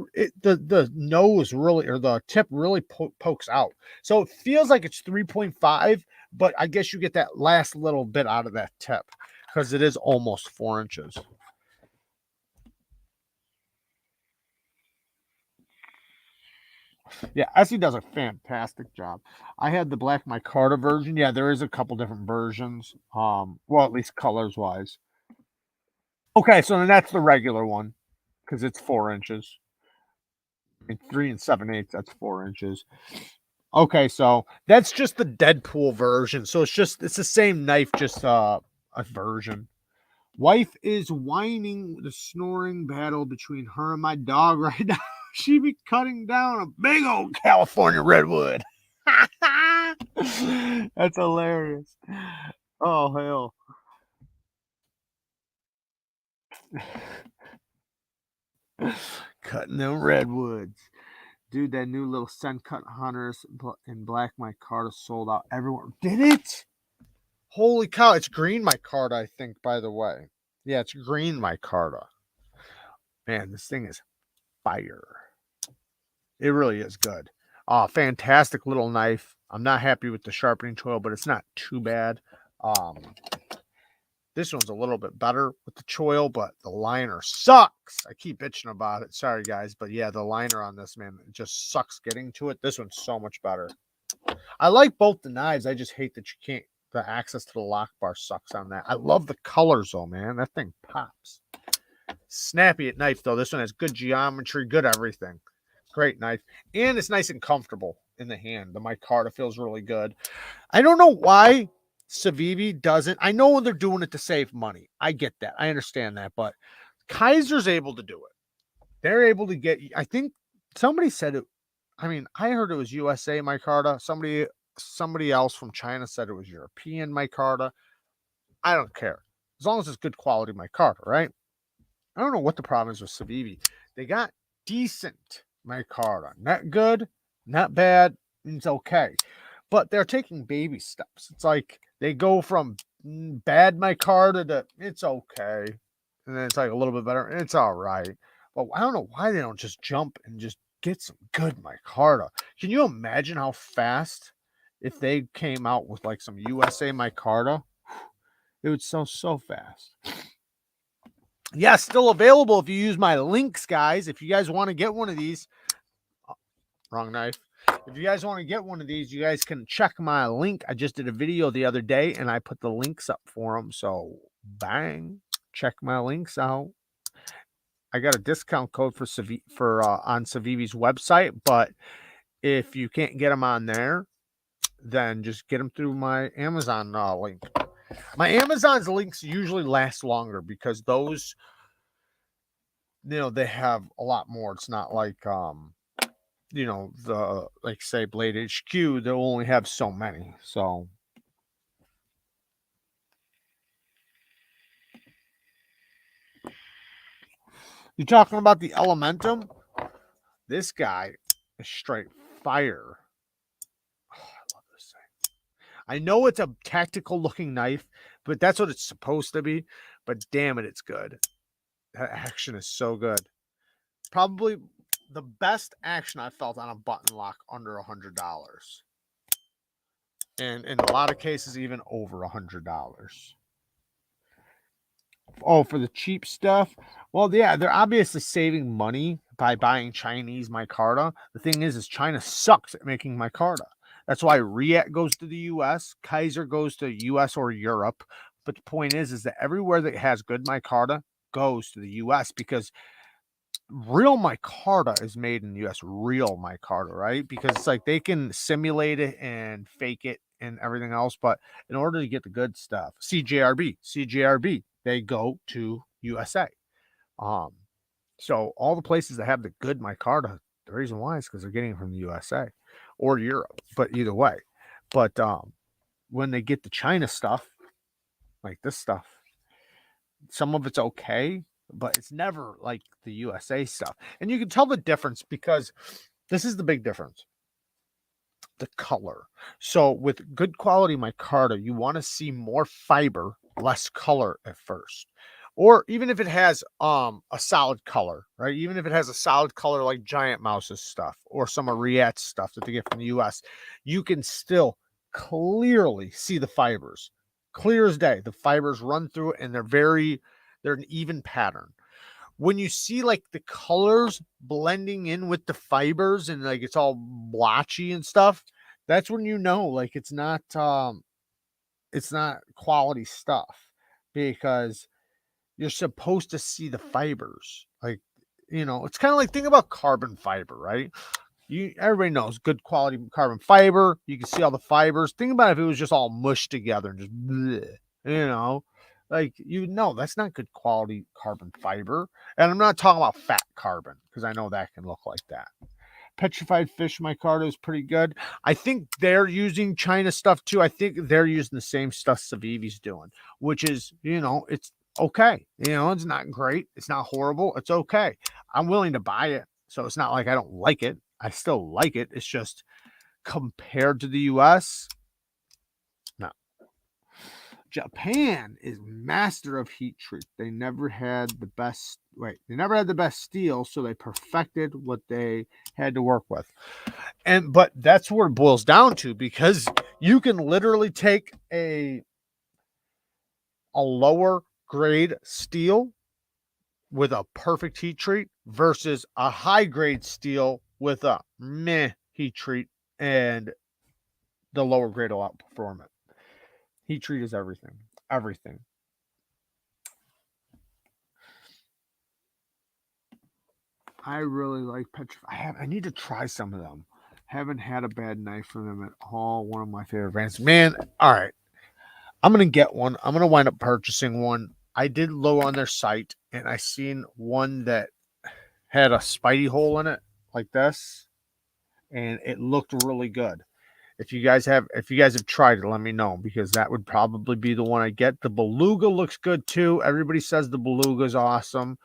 the nose really, or the tip really pokes out. So it feels like it's 3.5, but I guess you get that last little bit out of that tip because it is almost 4 inches. Yeah, Essie does a fantastic job. I had the black micarta version. Yeah, there is a couple different versions. Well, at least colors wise. Okay, so then that's the regular one because it's 4 inches. 3 7/8, that's 4 inches. Okay, so that's just the Deadpool version. So it's the same knife, just a version. Wife is whining the snoring battle between her and my dog right now. She be cutting down a big old California redwood. That's hilarious. Oh hell. Cutting them redwoods. Dude, that new little Scent Cut Hunters in black micarta sold out everywhere. Did it? Holy cow. It's green micarta, I think, by the way. Yeah, it's green micarta. Man, this thing is fire. It really is good. Fantastic little knife. I'm not happy with the sharpening choil, but it's not too bad. This one's a little bit better with the choil, but the liner sucks. I keep bitching about it. Sorry, guys. But yeah, the liner on this, man, it just sucks getting to it. This one's so much better. I like both the knives. I just hate that you can't, the access to the lock bar sucks on that. I love the colors, though, man. That thing pops. Snappy at knife, though. This one has good geometry, good everything. Great knife. And it's nice and comfortable in the hand. The micarta feels really good. I don't know why Civivi doesn't. I know they're doing it to save money. I get that. I understand that. But Kaiser's able to do it. They're able to get, I think somebody said it. I mean, I heard it was USA micarta. Somebody else from China said it was European micarta. I don't care. As long as it's good quality micarta, right? I don't know what the problem is with Civivi. They got decent micarta. Not good, not bad. It's okay. But they're taking baby steps. It's like they go from bad micarta to it's okay. And then it's like a little bit better. It's all right. But I don't know why they don't just jump and just get some good micarta. Can you imagine how fast if they came out with like some USA micarta? It would sell so fast. Yeah, still available if you use my links, guys. If you guys want to get one of these, wrong knife. If you guys want to get one of these, you guys can check my link. I just did a video the other day and I put the links up for them. So bang, check my links out. I got a discount code for on Civivi's website, but if you can't get them on there, then just get them through my Amazon link. My Amazon's links usually last longer because those, they have a lot more. It's not like the like say Blade HQ, they'll only have so many. So you're talking about the Elementum? This guy is straight fire. Oh, I love this thing. I know it's a tactical looking knife, but that's what it's supposed to be. But damn it, it's good. That action is so good. Probably the best action I felt on a button lock under $100. And in a lot of cases, even over $100. Oh, for the cheap stuff? Well, yeah, they're obviously saving money by buying Chinese micarta. The thing is China sucks at making micarta. That's why Riet goes to the U.S., Kaiser goes to U.S. or Europe. But the point is that everywhere that has good micarta goes to the U.S. because real micarta is made in the U.S. Real micarta, right? Because it's like they can simulate it and fake it and everything else. But in order to get the good stuff, CJRB, they go to USA. So all the places that have the good micarta, the reason why is because they're getting it from the USA or Europe. But either way, but when they get the China stuff, like this stuff, some of it's okay, but it's never like the USA stuff. And you can tell the difference because this is the big difference. The color. So with good quality micarta, you want to see more fiber, less color at first. Or even if it has a solid color, right? Even if it has a solid color like Giant Mouse's stuff or some of Riet's stuff that they get from the US, you can still clearly see the fibers. Clear as day. The fibers run through it and they're an even pattern. When you see like the colors blending in with the fibers and like it's all blotchy and stuff, that's when you know like it's not quality stuff because you're supposed to see the fibers. Like, it's kind of like think about carbon fiber, right? Everybody knows good quality carbon fiber. You can see all the fibers. Think about if it was just all mushed together and just bleh, like that's not good quality carbon fiber. And I'm not talking about fat carbon because I know that can look like that. Petrified fish micarta is pretty good. I think they're using China stuff too. I think they're using the same stuff Civivi's doing, which is, it's okay. It's not great. It's not horrible. It's okay. I'm willing to buy it. So it's not like I don't like it. I still like it. It's just compared to the US, no. Japan is master of heat treat. They never had the best steel, so they perfected what they had to work with. But that's where it boils down to because you can literally take a lower grade steel with a perfect heat treat versus a high grade steel with a meh heat treat, and the lower grade will outperform it. Heat treat is everything. Everything. I really like petrified. I need to try some of them. Haven't had a bad knife from them at all. One of my favorite brands. Man, all right. I'm gonna get one. I'm gonna wind up purchasing one. I did low on their site, and I seen one that had a spidey hole in it, like this, and it looked really good. If you guys have tried it, let me know, because that would probably be the one I get. The Beluga looks good too. Everybody says the Beluga is awesome.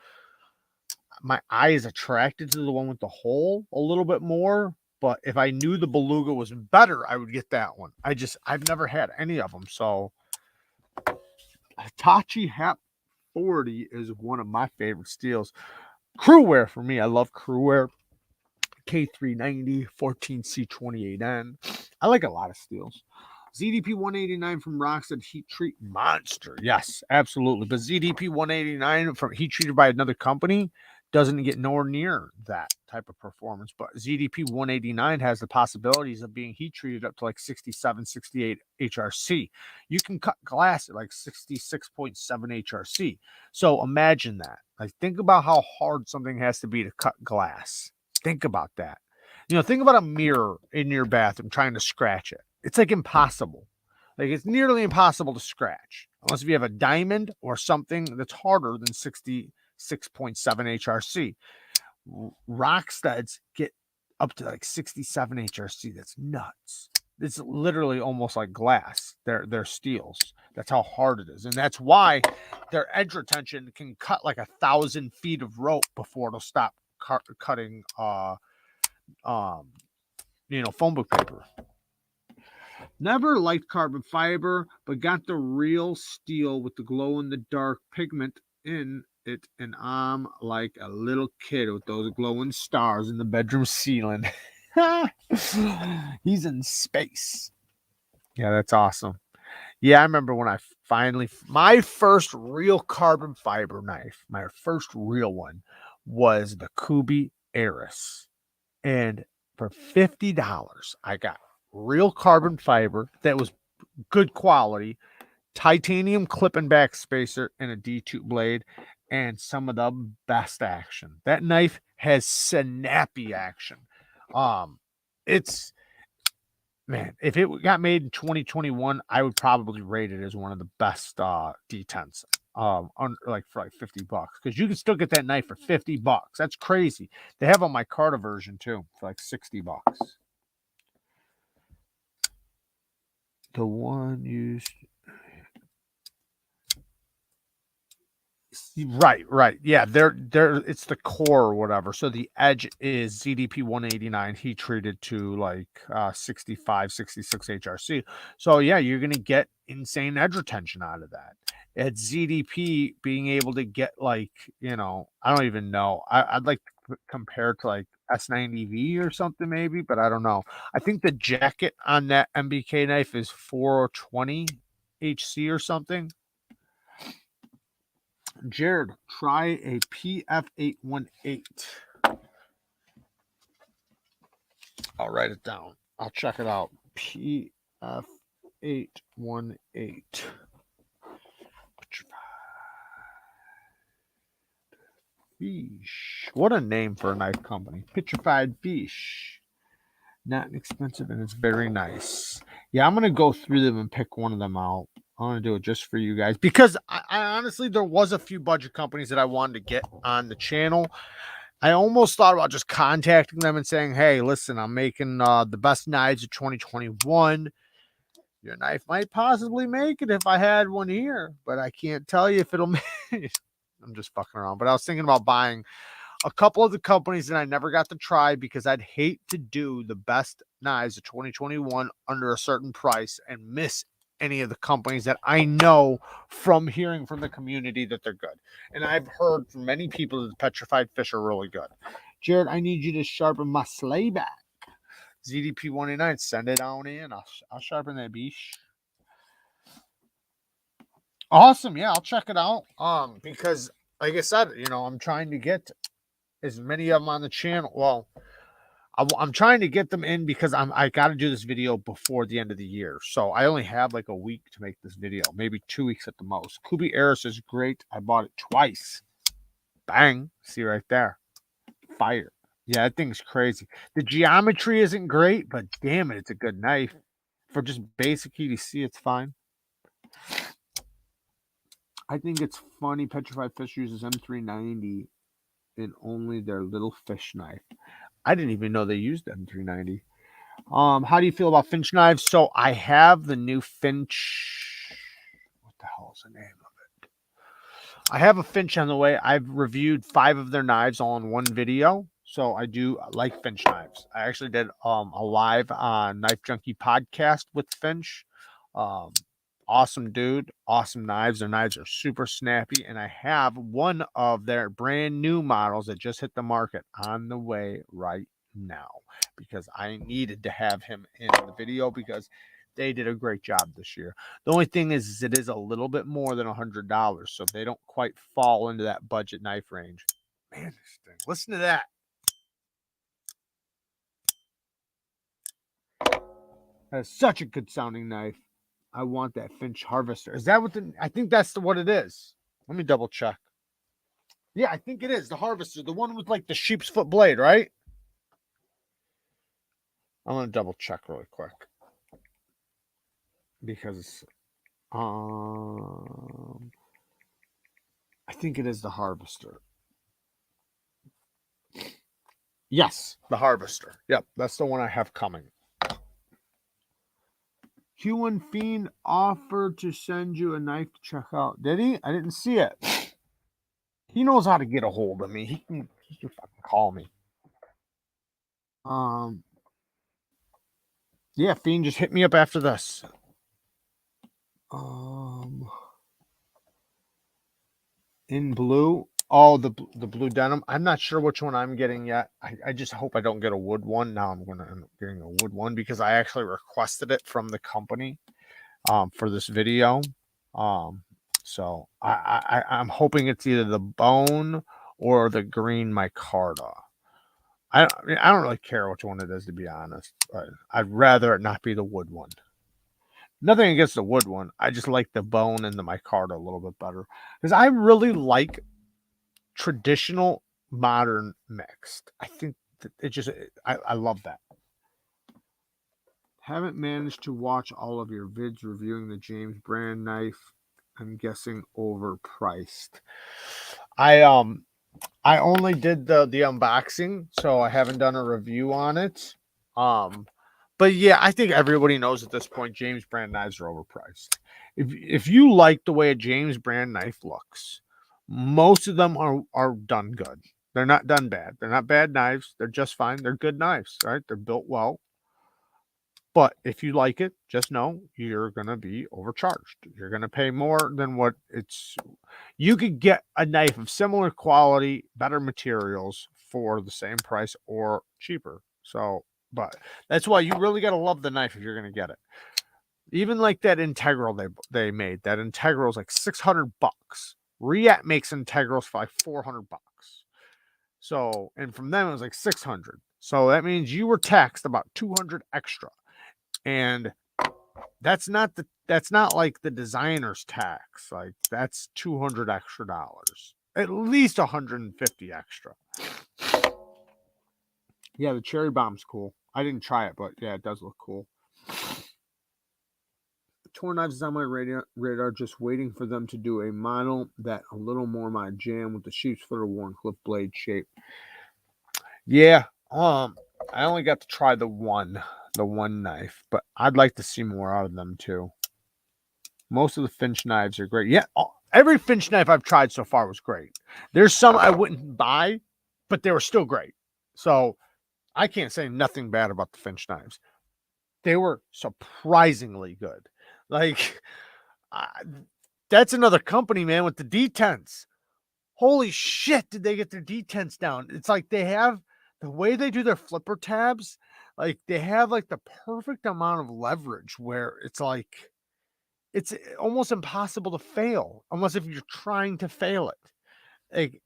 My eye is attracted to the one with the hole a little bit more, but if I knew the Beluga was better, I would get that one. I've never had any of them, so Hitachi Hap 40 is one of my favorite steels. Crew wear for me. I love crew wear. K390, 14C28N. I like a lot of steels. ZDP 189 from Rockstead Heat Treat Monster. Yes, absolutely. But ZDP 189 from heat treated by another company doesn't get nowhere near that type of performance. But ZDP 189 has the possibilities of being heat treated up to like 67, 68 HRC. You can cut glass at like 66.7 HRC. So imagine that. Like, think about how hard something has to be to cut glass. Think about that. Think about a mirror in your bathroom trying to scratch it. It's like impossible. Like, it's nearly impossible to scratch unless if you have a diamond or something that's harder than 66.7 HRC. Rocksteads get up to like 67 HRC. That's nuts. It's literally almost like glass. They're steels. That's how hard it is. And that's why their edge retention can cut like 1,000 feet of rope before it'll stop cutting phone book paper. Never liked carbon fiber, but got the real steel with the glow in the dark pigment in it, and I'm like a little kid with those glowing stars in the bedroom ceiling. He's in space. Yeah, that's awesome. Yeah, I remember when I my first real carbon fiber knife, my first real one, was the Kubi Eris. And for $50, I got real carbon fiber that was good quality, titanium clip and back spacer, and a D2 blade, and some of the best action. That knife has snappy action. It's Man, if it got made in 2021, I would probably rate it as one of the best D10s. For like $50, because you can still get that knife for $50. That's crazy. They have on my Carta version too for like $60. The one used. Right. Yeah, they're it's the core or whatever. So the edge is ZDP 189 heat treated to like 65, 66 HRC. So yeah, you're gonna get insane edge retention out of that. At ZDP being able to get like, I don't even know. I'd like to compare to like S90V or something maybe, but I don't know. I think the jacket on that MBK knife is 420 HC or something. Jared, try a PF818. I'll write it down. I'll check it out. PF818. Fish. What a name for a knife company. Petrified Fish. Not inexpensive, and it's very nice. Yeah, I'm going to go through them and pick one of them out. I want to do it just for you guys because I honestly, there was a few budget companies that I wanted to get on the channel. I almost thought about just contacting them and saying, hey, listen, I'm making the best knives of 2021. Your knife might possibly make it if I had one here, but I can't tell you if it'll make it. I'm just fucking around. But I was thinking about buying a couple of the companies that I never got to try because I'd hate to do the best knives of 2021 under a certain price and miss any of the companies that I know from hearing from the community that they're good. And I've heard from many people that the petrified fish are really good. Jared, I need you to sharpen my sleigh back. ZDP 189, send it on in. I'll sharpen that beach. Awesome. Yeah, I'll check it out. Because like I said, I'm trying to get as many of them on the channel. Well, I'm trying to get them in because I got to do this video before the end of the year. So I only have like a week to make this video, maybe 2 weeks at the most. Kubi Eris is great. I bought it twice. Bang. See right there. fire. Yeah, that thing's crazy. The geometry isn't great, but damn it, it's a good knife. For just basic EDC, it's fine. I think it's funny Petrified Fish uses M390 in only their little fish knife. I didn't even know they used M390. How do you feel about Finch knives? So I have the new Finch. What the hell is the name of it? I have a Finch on the way. I've reviewed 5 of their knives all in one video. So I do like Finch knives. I actually did a live on Knife Junkie podcast with Finch. Awesome dude, awesome knives. Their knives are super snappy, and I have one of their brand new models that just hit the market on the way right now because I needed to have him in the video because they did a great job this year. The only thing is it is a little bit more than $100, so they don't quite fall into that budget knife range. Man, this thing, listen to that. That's such a good sounding knife. I want that Finch Harvester. Is that what I think that's what it is. Let me double check. Yeah, I think it is the Harvester, the one with like the sheep's foot blade, right? I'm gonna double check really quick because I think it is the Harvester. Yes, the Harvester. Yep, that's the one I have coming. Q1 Fiend offered to send you a knife to check out. Did he? I didn't see it. He knows how to get a hold of me. He can fucking call me. Yeah, Fiend, just hit me up after this. In blue. Oh, the blue denim. I'm not sure which one I'm getting yet. I just hope I don't get a wood one. Now I'm gonna end up getting a wood one because I actually requested it from the company for this video. So I'm hoping it's either the bone or the green micarta. I don't really care which one it is, to be honest. But I'd rather it not be the wood one. Nothing against the wood one. I just like the bone and the micarta a little bit better because I really like traditional modern mixed. I think that it just I love that. Haven't managed to watch all of your vids reviewing the James brand knife. I'm guessing overpriced. I only did the unboxing, so I haven't done a review on it. But yeah, I think everybody knows at this point James brand knives are overpriced. If you like the way a James brand knife looks, most of them are done good. They're not done bad. They're not bad knives. They're just fine. They're good knives, right? They're built well. But if you like it, just know you're going to be overcharged. You're going to pay more than what it's. You could get a knife of similar quality, better materials for the same price or cheaper. So, but that's why you really got to love the knife if you're going to get it. Even like that integral they made, that integral is like $600. React makes integrals for like $400. So, and from them it was like 600. So that means you were taxed about 200 extra. And that's not like the designer's tax. Like that's $200 extra. At least 150 extra. Yeah, the cherry bomb's cool. I didn't try it, but yeah, it does look cool. Torn Knives is on my radar, just waiting for them to do a model that a little more my jam with the sheep's foot or Warncliffe blade shape. Yeah, I only got to try the one knife, but I'd like to see more out of them too. Most of the Finch knives are great. Yeah, every Finch knife I've tried so far was great. There's some I wouldn't buy, but they were still great. So I can't say nothing bad about the Finch knives. They were surprisingly good. Like, that's another company, man, with the detents. Holy shit, did they get their detents down? It's like they have the way they do their flipper tabs, like they have like the perfect amount of leverage where it's like it's almost impossible to fail unless if you're trying to fail it. Like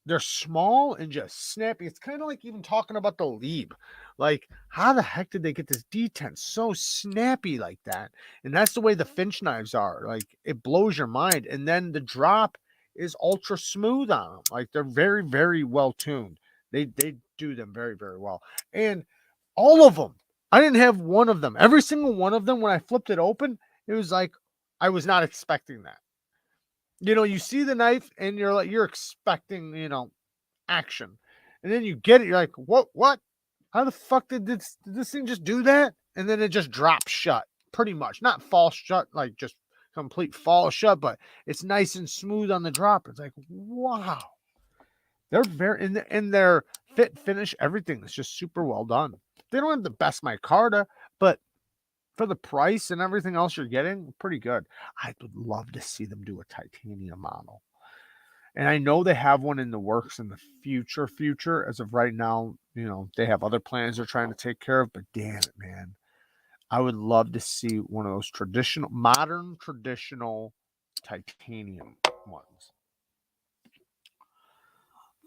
they're small and just snappy. It's kind of like even talking about the Lieb. Like, how the heck did they get this detent so snappy like that? And that's the way the Finch knives are. Like, it blows your mind. And then the drop is ultra smooth on them. Like, they're very, very well tuned. They do them very, very well. And all of them, I didn't have one of them. Every single one of them, when I flipped it open, it was like I was not expecting that. You see the knife and you're expecting, action. And then you get it, you're like, what? How the fuck did this thing just do that? And then it just drops shut, pretty much. Not fall shut, like just complete fall shut, but it's nice and smooth on the drop. It's like, wow. They're very in their fit, finish, everything is just super well done. They don't have the best micarta, but for the price and everything else you're getting, pretty good. I would love to see them do a titanium model. And I know they have one in the works in the future. As of right now, they have other plans they're trying to take care of, but damn it, man. I would love to see one of those modern traditional titanium ones.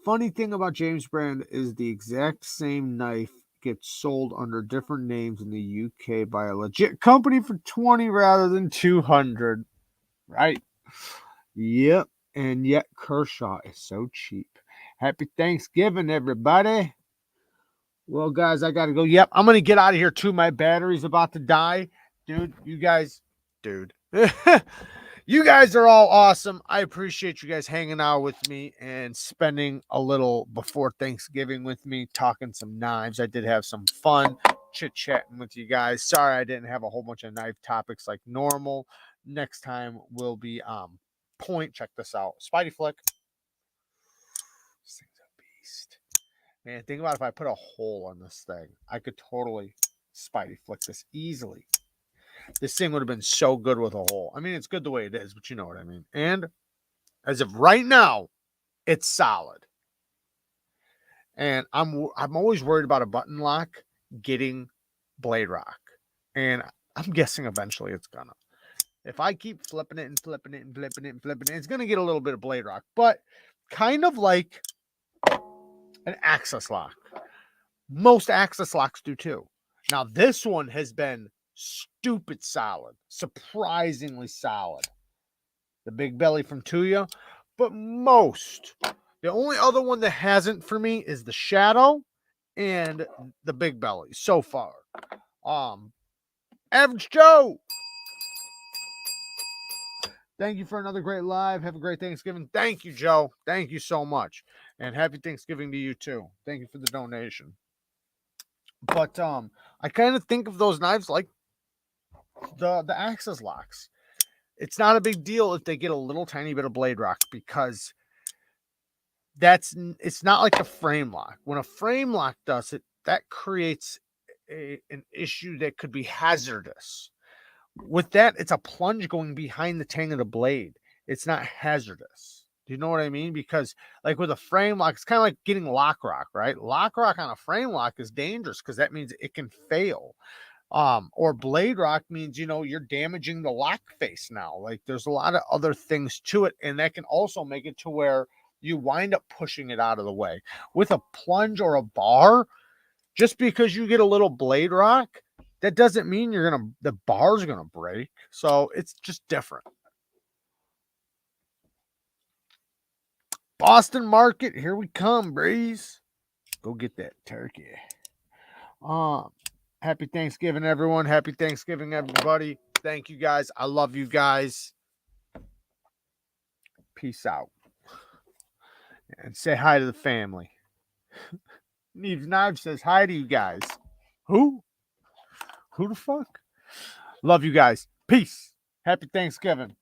Funny thing about James Brand is the exact same knife gets sold under different names in the UK by a legit company for 20 rather than 200. Right? Yep. And yet Kershaw is so cheap. Happy Thanksgiving, everybody. Well, guys, I got to go. Yep, I'm going to get out of here too. My battery's about to die. Dude. You guys are all awesome. I appreciate you guys hanging out with me and spending a little before Thanksgiving with me, talking some knives. I did have some fun chit-chatting with you guys. Sorry I didn't have a whole bunch of knife topics like normal. Next time will be point. Check this out. Spidey flick. This thing's a beast. Man, think about if I put a hole on this thing. I could totally Spidey flick this easily. This thing would have been so good with a hole. I mean, it's good the way it is, but you know what I mean. And as of right now, it's solid. And I'm always worried about a button lock getting blade rock. And I'm guessing eventually it's gonna. If I keep flipping it and flipping it and flipping it and flipping it, it's gonna get a little bit of blade rock. But kind of like an access lock. Most access locks do too. Now, this one has been stupid solid, surprisingly solid. The big belly from Tuya, but the only other one that hasn't for me is the Shadow and the big belly so far. Average Joe, thank you for another great live. Have a great Thanksgiving. Thank you, Joe. Thank you so much, and happy Thanksgiving to you too. Thank you for the donation. But I kind of think of those knives like the access locks. It's not a big deal if they get a little tiny bit of blade rock, because it's not like a frame lock. When a frame lock does it, that creates an issue that could be hazardous. With that, it's a plunge going behind the tang of the blade. It's not hazardous. Do you know what I mean? Because like with a frame lock, it's kind of like getting lock rock, right? Lock rock on a frame lock is dangerous because that means it can fail. Or blade rock means, you're damaging the lock face now. Like there's a lot of other things to it, and that can also make it to where you wind up pushing it out of the way. With a plunge or a bar, just because you get a little blade rock, that doesn't mean the bar's gonna break. So it's just different. Boston Market, here we come, Breeze. Go get that turkey. Happy Thanksgiving, everyone. Happy Thanksgiving, everybody. Thank you, guys. I love you guys. Peace out. And say hi to the family. Neevesknives says hi to you guys. Who? Who the fuck? Love you guys. Peace. Happy Thanksgiving.